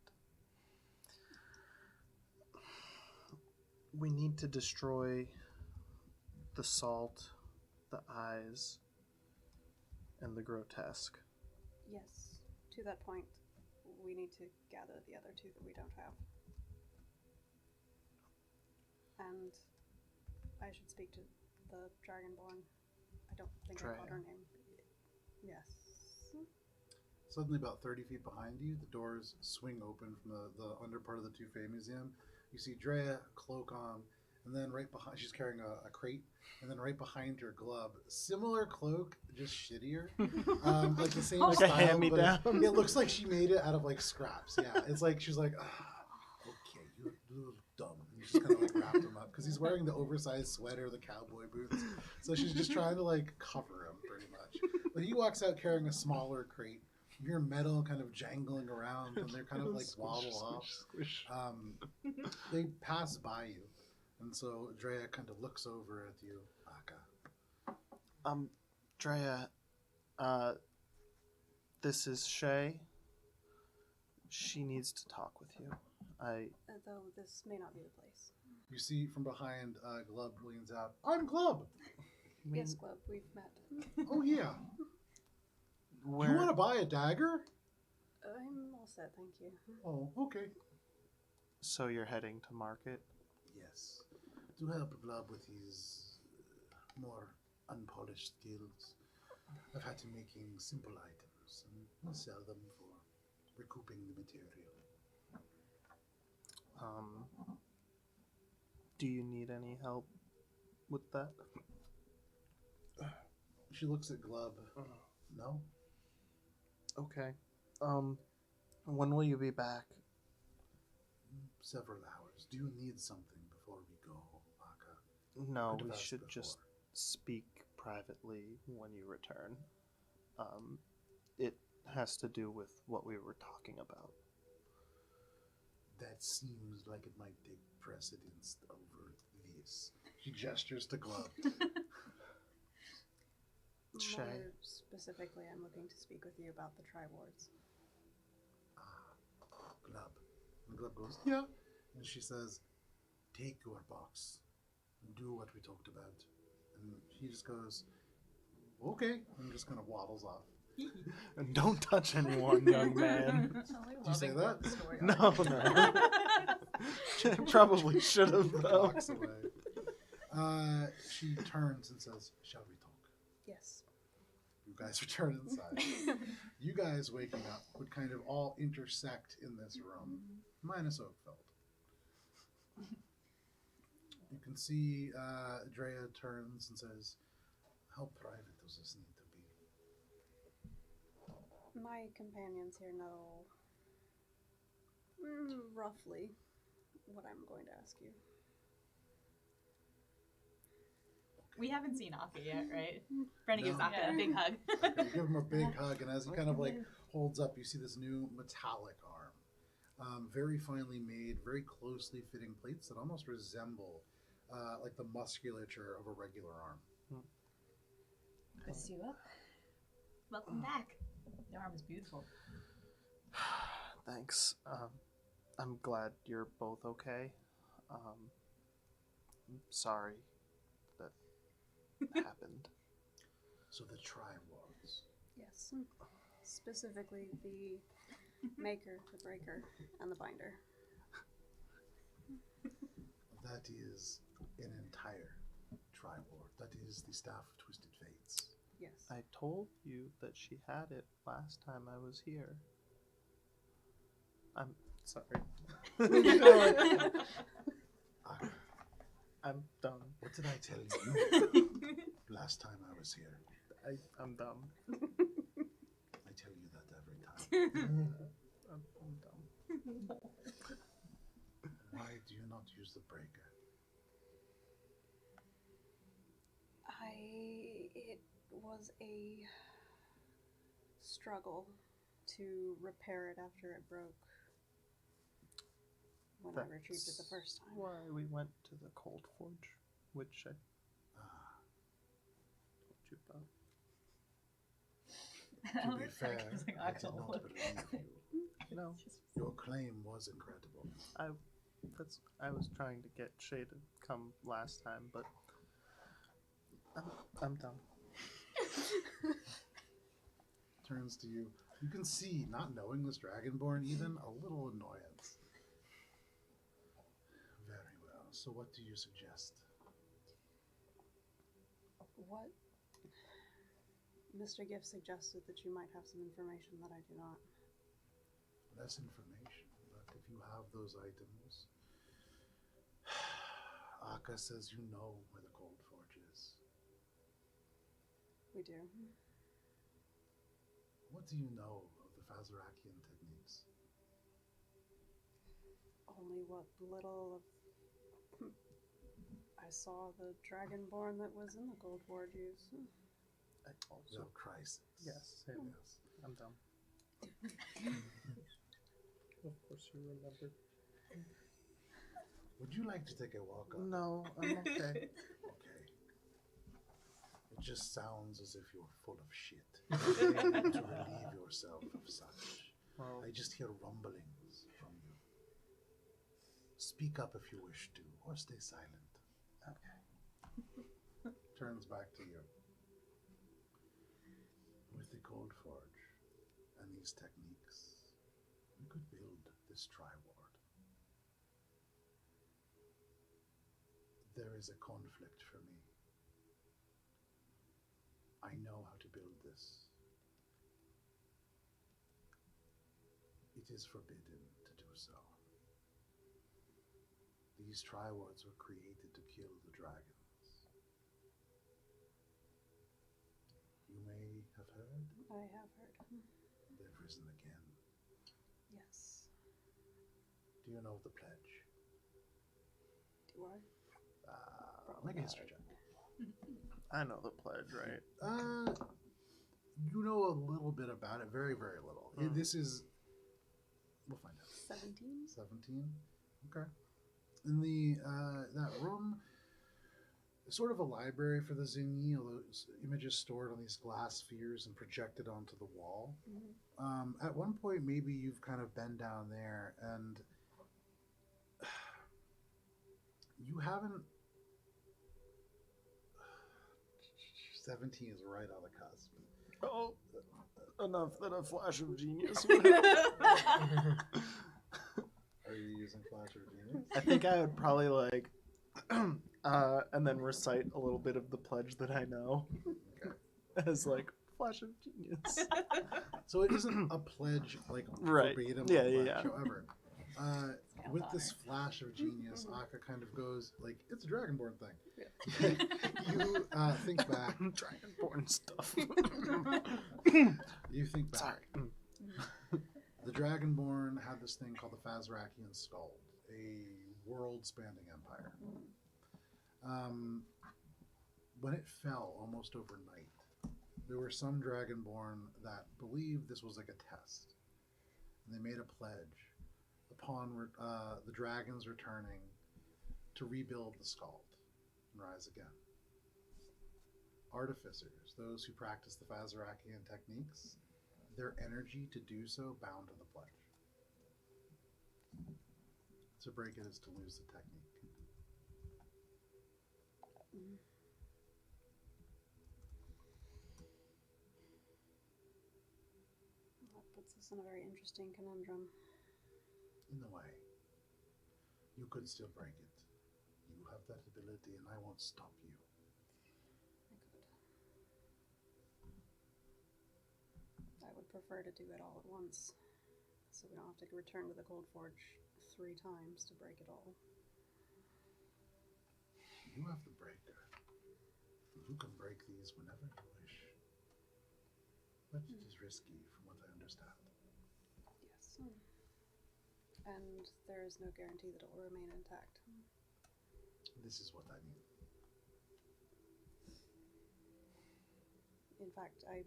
We need to destroy the salt, the eyes, and the grotesque. Yes. To that point, we need to gather the other two that we don't have. And I should speak to the Dragonborn. I don't think I called her name. Yes. Suddenly, about 30 feet behind you, the doors swing open from the under part of the Touffet Museum. You see Drea, cloak on, and then right behind, she's carrying a crate, and then right behind her, Glub. Similar cloak, just shittier. Like the same Like style, a hand-me-down. but it looks like she made it out of like scraps. Yeah, it's like she's like, okay, you're a little dumb. And she's kind of like wrapped him up because he's wearing the oversized sweater, the cowboy boots. So she's just trying to like cover him pretty much. But he walks out carrying a smaller crate. You hear metal kind of jangling around, and they're kind of like waddle off. They pass by you, and so Drea kind of looks over at you, Aka. Drea, this is Shay. She needs to talk with you. Though this may not be the place. You see from behind, Glub leans out. I'm Glub. Yes, Glub, we've met. Oh yeah. Where... You want to buy a dagger? I'm all set, thank you. Oh, okay. So you're heading to market? Yes. To help Glub with his more unpolished skills, I've had him making simple items and sell them for recouping the material. Do you need any help with that? She looks at Glub. No? Okay. When will you be back? Several hours. Do you need something before we go, Aka? No, Could have we asked should before. just speak privately when you return. It has to do with what we were talking about. That seems like it might take precedence over this. She gestures to Glub. Shay. More specifically, I'm looking to speak with you about the Tri-Wards. Glub. And Glub goes, yeah. And she says, take your box. And do what we talked about. And he just goes, okay. And just kind of waddles off. And don't touch anyone, young man. Did you say that? No. Probably should have, though. Walks away. She turns and says, shall we talk? Yes. You guys return inside. You guys waking up would kind of all intersect in this room, minus Oakfeld. You can see Drea turns and says, how private does this need to be? My companions here know roughly what I'm going to ask you. We haven't seen Aka yet, right? Brenna gives No. Aka a big hug. Okay, you give him a big hug, and as he kind of like holds up, you see this new metallic arm. Very finely made, very closely fitting plates that almost resemble like the musculature of a regular arm. Good to see you up. Welcome back. Your arm is beautiful. Thanks. I'm glad you're both okay. I'm sorry that happened. So the Tri-Wards. Yes. Specifically the maker, the breaker, and the binder. That is an entire Tri-Ward. That is the Staff of Twisted Fates. Yes. I told you that she had it last time I was here. I'm sorry. You know, like, Aka, I'm dumb. what did I tell you last time I was here? I'm dumb. I tell you that every time. I'm dumb. Why do you not use the breaker? It was a struggle to repair it after it broke when I retrieved it the first time. Why we went to the Cold Forge, which I Ah, told you about. to be fair, I did not believe you. No, Your claim was incredible. I was trying to get Shay to come last time, but I'm dumb. Turns to you. You can see, not knowing this Dragonborn, even a little annoyance. Very well. So what do you suggest? What Mr. Gift suggested that you might have some information that I do not. Less information, but if you have those items, Aka says you know where the Cold Forge is. We do. What do you know of the Fazarakian techniques? Only what little of. I saw the Dragonborn that was in the Gold Forge use. I also, The crisis. yes, same. Yes. I'm dumb. Of course you remember. Would you like to take a walk up? No, I'm okay. Okay. It just sounds as if you're full of shit. To relieve yourself of such. Well, I just hear rumblings from you. Speak up if you wish to, or stay silent. okay. Turns back to you. With the Cold Forge and these techniques, we could build this tri-ward. There is a conflict for me. I know how to build this. It is forbidden to do so. These tri-wards were created to kill the dragons. You may have heard I have heard. they've risen again. Yes. Do you know the pledge? Do I? Make a history check. I know the pledge, right? You know a little bit about it, very, very little. This is, we'll find out. 17? 17. Okay. In the that room, sort of a library for the Zingi, although images stored on these glass spheres and projected onto the wall. Mm-hmm. At one point, maybe you've kind of been down there, and you haven't. 17 is right on the cusp. Oh, enough that a flash of genius. Are you using Flash of Genius? I think I would probably like, and then recite a little bit of the pledge that I know, Okay. as like flash of genius. So it isn't a pledge like Right. verbatim. Yeah, pledge, yeah. However, with this flash of genius, Aka kind of goes like, "It's a Dragonborn thing." You think back. Dragonborn stuff. You think back. Sorry. The Dragonborn had this thing called the Fazarakian Skull, a world-spanning empire. When it fell almost overnight, there were some Dragonborn that believed this was like a test. And they made a pledge upon the dragons returning to rebuild the Skald and rise again. Artificers, those who practice the Fazarakian techniques, their energy to do so bound to the pledge. To break it is to lose the technique. That puts us in a very interesting conundrum. In a way, you could still break it. You have that ability, and I won't stop you. I could. prefer to do it all at once, so we don't have to return to the Cold Forge 3 times to break it all. You have the breaker. You can break these whenever you wish. But it is risky, from what I understand. Yes. And there is no guarantee that it will remain intact. This is what I mean. In fact, I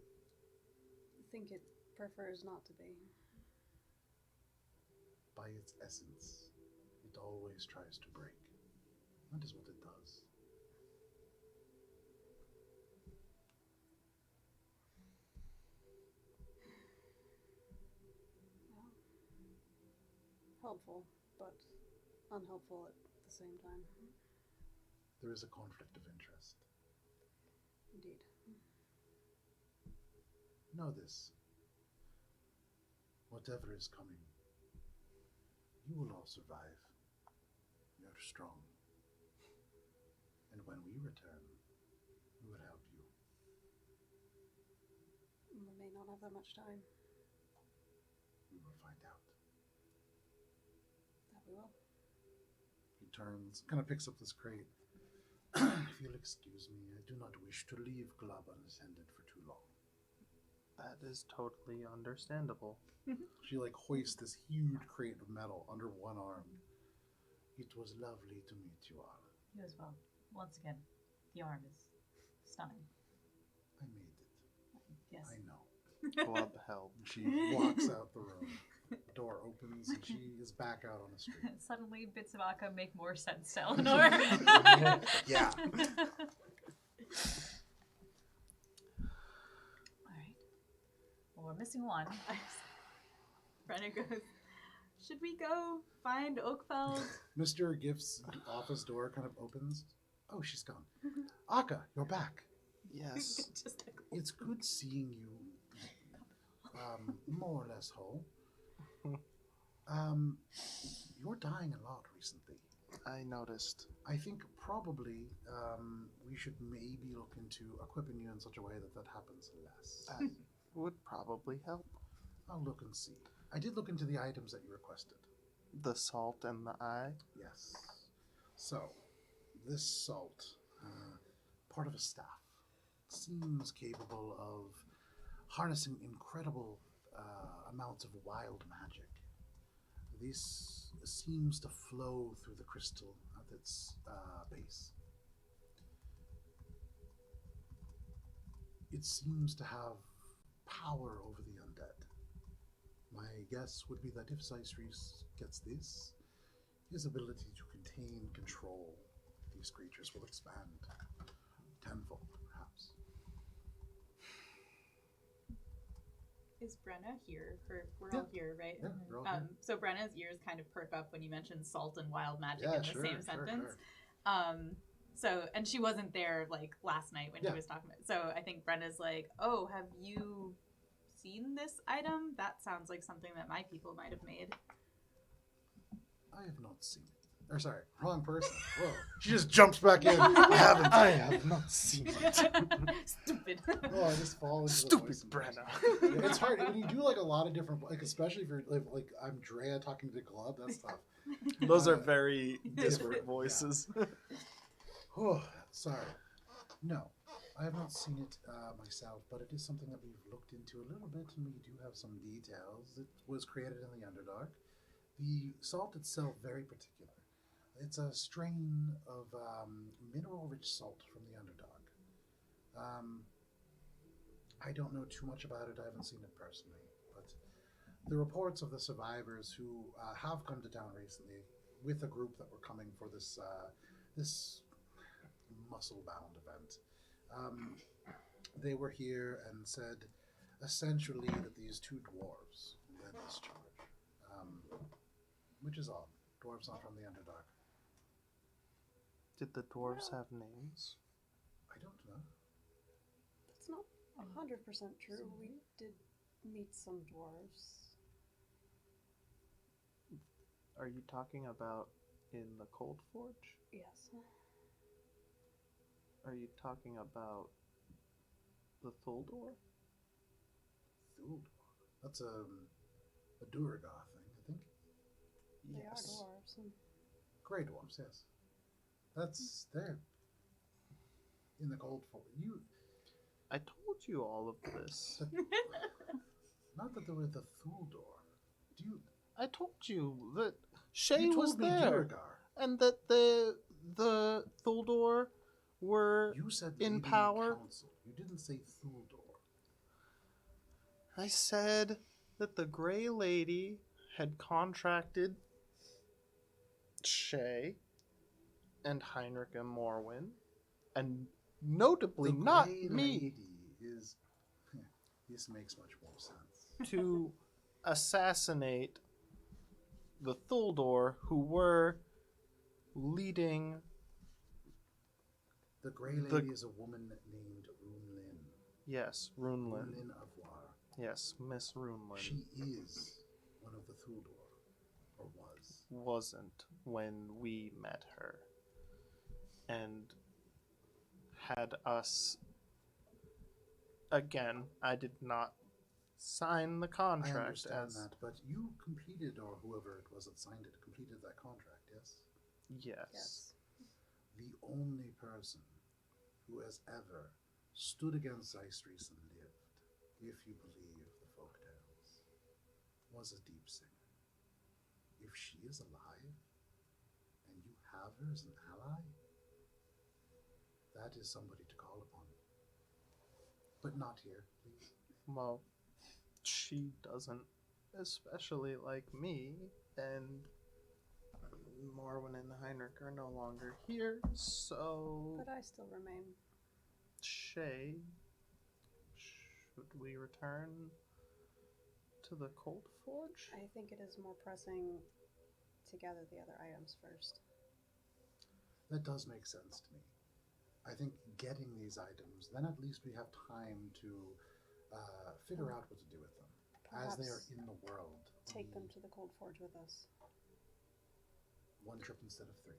think it prefers not to be. By its essence, it always tries to break. That is what it does. Well, helpful, but unhelpful at the same time. There is a conflict of interest. Indeed. Know this. Whatever is coming, you will all survive. You're strong. And when we return, we will help you. We may not have that much time. We will find out. That we will. He turns, kind of picks up this crate. If you'll excuse me, I do not wish to leave Glub unattended for too long. That is totally understandable. She hoists this huge crate of metal under one arm. It was lovely to meet you all. You as well. Once again, the arm is stunning. I made it. Yes. I know. Glub help. She walks out the room. The door opens and she is back out on the street. Suddenly, bits of Akka make more sense to Eleanor. Yeah. Alright. Well, we're missing one. Brenna goes, should we go find Oakfeld? Mr. Gift's office door kind of opens. Oh, she's gone. Akka, you're back. Yes. Just like, It's good seeing you more or less whole. You're dying a lot recently. I noticed. I think probably we should maybe look into equipping you in such a way that happens less. That would probably help. I'll look and see. I did look into the items that you requested. The salt and the eye. Yes. So, this salt, part of a staff, seems capable of harnessing incredible amounts of wild magic. This seems to flow through the crystal at its base. It seems to have power over the undead. My guess would be that if Zeisrees gets this, his ability to contain, control these creatures will expand tenfold, perhaps. is Brenna here? We're all here, right? Yeah, we're all here. So Brenna's ears kind of perk up when you mention salt and wild magic Yeah, in the sure, same sure, sentence. sure. So, and she wasn't there last night when Yeah. he was talking about. So I think Brenna's like, "Oh, have you seen this item? That sounds like something that my people might have made." I have not seen it. Or sorry, wrong person. Whoa. She just jumps back in. I haven't. I have not seen it. Stupid. Oh, I just fall into Stupid the voice. Brenna. Yeah, it's hard when you do a lot of different, especially if you're like I'm Drea talking to Glub. That's tough. Those are very different, disparate voices. Oh, sorry. No, I have not seen it myself, but it is something that we've looked into a little bit, and we do have some details. It was created in the Underdark. The salt itself, very particular. It's a strain of mineral-rich salt from the Underdark. I don't know too much about it. I haven't seen it personally, but the reports of the survivors who have come to town recently with a group that were coming for this this muscle-bound event, they were here and said essentially that these two dwarves led this charge, which is odd. Dwarves not from the Underdark. Did the dwarves have names? I don't know. That's not 100% true. We did meet some dwarves. Are you talking about in the Cold Forge? Yes. Are you talking about the Thuldor? Thuld. That's a Duragar thing, I think. They Yes. are dwarves. And Grey dwarves, yes. That's they're in the cold for you. I told you all of this. Not that they were the Thuldor. Do you? I told you that Shay You told was me there, Duragar. and that the Thuldor were You said in Lady power. Council. You didn't say Thuldor. I said that the Gray Lady had contracted Shay and Heinrich and Morwyn, and notably The not Grey me, Lady is. This makes much more sense. to assassinate the Thuldor who were leading. The Grey Lady is a woman named Runelin. Yes, Runelin. Runelin of War. Yes, Miss Runelin. She is one of the Thuldor, or was. Wasn't when we met her. And had us. Again, I did not sign the I contract understand as. that, but you completed, or whoever it was that signed it, completed that contract, yes? Yes. yes. The only person who has ever stood against Zystris and lived, if you believe the folktales, was a deep singer. If she is alive, and you have her as an ally, that is somebody to call upon. But not here, please. Well, she doesn't especially like me, and Morwen and Heinrich are no longer here, so. But I still remain. Shay, should we return to the Cold Forge? I think it is more pressing to gather the other items first. That does make sense to me. I think getting these items, then at least we have time to figure out what to do with them. Perhaps As they are in the world. take them to the Cold Forge with us. One trip instead of 3.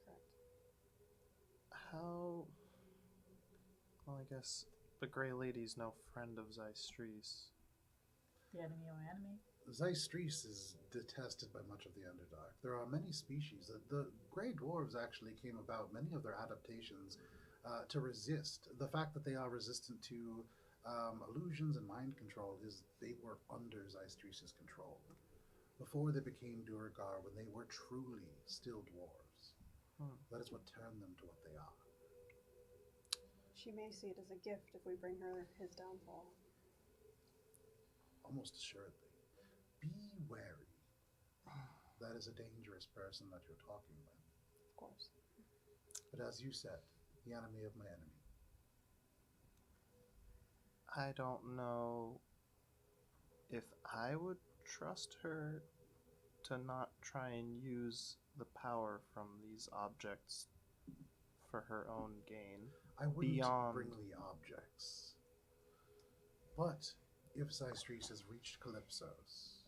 Correct. How. Well, I guess the Grey Lady's no friend of Zystris. The enemy or enemy. Zystris is detested by much of the Underdark. There are many species. The Grey Dwarves actually came about, many of their adaptations, to resist. The fact that they are resistant to illusions and mind control is they were under Zystris' control. Before they became Duragar, when they were truly still dwarves. That is what turned them to what they are. She may see it as a gift if we bring her his downfall. Almost assuredly. Be wary. That is a dangerous person that you're talking with. Of course. But as you said, the enemy of my enemy. I don't know if I would trust her to not try and use the power from these objects for her own gain. I wouldn't Beyond. bring the objects. But if Zystris has reached Calypsos,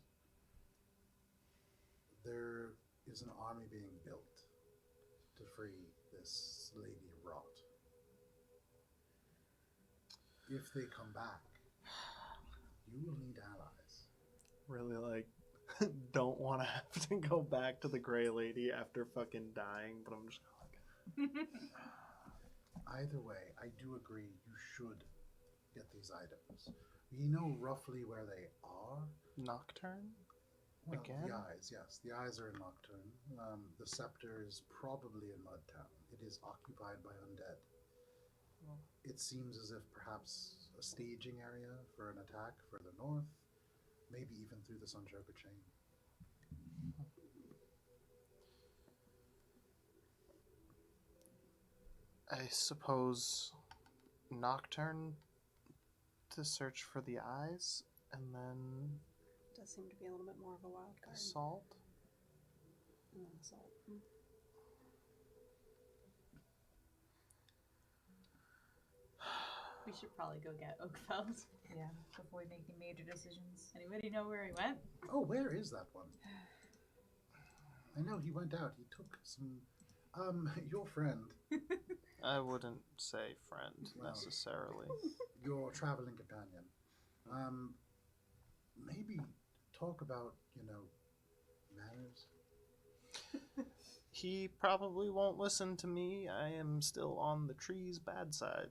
there is an army being built to free this Lady Rot. If they come back, you will need allies. Really, like, don't want to have to go back to the Grey Lady after fucking dying, but I'm just like. Either way, I do agree you should get these items. We know roughly where they are. Nocturne? Well, Again? the eyes, yes. The eyes are in Nocturne. The scepter is probably in Mudtown. It is occupied by undead. It seems as if perhaps a staging area for an attack further north, maybe even through the Sunshoker chain. I suppose Nocturne to search for the eyes, and then Does seem to be a little bit more of a wild card. Assault. And then assault. We should probably go get Oakfeld. Yeah, before we make any major decisions. Anybody know where he went? Oh, where is that one? I know he went out. He took some. Your friend, I wouldn't say friend Well. necessarily. your traveling companion, may talk about, manners. He probably won't listen to me. I am still on the tree's bad side.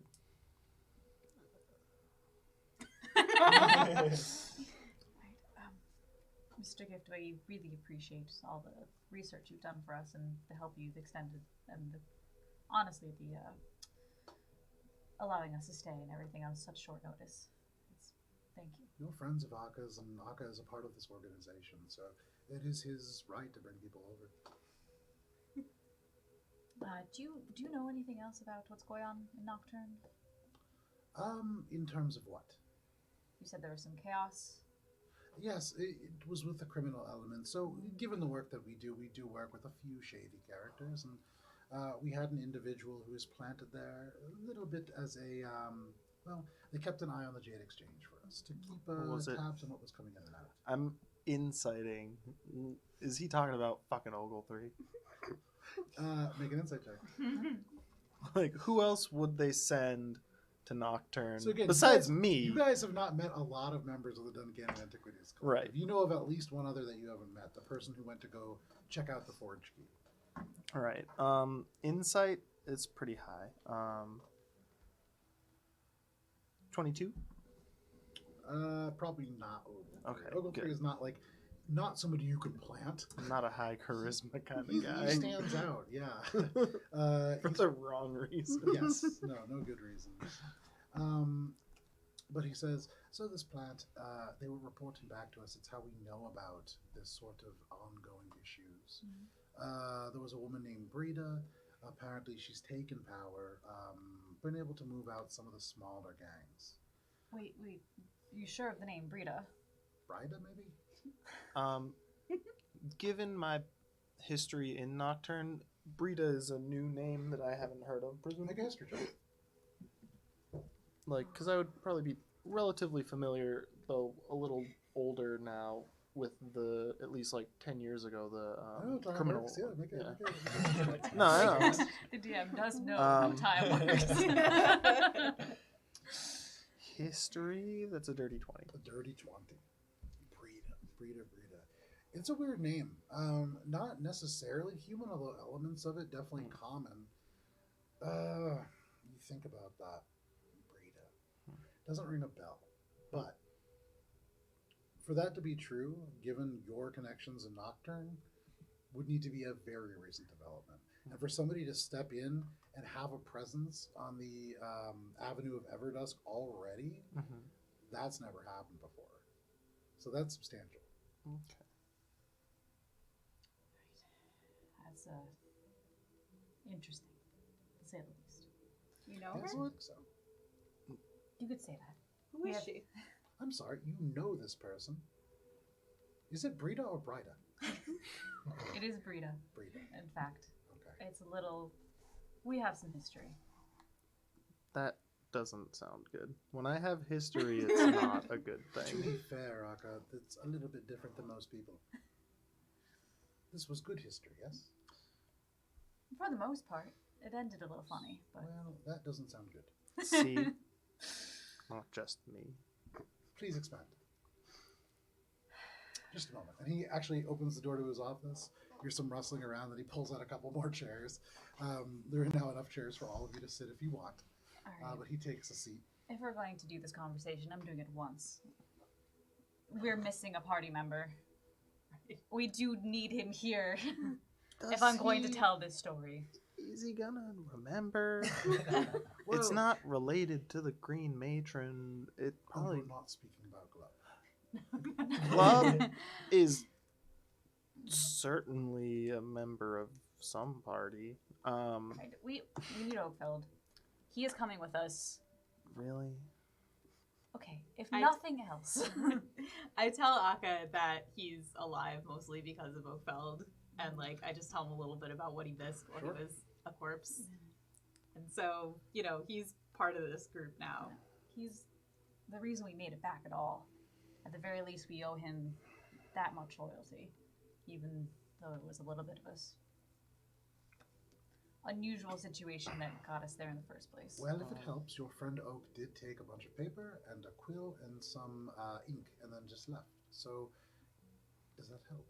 Right. Mr. Gift, we really appreciate all the research you've done for us and the help you've extended, and honestly, the allowing us to stay and everything on such short notice. Thank you. You're friends of Aka's, and Aka is a part of this organization, so it is his right to bring people over. Do you know anything else about what's going on in Nocturne? In terms of what? You said there was some chaos. Yes, it was with the criminal element. So, given the work that we do work with a few shady characters, and we had an individual who was planted there a little bit as a, they kept an eye on the Jade Exchange for us to keep tabs on what was coming in and out. I'm inciting. Is he talking about fucking Ogletree? Make an insight check. Like, who else would they send to Nocturne So again, besides you me? You guys have not met a lot of members of the Duncan Antiquities Club. Right. You know of at least one other that you haven't met, the person who went to go check out the forge key. All right. Insight is pretty high. 22. Probably not Ogletree. Okay, Ogletree good. is not somebody you can plant. I'm not a high charisma kind of He guy. stands out, yeah. For the wrong reason. Yes, no good reason. But he says, so this plant, they were reporting back to us. It's how we know about this sort of ongoing issues. There was a woman named Breda. Apparently, she's taken power, been able to move out some of the smaller gangs. Wait, you sure of the name Breda? Brida, maybe? Given my history in Nocturne, Brita is a new name that I haven't heard of, presumably. Make a history check. Like, because I would probably be relatively familiar, though a little older now, with the, at least like 10 years ago, the time criminal. works, yeah, make yeah. it. No, I know. The DM does know how time works. History, that's a dirty 20. A dirty 20. Brida. It's a weird name. Not necessarily human, although elements of it definitely common. You think about that. Brida. Doesn't ring a bell. But for that to be true, given your connections in Nocturne, would need to be a very recent development. And for somebody to step in and have a presence on the Avenue of Everdusk already, that's never happened before. So that's substantial. Okay. That's interesting, to say the least. You know Yes, her? I think so. You could say that. Who is she? I'm sorry, you know this person. Is it Brida or Brida? It is Breda, Brida. in fact. Okay. It's a little... We have some history. That doesn't sound good. When I have history, it's not a good To thing. be fair, Aka, it's a little bit different than most people. This was good history, yes? For the most part. It ended a little funny, but... Well, that doesn't sound good. See? Not just me. Please expand. Just a moment. And he actually opens the door to his office. Here's some rustling around, and he pulls out a couple more chairs. There are now enough chairs for all of you to sit if you want. All right. But he takes a seat. If we're going to do this conversation, I'm doing it once. We're missing a party member. We do need him here if I'm going to tell this story. Is he gonna remember? Well, It's not related to the Green Matron. It probably we're not speaking about Glove. Glove is certainly a member of some party. Right, we need Oakfeld. He is coming with us. Really? Okay, if I- nothing else. I tell Akka that he's alive mostly because of Oakfeld, and like I just tell him a little bit about what he missed when Sure. he was a corpse. And so, you know, he's part of this group now. He's the reason we made it back at all. At the very least, we owe him that much loyalty, even though it was a little bit of a unusual situation that got us there in the first place. Well, if it helps, your friend Oak did take a bunch of paper and a quill and some ink and then just left. So Does that help?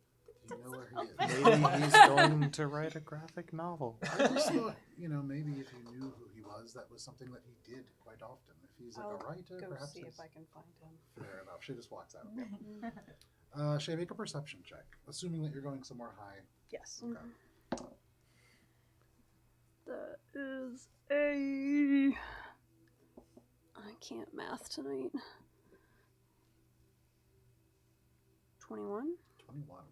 Do you know where he is? Maybe he's going to write a graphic novel. I just thought, maybe if you knew who he was, that was something that he did quite often. If he's like I'll a writer, go perhaps. see if I can find him. Fair enough. She just walks out. Shay, make a perception check, assuming that you're going somewhere high. Yes. Okay. That is a. I can't math tonight. 21. 21.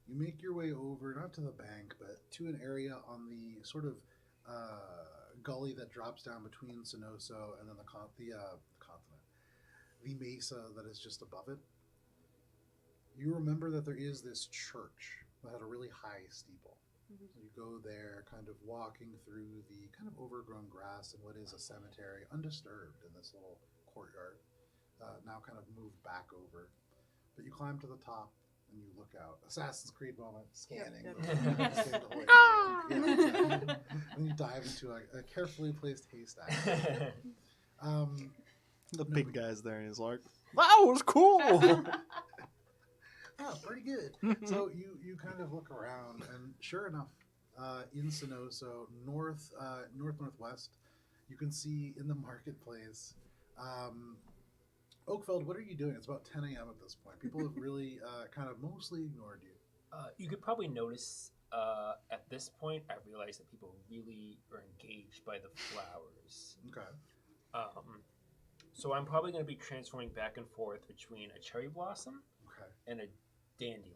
You make your way over, not to the bank, but to an area on the sort of gully that drops down between Sonoso and then the continent, the mesa that is just above it. You remember that there is this church that had a really high steeple. Mhm. So you go there, kind of walking through the kind of overgrown grass in what is a cemetery, undisturbed in this little courtyard, now kind of moved back over. But you climb to the top and you look out. Assassin's Creed moment, scanning. Yep. Yeah, exactly. And you dive into a carefully placed haystack. The big guy's there, and he's like, "That was cool." Oh, pretty good. So you kind of look around, and sure enough, in Sonoso, northwest, you can see in the marketplace. Oakfeld, what are you doing? It's about 10 a.m. at this point. People have really kind of mostly ignored you. You could probably notice at this point, I realized that people really are engaged by the flowers. Okay. So I'm probably going to be transforming back and forth between a cherry blossom Okay. and a dandelion.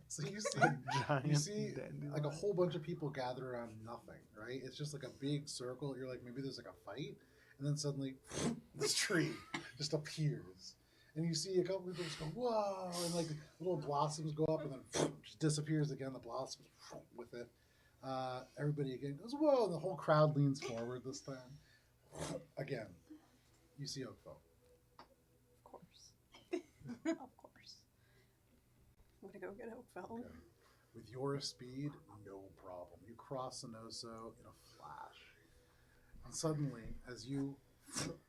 So you see, Giant you see dandelion. like a whole bunch of people gather around nothing, right? It's just like a big circle. You're like, maybe there's like a fight. And then suddenly, this tree just appears. And you see a couple people just go, whoa! And like little blossoms go up and then just disappears again. The blossoms with it. Everybody again goes, whoa! And the whole crowd leans forward this time. Again, you see Oakville. Of course. Of course. I'm gonna go get Oakville. Okay. With your speed, no problem. You cross Sonoso in a flash. And suddenly, as you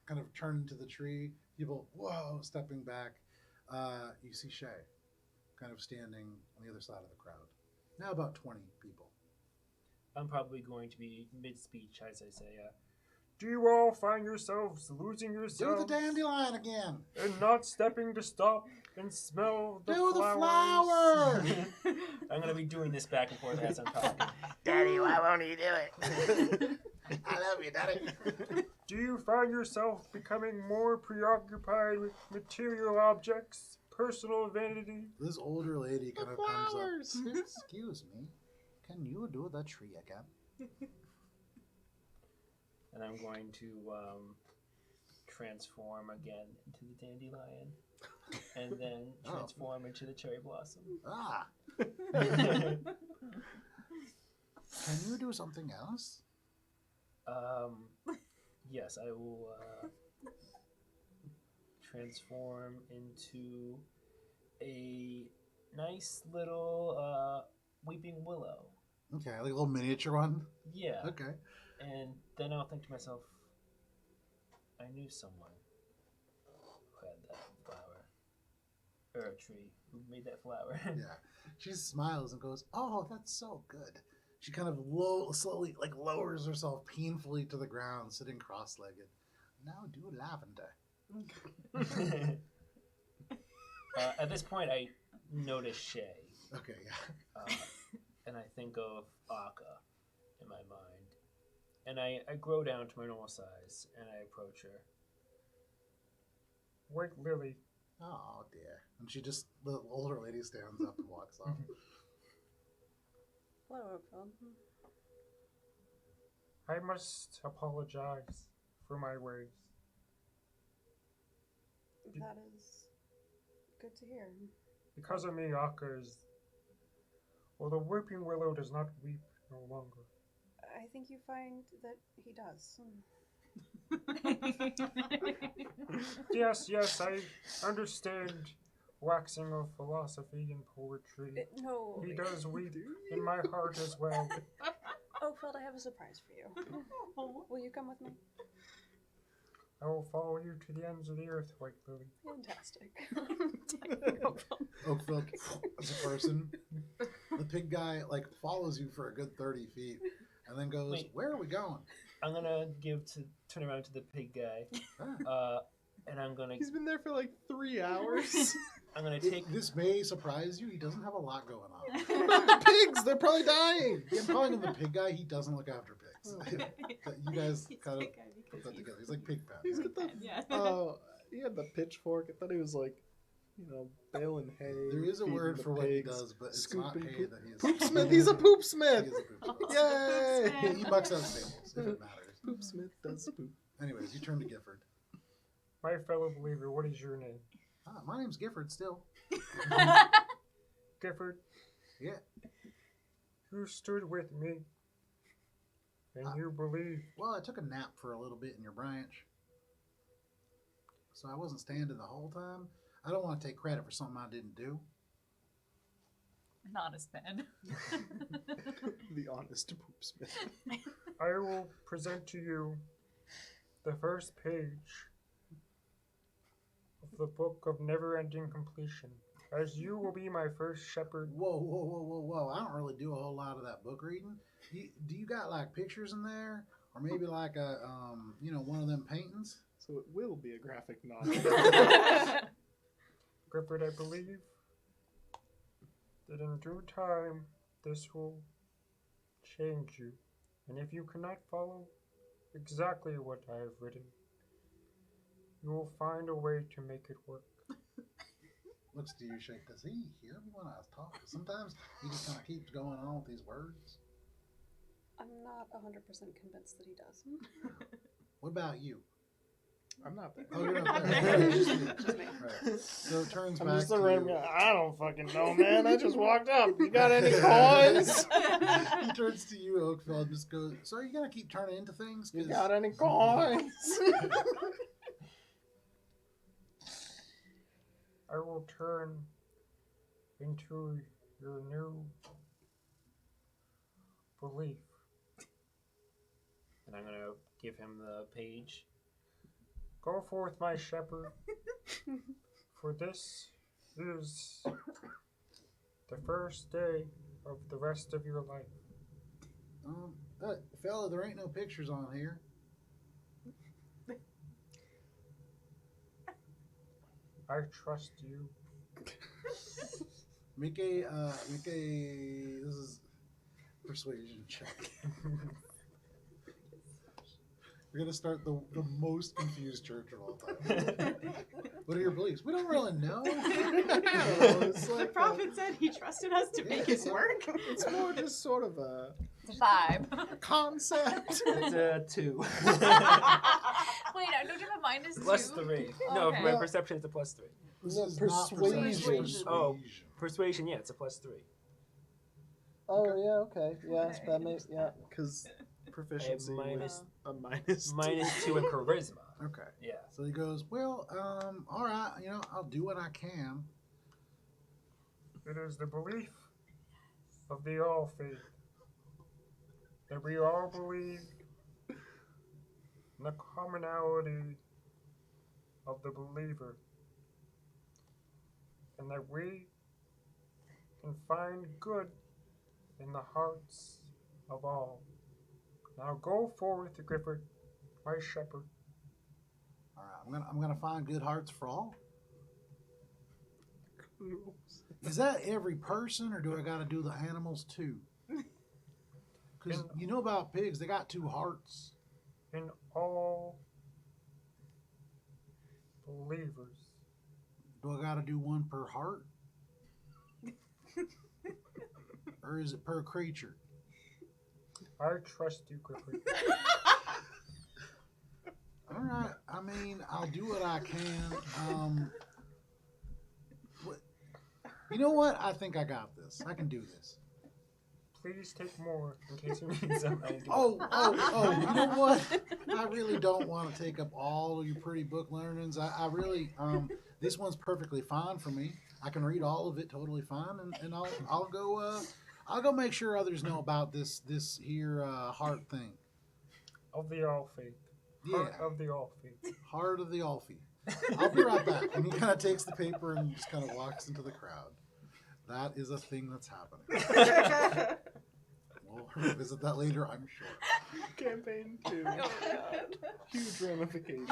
kind of turn into the tree, people, whoa, stepping back, you see Shay kind of standing on the other side of the crowd. Now about 20 people. I'm probably going to be mid-speech as I say, Do you all find yourselves losing Do yourselves the dandelion again! and not stepping to stop and smell the Do flowers? the flower! I'm going to be doing this back and forth as I'm talking. Daddy, why won't you do it? I love you, Daddy. Do you find yourself becoming more preoccupied with material objects, personal vanity? This older lady kind of comes up. Excuse me, can you do the tree again? And I'm going to transform again into the dandelion. And then transform into the cherry blossom. Ah! Can you do something else? Yes, I will transform into a nice little weeping willow. Okay, like a little miniature one? Yeah. Okay. And then I'll think to myself, I knew someone who had that flower. Or a tree who made that flower. Yeah. She smiles and goes, oh, that's so good. She kind of slowly lowers herself painfully to the ground, sitting cross-legged. Now do lavender. At this point, I notice Shay. Okay, yeah. And I think of Akka in my mind. And I grow down to my normal size, and I approach her. White Lily, Oh, dear. And she just, the older lady stands up and walks off. Hello, Oakville. I must apologize for my ways. That is good to hear. Because of me, Akka is... Well, the weeping willow does not weep no longer. I think you find that he does. Yes, I understand waxing of philosophy and poetry. No. He does weep in my heart as well. Oakville, I have a surprise for you. Will you come with me? I will follow you to the ends of the earth, White Lily. Fantastic. Oakville as a person. The pig guy like follows you for a good 30 feet and then goes, Wait. "Where are we going?" I'm gonna turn around to the pig guay, Ah. and I'm gonna He's been there for like 3 hours. I'm gonna take. This may surprise you. He doesn't have a lot going on. What about the pigs? They're probably dying. I'm calling him the pig guy. He doesn't look after pigs. You guys He's kind of big guy put because that he's together. He's like pig pen. He's got the yeah. he had the pitchfork. I thought he was like, baling hay. There is a feeding word the for what he pigs, does, but it's not scooping hay that he is. Poop smith. He's a poop He smith. is a poop smith. Yay! He bucks out stables, if it matters. Poop smith does poop. Anyways, you turn to Gifford. My fellow believer, what is your name? My name's Gifford still. Gifford, Yeah. you stood with me, and you believe. Well, I took a nap for a little bit in your branch. So I wasn't standing the whole time. I don't want to take credit for something I didn't do. An honest man. The honest poop smith. I will present to you the first page of the book of never-ending completion, as you will be my first shepherd. Whoa. I don't really do a whole lot of that book reading. Do you got like pictures in there? Or maybe like a, one of them paintings? So it will be a graphic novel. Griffith, I believe that in due time this will change you. And if you cannot follow exactly what I have written, you will find a way to make it work. Looks to you, Shake. Does he hear me when I talk? Sometimes he just kind of keeps going on with these words. I'm not 100% convinced that he does. What about you? I'm not there. Oh, you're not there. there. Just Just me. Right. So it turns I'm back just to a random you. guy. I don't fucking know, man. I just walked up. You got any coins? He turns to you, Oakville, and just goes, "So are you going to keep turning into things? You 'Cause- got any coins? I will turn into your new belief. And I'm gonna give him the page. Go forth, my shepherd, for this is the first day of the rest of your life. Fella, there ain't no pictures on here. I trust you. Make a, this is persuasion check. We're going to start the most confused church of all time. What are your beliefs? We don't really know. It's The like prophet said he trusted us to make it work. it's more just sort of a Vibe. concept. It's a 2. Wait, I don't you have a minus 2? Plus 3. No, for Okay. my perception, it's a plus 3. This No, is not persuasion. persuasion. Oh. Persuasion, yeah, it's a plus 3. Oh yeah, okay, yes, that makes because proficiency minus- was a minus. Minus 2 in charisma. Okay. Yeah. So he goes, well, all right, I'll do what I can. It is the belief of the all faith that we all believe in the commonality of the believer, and that we can find good in the hearts of all. Now go forth, Griffith, my shepherd. All right, I'm gonna find good hearts for all. Is that every person, or do I got to do the animals too? Because you know about pigs, they got 2 hearts. In all believers. Do I got to do one per heart, or is it per creature? I trust you, Griffith. All right. I mean, I'll do what I can. You know what? I think I got this. I can do this. Please take more in case you need something. Oh, you know what? I really don't want to take up all of your pretty book learnings. I really, this one's perfectly fine for me. I can read all of it totally fine, and I'll go make sure others know about this here heart thing. Of the all faith. Yeah, Heart of the all faith. heart of the Alfie. I'll be right back. And he kind of takes the paper and just kind of walks into the crowd. That is a thing that's happening. We'll revisit that later, I'm sure. Campaign 2. Oh god. Huge ramifications.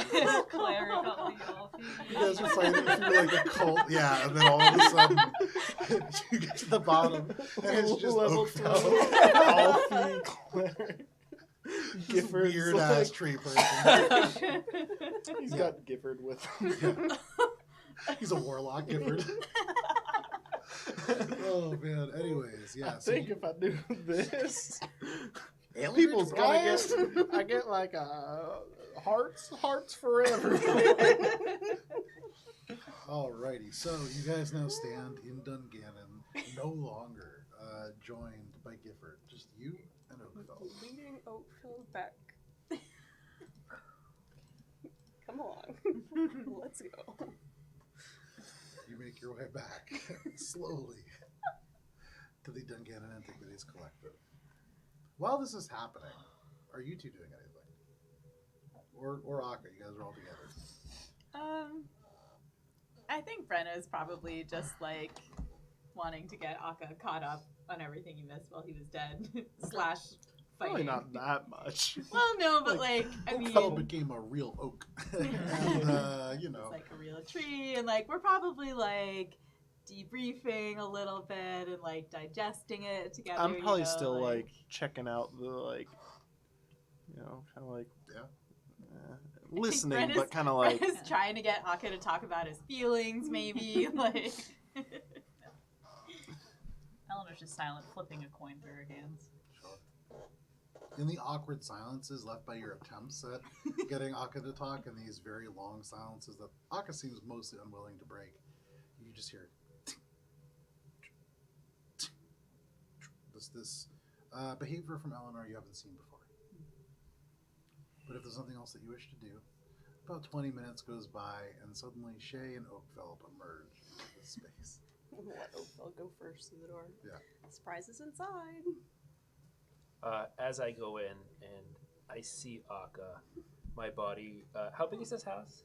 Cleric on the elf. You guys are fighting through like a cult, yeah, and then all of a sudden you get to the bottom and it's just level Oakfell. 12. Alfie cleric. This Gifford's weird like- ass tree person. He's Yeah. got Gifford with him. Yeah. He's a warlock, Gifford. Oh man. Anyways, yeah. I think if I do this, Eldritch people's gonna Blast? get. I get like hearts forever. Alrighty, so you guys now stand in Dungannon, no longer joined by Gifford, just you and Oakfell. Leading Oakville back. Come along. Let's go. You make your way back slowly to the Dungannon Antiquities Collective. While this is happening, are you two doing anything? Or Akka, you guys are all together. I think Brenna's probably just like wanting to get Akka caught up on everything he missed while he was dead. Slash Probably fighting. not that much. Well, no, but like I mean, Oakfell became a real oak. And, you know. it's like a real tree, and like we're probably like debriefing a little bit and like digesting it together. I'm probably you know, still like checking out the kind of like Yeah. listening, Brenna's- but kind of like Brenna's trying to get Akka to talk about his feelings, maybe like. Eleanor's just silent, flipping a coin through her hands. Sure. In the awkward silences left by your attempts at getting Akka to talk, and these very long silences that Akka seems mostly unwilling to break, you just hear this behavior from Eleanor you haven't seen before. But if there's something else that you wish to do, about 20 minutes goes by, and suddenly Shay and Oakfell emerge into this space. Let Oakville go first through the door. Yeah. Surprises inside. As I go in and I see Akka, my body. How big is this house?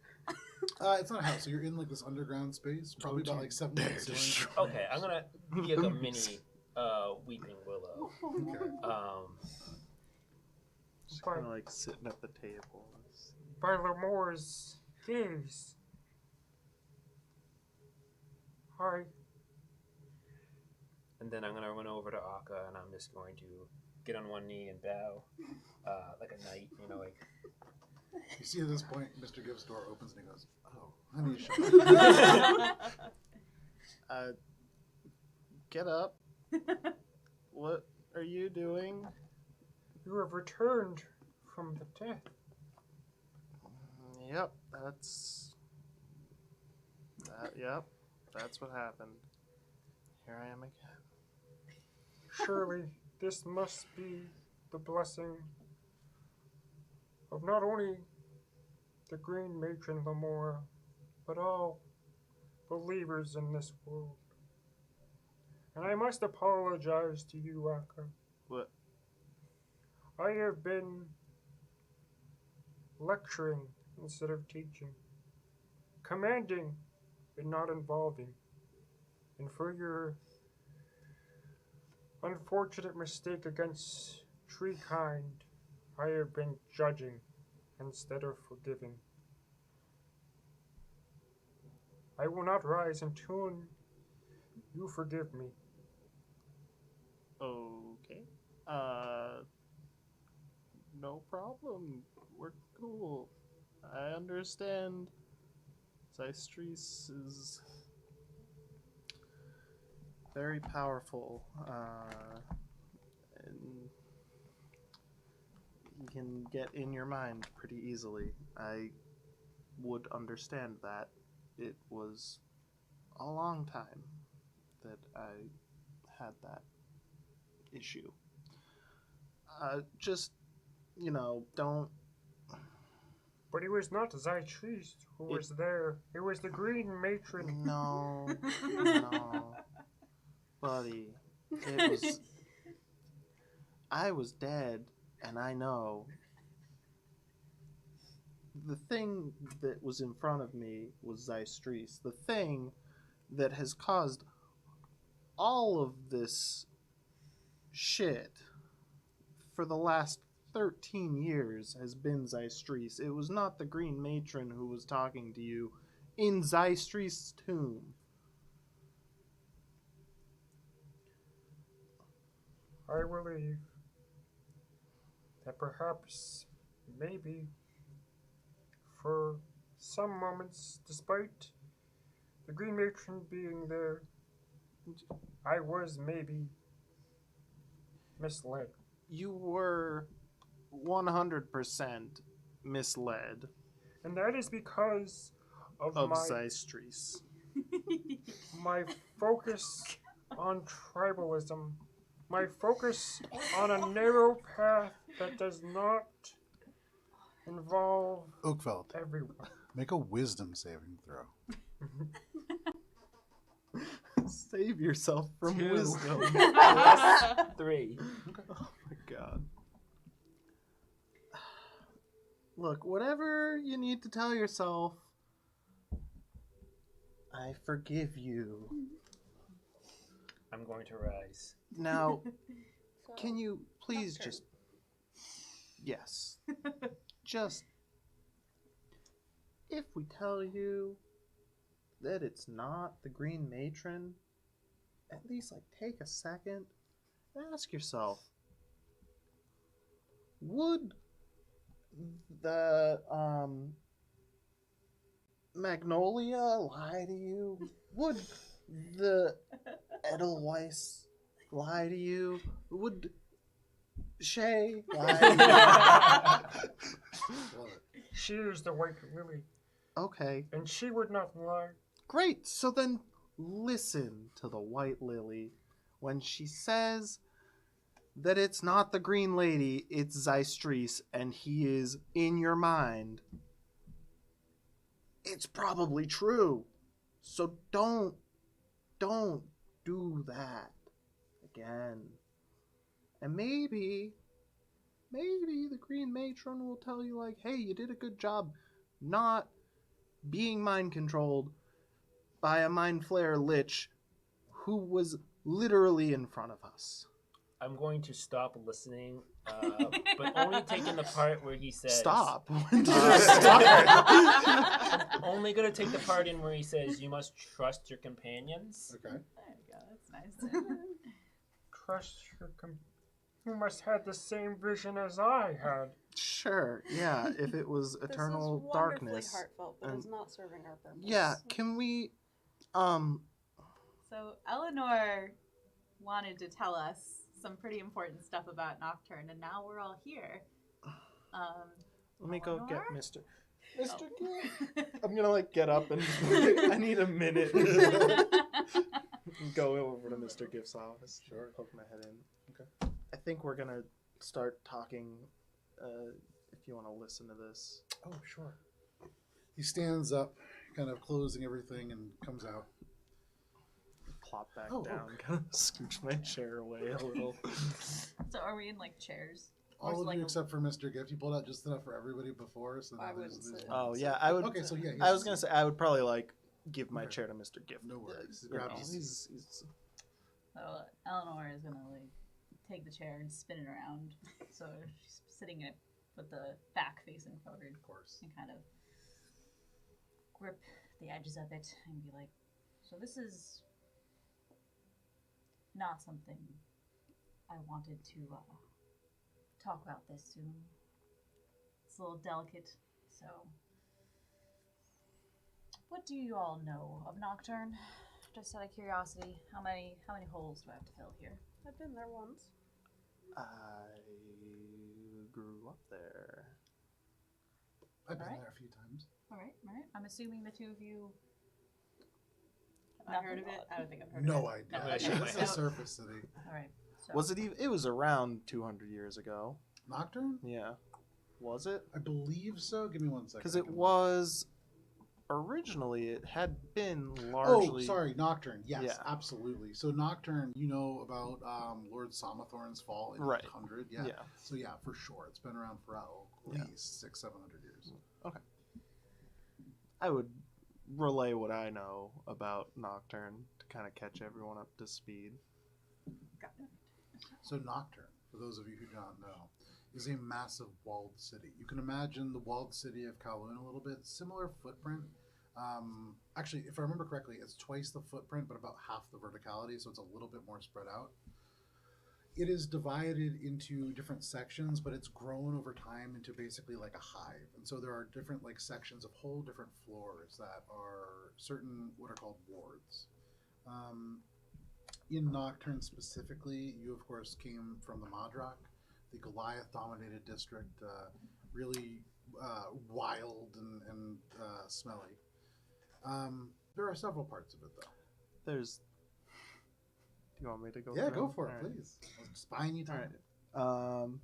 It's not a house, so you're in like this underground space, probably about like 7 feet ceilings. Okay, I'm gonna give a mini weeping willow. Okay. just By, kind of like sitting at the table. by Lemore's gaze. Hi. And then I'm gonna run over to Akka and I'm just going to get on one knee and bow, like a knight, you know, like. You see at this point, Mr. Gibbs' door opens and he goes, "Oh, I need to shut up." Get up. What are you doing? You have returned from the death. Yep, that's what happened. Here I am again. Surely this must be the blessing of not only the Green Matron Lemore, but all believers in this world. And I must apologize to you, Akka. What? I have been lecturing instead of teaching, commanding but not involving. And for your unfortunate mistake against tree kind, I have been judging instead of forgiving. I will not rise until you forgive me. Okay. No problem. We're cool. I understand. Zystris is very powerful. And he can get in your mind pretty easily. I would understand that. It was a long time that I had that issue. Just, don't. But it was not Zystris who was there. It was the Green Matron. No, buddy. I was dead, and I know the thing that was in front of me was Zystrees. The thing that has caused all of this shit for the last 13 years has been Zystrees. It was not the Green Matron who was talking to you in Zystrees' tomb. I believe that perhaps, maybe, for some moments, despite the Green Matron being there, I was maybe misled. You were 100% misled And that is because of of my Zystrees. my focus on tribalism, my focus on a narrow path that does not involve Oakfeld, everyone. make a wisdom saving throw. Save yourself from 2. wisdom. Plus 3. Oh my god. Look, whatever you need to tell yourself, I forgive you. I'm going to rise. Now, So, can you please Nocturne. just... Yes. Just... If we tell you that it's not the Green Matron, at least, like, take a second and ask yourself, would the, Magnolia lie to you? Would the Edelweiss lie to you? Would Shay lie to Love it. She is the white lily, you? Okay, and she would not lie. great. So then listen to the White Lily when she says that it's not the Green Lady, it's Zystrees, and he is in your mind. It's probably true. So don't do that again. And maybe the Green Matron will tell you, like, hey, you did a good job not being mind controlled by a Mind Flayer Lich who was literally in front of us. I'm going to stop listening, but only taking the part where he says... Stop. When did you start? Only going to take the part in where he says, you must trust your companions. Okay. There you go. That's nice. Trust your You must have the same vision as I had. Sure, yeah, if it was eternal this is wonderfully darkness. heartfelt, but and- it's not serving our purpose. Yeah, can we, So Eleanor wanted to tell us some pretty important stuff about Nocturne, and now we're all here. let me go get Eleanor? Mr. Mr. Oh. Gill. I'm gonna, like, get up and I need a minute. Go over to Mr. Gift's office. Sure. Poke my head in. Okay. I think we're gonna start talking, if you want to listen to this. Oh, sure. He stands up, kind of closing everything, and comes out. Plop back Oh, down, okay. kind of scooch my chair away a little. So are we in like chairs? Or All is it of like you a- except for Mr. Gift. You pulled out just enough for everybody before, so I now wouldn't there's sit. Oh yeah, I would. Okay, so yeah. I was gonna say I would probably like give my Okay. chair to Mr. Gift. No worries. You Grab know, his- he's So Eleanor is gonna like take the chair and spin it around, so she's sitting in it with the back facing forward, Of course. and kind of grip the edges of it and be like, "So this is not something I wanted to talk about this soon. It's a little delicate, so." What do you all know of Nocturne? Just out of curiosity, how many holes do I have to fill here? I've been there once. I grew up there. I've been Alright. there a few times. All right. I'm assuming the two of you. Have I heard of it? I don't think I've heard of No it. idea. No, I shake my It's a head. surface city. All right. So, Was it even? It was around 200 years ago. Nocturne? Yeah. Was it? I believe so. Give me 1 second. Because I it can look. was originally it had been Oh, largely. sorry, Nocturne. Yes, Yeah. absolutely. So Nocturne, you know about Lord Somathorn's fall in Right. 800. Yeah. Yeah. So yeah, for sure, it's been around for at Yeah. least 600-700 years. I would relay what I know about Nocturne to kind of catch everyone up to speed. Got it. So Nocturne, for those of you who do not know, is a massive walled city. You can imagine the walled city of Kowloon a little bit, similar footprint. Actually, if I remember correctly, it's twice the footprint, but about half the verticality, so it's a little bit more spread out. It is divided into different sections, but it's grown over time into basically like a hive. And so there are different like sections of whole different floors that are certain what are called wards. In Nocturne specifically, you of course came from the Madrak, the Goliath-dominated district, really wild and smelly. There are several parts of it though. There's. Do you want me to go? Yeah, through go them? for it, All right. please. It's buying you time. All right.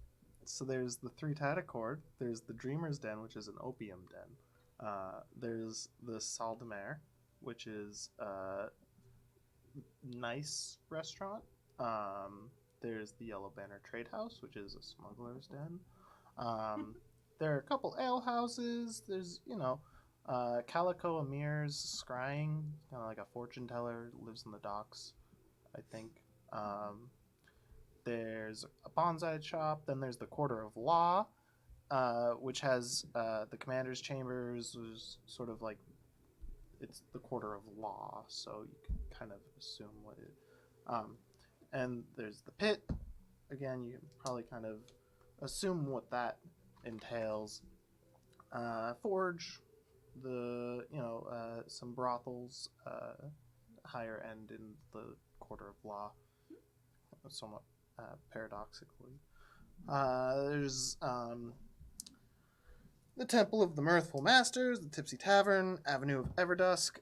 So there's the three-tided cord. There's the Dreamer's Den, which is an opium den. There's the Salle de Mer, which is a nice restaurant. There's the Yellow Banner Trade House, which is a smuggler's den. There are a couple ale houses. There's, Calico Amir's scrying, kind of like a fortune teller, lives in the docks, I think. There's a bonsai shop. Then there's the Quarter of Law, which has the commander's chambers, which is sort of like it's the Quarter of Law, so you can kind of assume what it. And there's the Pit. Again, you can probably kind of assume what that entails. Forge, some brothels, higher end in the Quarter of Law, somewhat paradoxically. There's the Temple of the Mirthful Masters, the Tipsy Tavern, Avenue of Everdusk,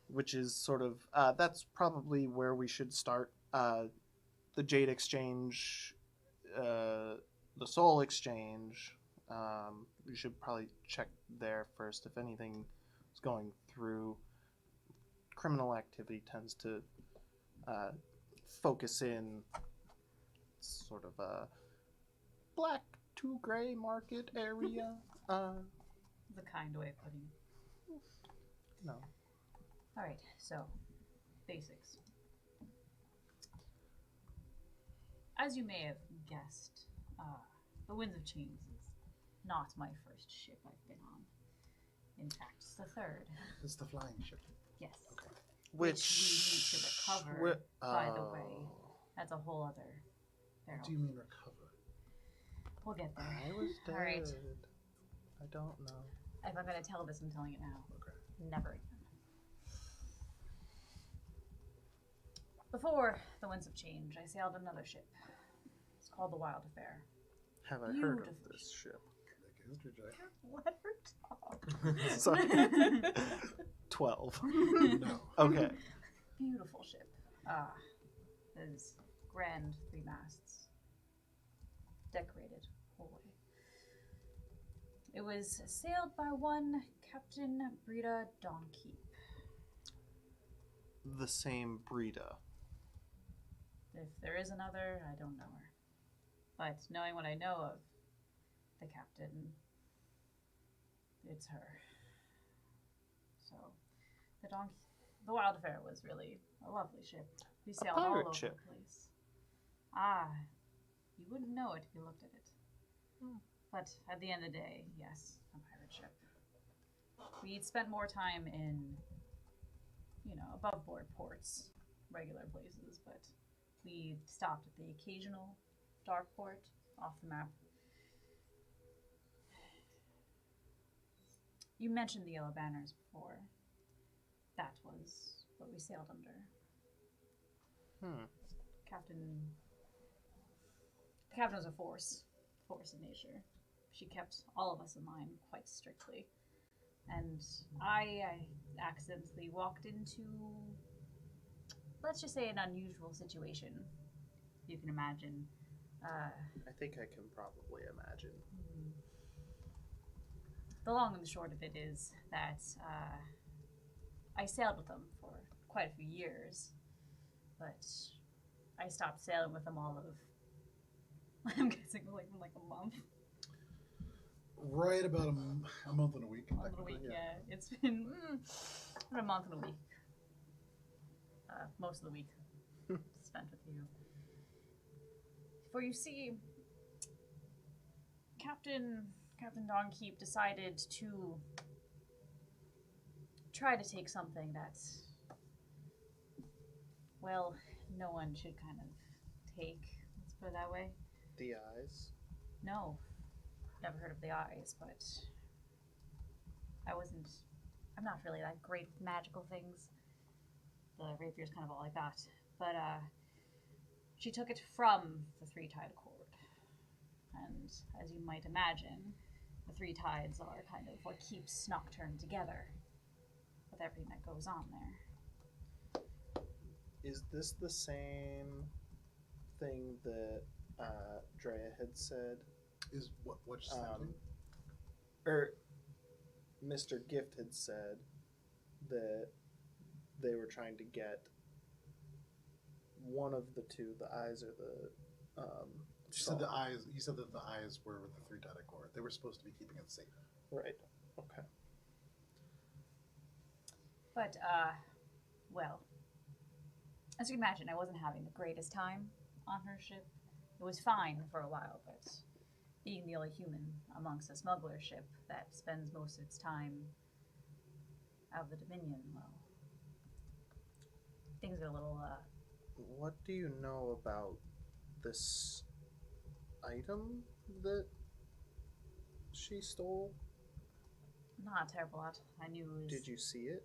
which is sort of that's probably where we should start. The Jade Exchange, the Soul Exchange. We should probably check there first. If anything is going through, criminal activity tends to focus in sort of a black to gray market area. The kind way of putting it. No. Alright, so, basics. As you may have guessed, the Winds of Chains is not my first ship I've been on. In fact, it's the third. It's the flying ship. Yes. Okay. Which we need to recover, by the way. That's a whole other barrel. What do you mean recover? We'll get there. I was dead. All right. I don't know. If I'm going to tell this, I'm telling it now. Okay. Never again. Before the Winds of Change, I sailed another ship. It's called the Wild Affair. Have I heard of Beautiful. this ship? Let her talk. Sorry. 12. No. Okay. Beautiful ship. There's grand 3 masts. Decorated whole way. It was sailed by one Captain Brita Donkeep. The same Brita. If there is another, I don't know her. But knowing what I know of the captain, it's her. So, the Wild Affair was really a lovely ship. We sailed all pirate over ship. the place. You wouldn't know it if you looked at it. But at the end of the day, yes, a pirate ship. We'd spent more time in, above board ports, regular places, but we stopped at the occasional dark port off the map. You mentioned the Yellow Banners before. That was what we sailed under. The captain was a force of nature. She kept all of us in line quite strictly. And I accidentally walked into, let's just say, an unusual situation. You can imagine. I think I can probably imagine. The long and the short of it is that I sailed with them for quite a few years, but I stopped sailing with them all of, I'm guessing, like a month. Right about a month and a week. A month and a technically. week, yeah. It's been about a month and a week. Most of the week spent with you. For you see, Captain Dongkeep decided to try to take something that, well, no one should kind of take. Let's put it that way. The eyes. No, never heard of the eyes, but I'm not really that great with magical things. The rapier's kind of all I got. But, she took it from the three-tied cord. And as you might imagine, the three tides are kind of what keeps Nocturne together with everything that goes on there. Is this the same thing that Drea had said? Is what just happening? Or Mr. Gift had said that they were trying to get one of the two, the eyes or the She said the eyes. You said that the eyes were with the three-tided cord. They were supposed to be keeping it safe. Right. Okay. But, well, as you can imagine, I wasn't having the greatest time on her ship. It was fine for a while, but being the only human amongst a smuggler ship that spends most of its time out of the Dominion, well, things are a little, What do you know about this item that she stole? not a terrible lot. I knew it was Did you see it?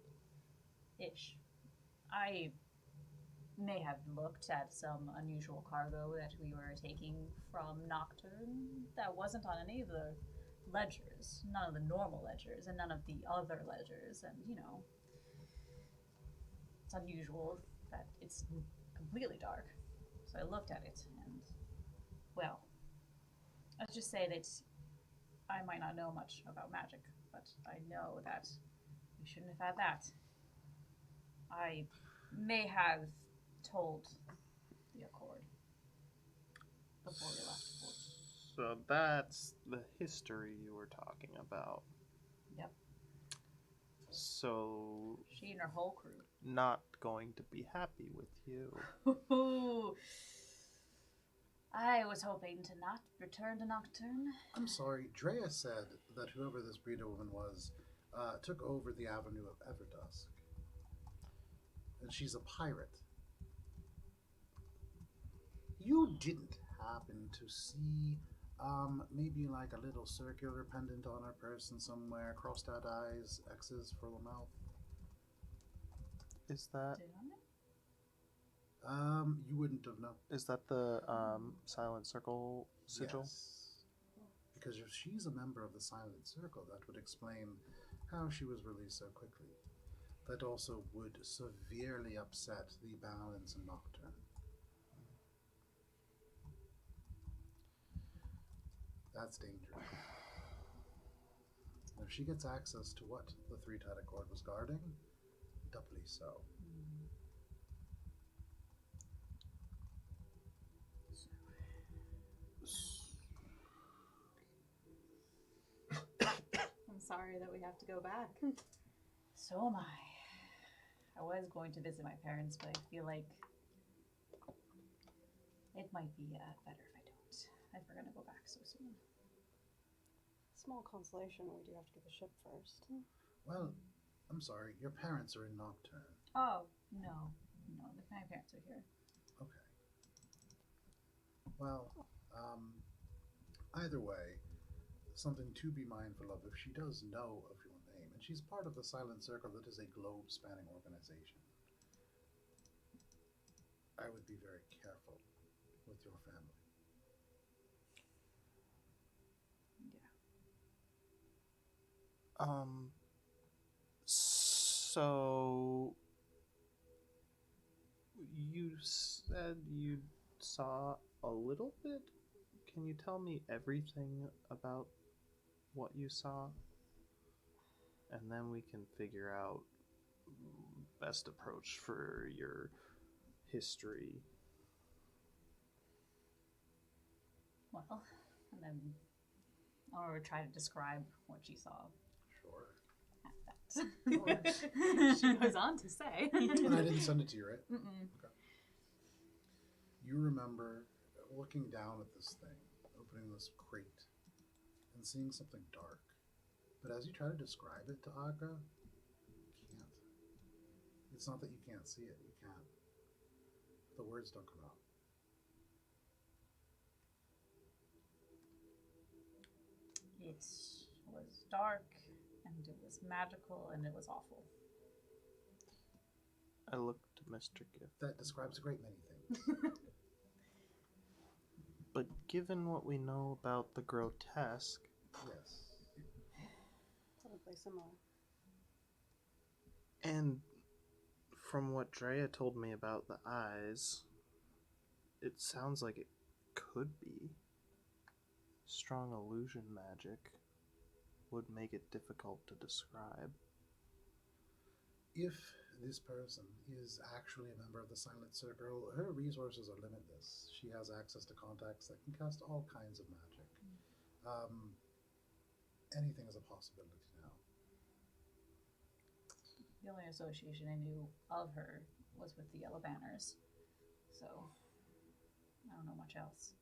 ish. I may have looked at some unusual cargo that we were taking from Nocturne that wasn't on any of the ledgers, none of the normal ledgers, and none of the other ledgers, and it's unusual that it's completely dark. So I looked at it, and, well, let's just say that I might not know much about magic, but I know that we shouldn't have had that. I may have told the Accord before we left the port. So that's the history you were talking about. Yep. So She and her whole crew. not going to be happy with you. I was hoping to not return to Nocturne. I'm sorry. Drea said that whoever this breeder woman was took over the Avenue of Everdusk. And she's a pirate. You didn't happen to see maybe like a little circular pendant on her person somewhere, crossed out eyes, X's for the mouth? Is that Did I? You wouldn't have known. is that the Silent Circle sigil? Yes. Because if she's a member of the Silent Circle, that would explain how she was released so quickly. That also would severely upset the balance in Nocturne. That's dangerous. And if she gets access to what the three-tided cord was guarding, doubly so. I'm sorry that we have to go back. So am I. I was going to visit my parents, but I feel like it might be better if I don't. If we're gonna go back so soon. Small consolation, we do have to get the ship first. Well, I'm sorry, your parents are in Nocturne. Oh, no. No, my parents are here. Okay. Well, either way, something to be mindful of if she does know of your name, and she's part of the Silent Circle that is a globe-spanning organization. I would be very careful with your family. Yeah. So you said you saw a little bit? Can you tell me everything about what you saw? And then we can figure out best approach for your history. Well, and then I want to try to describe what she saw Sure. at that. She goes on to say. And I didn't send it to you, right? Mm-mm. Okay. You remember looking down at this thing, opening this crate, and seeing something dark. But as you try to describe it to Aga, you can't. It's not that you can't see it, you can't. The words don't come out. It was dark, and it was magical, and it was awful. I looked to Mr. Gift. That describes a great many things. But given what we know about the grotesque, Yes. Probably similar. and from what Drea told me about the eyes, it sounds like it could be. Strong illusion magic would make it difficult to describe. If this person is actually a member of the Silent Circle, her resources are limitless. She has access to contacts that can cast all kinds of magic. Anything is a possibility now. The only association I knew of her was with the Yellow Banners, so I don't know much else.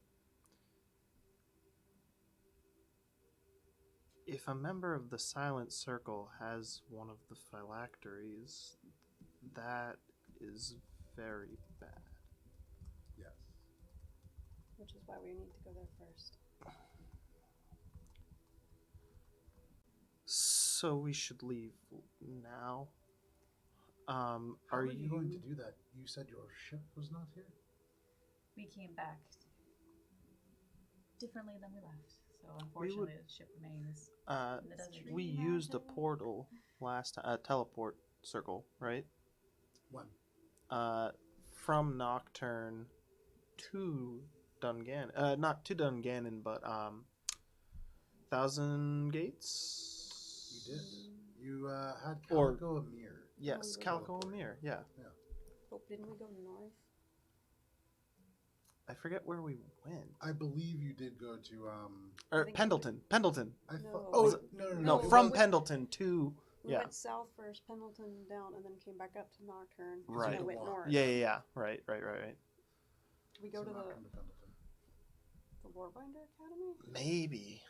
If a member of the Silent Circle has one of the phylacteries, that is very bad. Yes. Which is why we need to go there first. So we should leave now. How Are you going to do that? You said your ship was not here? We came back differently than we left, so unfortunately the ship remains in the desert. We used a portal last time, a teleport circle, right? When? From Nocturne to Dungannon. Not to Dungannon, but Thousand Gates. You did. You had Or- Calico Amir. Yes, Oh, Calico teleport. Amir. Yeah, Oh, didn't we go north? I forget where we went. I believe you did go to Or think- Pendleton. Pendleton. I No. thought. Was Oh it- no, No, No, from we- Pendleton to We Yeah. went south first, Pendleton down, and then came back up to Nocturne. Right. And then went north. yeah. Right. Did we go to Nocturne to Pendleton. the Warbinder Academy? Maybe.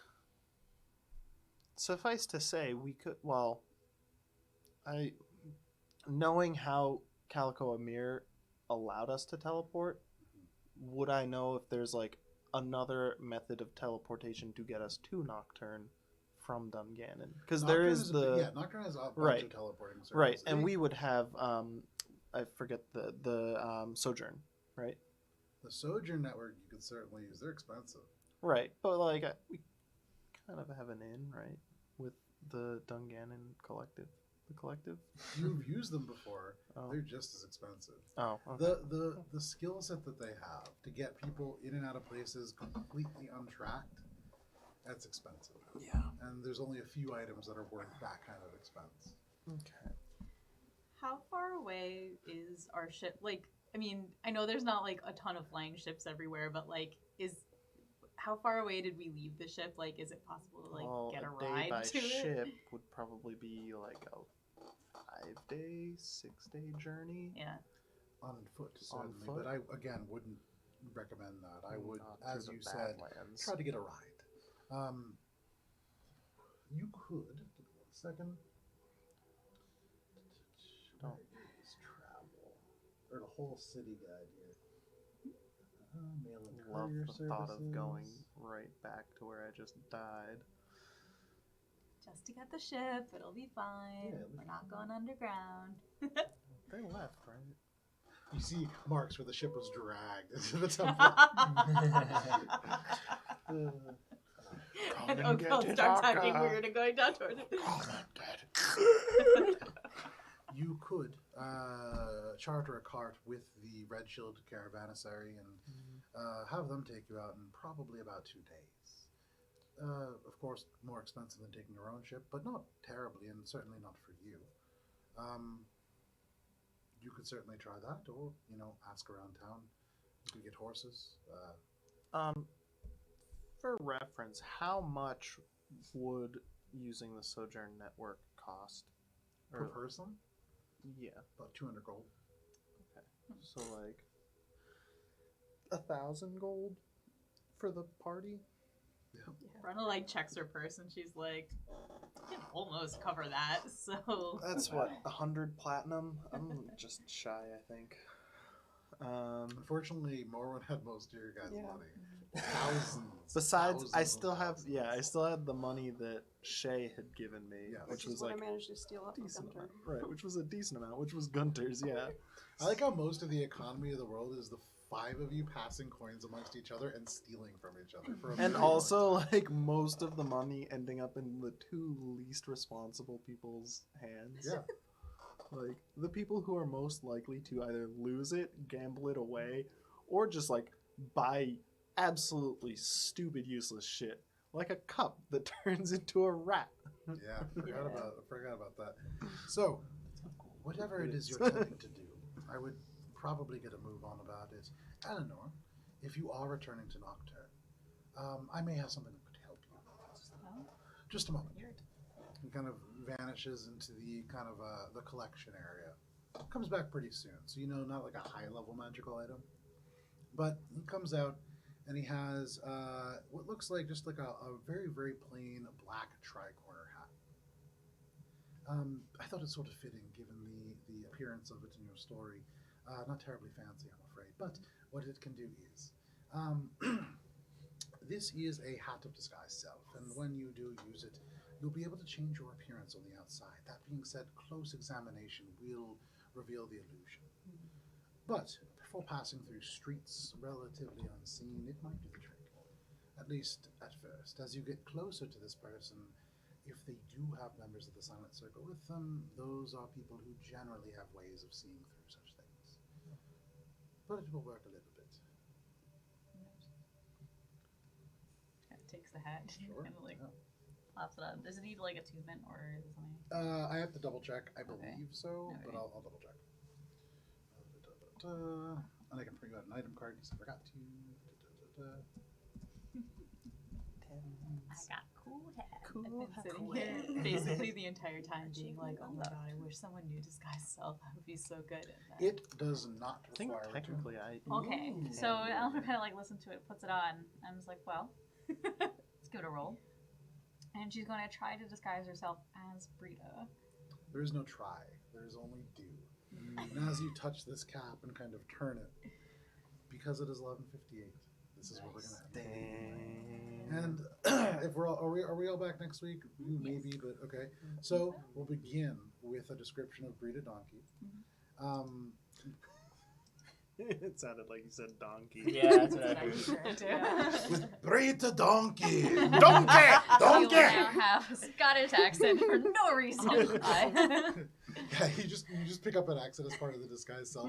Suffice to say, we could. Well, knowing how Calico Amir allowed us to teleport, would I know if there's like another method of teleportation to get us to Nocturne from Dungannon? Because there Nocturne is Nocturne has a bunch Right. of teleporting circles. right, and we would have I forget the Sojourn, right? The Sojourn Network you could certainly use. They're expensive. Right, but like we kind of have an in, right, with the Dungannon collective. The collective. You've used them before. Oh. They're just as expensive. Oh. Okay. The skill set that they have to get people in and out of places completely untracked, that's expensive. Yeah. And there's only a few items that are worth that kind of expense. Okay. How far away is our ship? Like, I mean, I know there's not like a ton of flying ships everywhere, but like, how far away did we leave the ship? Like, is it possible to like Well, get a day ride by to it? ship would probably be like a 5-day, 6-day journey. Yeah. On foot, certainly. foot? But I, again, wouldn't recommend that. I would, Not as through you the said, Badlands. try to get a ride. You could, give me 1 second. Oh. Where is travel? Or the whole city guide here. Mail and Love courier the thought of going services. right back to where I just died. Just to get the ship, it'll be fine. Yeah, it'll be We're not fine. going underground. They left, right? You see marks where the ship was dragged into the temple. And and Oak get Hill it, starts acting Aka. weird and going down toward it. You could charter a cart with the Red Shield Caravanserai and have them take you out in probably about 2 days. Of course, more expensive than taking your own ship, but not terribly, and certainly not for you. You could certainly try that, or ask around town. You could get horses. For reference, how much would using the Sojourn Network cost? Per person, Yeah. about 200 gold. So like 1,000 gold for the party. Brenna like checks her purse and she's like, I can almost cover that. So That's what 100 platinum. I'm just shy, I think. Unfortunately, Morwen had most of your guys' Yeah. money. Thousands. Besides, I thousands still and have thousands. I still had the money that Shay had given me, Yes. which Which was is what like I managed to steal up from decent Gunter. amount, right? Which was a decent amount, which was Gunter's, yeah. I like how most of the economy of the world is the 5 of you passing coins amongst each other and stealing from each other. For a And very long also, time. like, most of the money ending up in the 2 least responsible people's hands. Yeah. Like, the people who are most likely to either lose it, gamble it away, or just, like, buy absolutely stupid, useless shit. Like a cup that turns into a rat. Yeah, I forgot about that. So, whatever it is you're tending to do, I would probably get a move on about it. Eleanor, if you are returning to Nocturne, I may have something that could help you. Just a moment. He kind of vanishes into the kind of the collection area. Comes back pretty soon, so not like a high level magical item, but he comes out and he has what looks like just like a very very plain black tri-corner hat. I thought it sort of fitting given the appearance of it in your story. Not terribly fancy, I'm afraid, but what it can do is this is a hat of disguise self, and when you do use it, you'll be able to change your appearance on the outside. That being said, close examination will reveal the illusion. But before passing through streets relatively unseen, it might do the trick. At least at first. As you get closer to this person, if they do have members of the Silent Circle with them, those are people who generally have ways of seeing through such things. But it will work a little bit. takes the hat Sure. and like Yeah. Pops it up. Does it need like attunement or is it something? I have to double check. I Okay. believe so, but Okay. I'll double check. And I can print you out an item card because I forgot to. I got cool hat. Cool. I've been sitting here basically the entire time being like, oh my god, I wish someone knew disguise self. That would be so good. And then, It does not I think require technically I. Okay, Ooh. so Eleanor kind of like listens to it, puts it on, and was like, well, let's give it a roll. And she's going to try to disguise herself as Brita. There is no try. There is only do. And as you touch this cap and kind of turn it, because it is 11:58, this is what we're gonna have. And if we're all, are we all back next week? Maybe, but okay. So we'll begin with a description of Brita Donkey. It sounded like you said donkey. Yeah, that's what That's I what I heard. keep hearing too. With Brita Donkey. You will now Donkey. have a Scottish accent for no reason. Yeah, you just pick up an accent as part of the disguise self.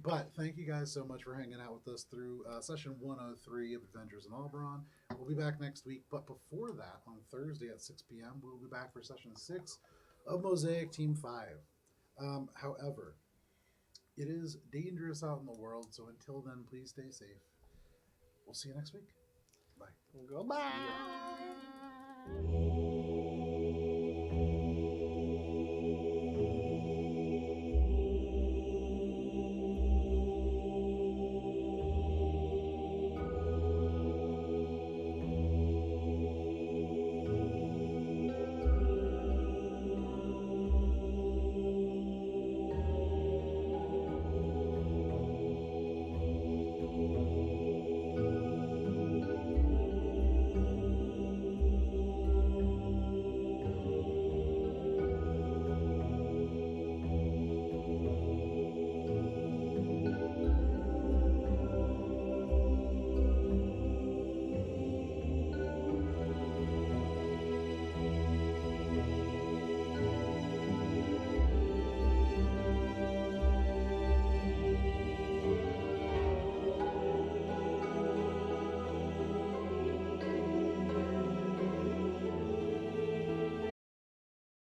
But thank you guys so much for hanging out with us through session 103 of Adventures in Alberon. We'll be back next week, but before that, on Thursday at 6 p.m., we'll be back for session 6 of Mosaic Team 5. However, it is dangerous out in the world, so until then, please stay safe. We'll see you next week. Bye. Goodbye.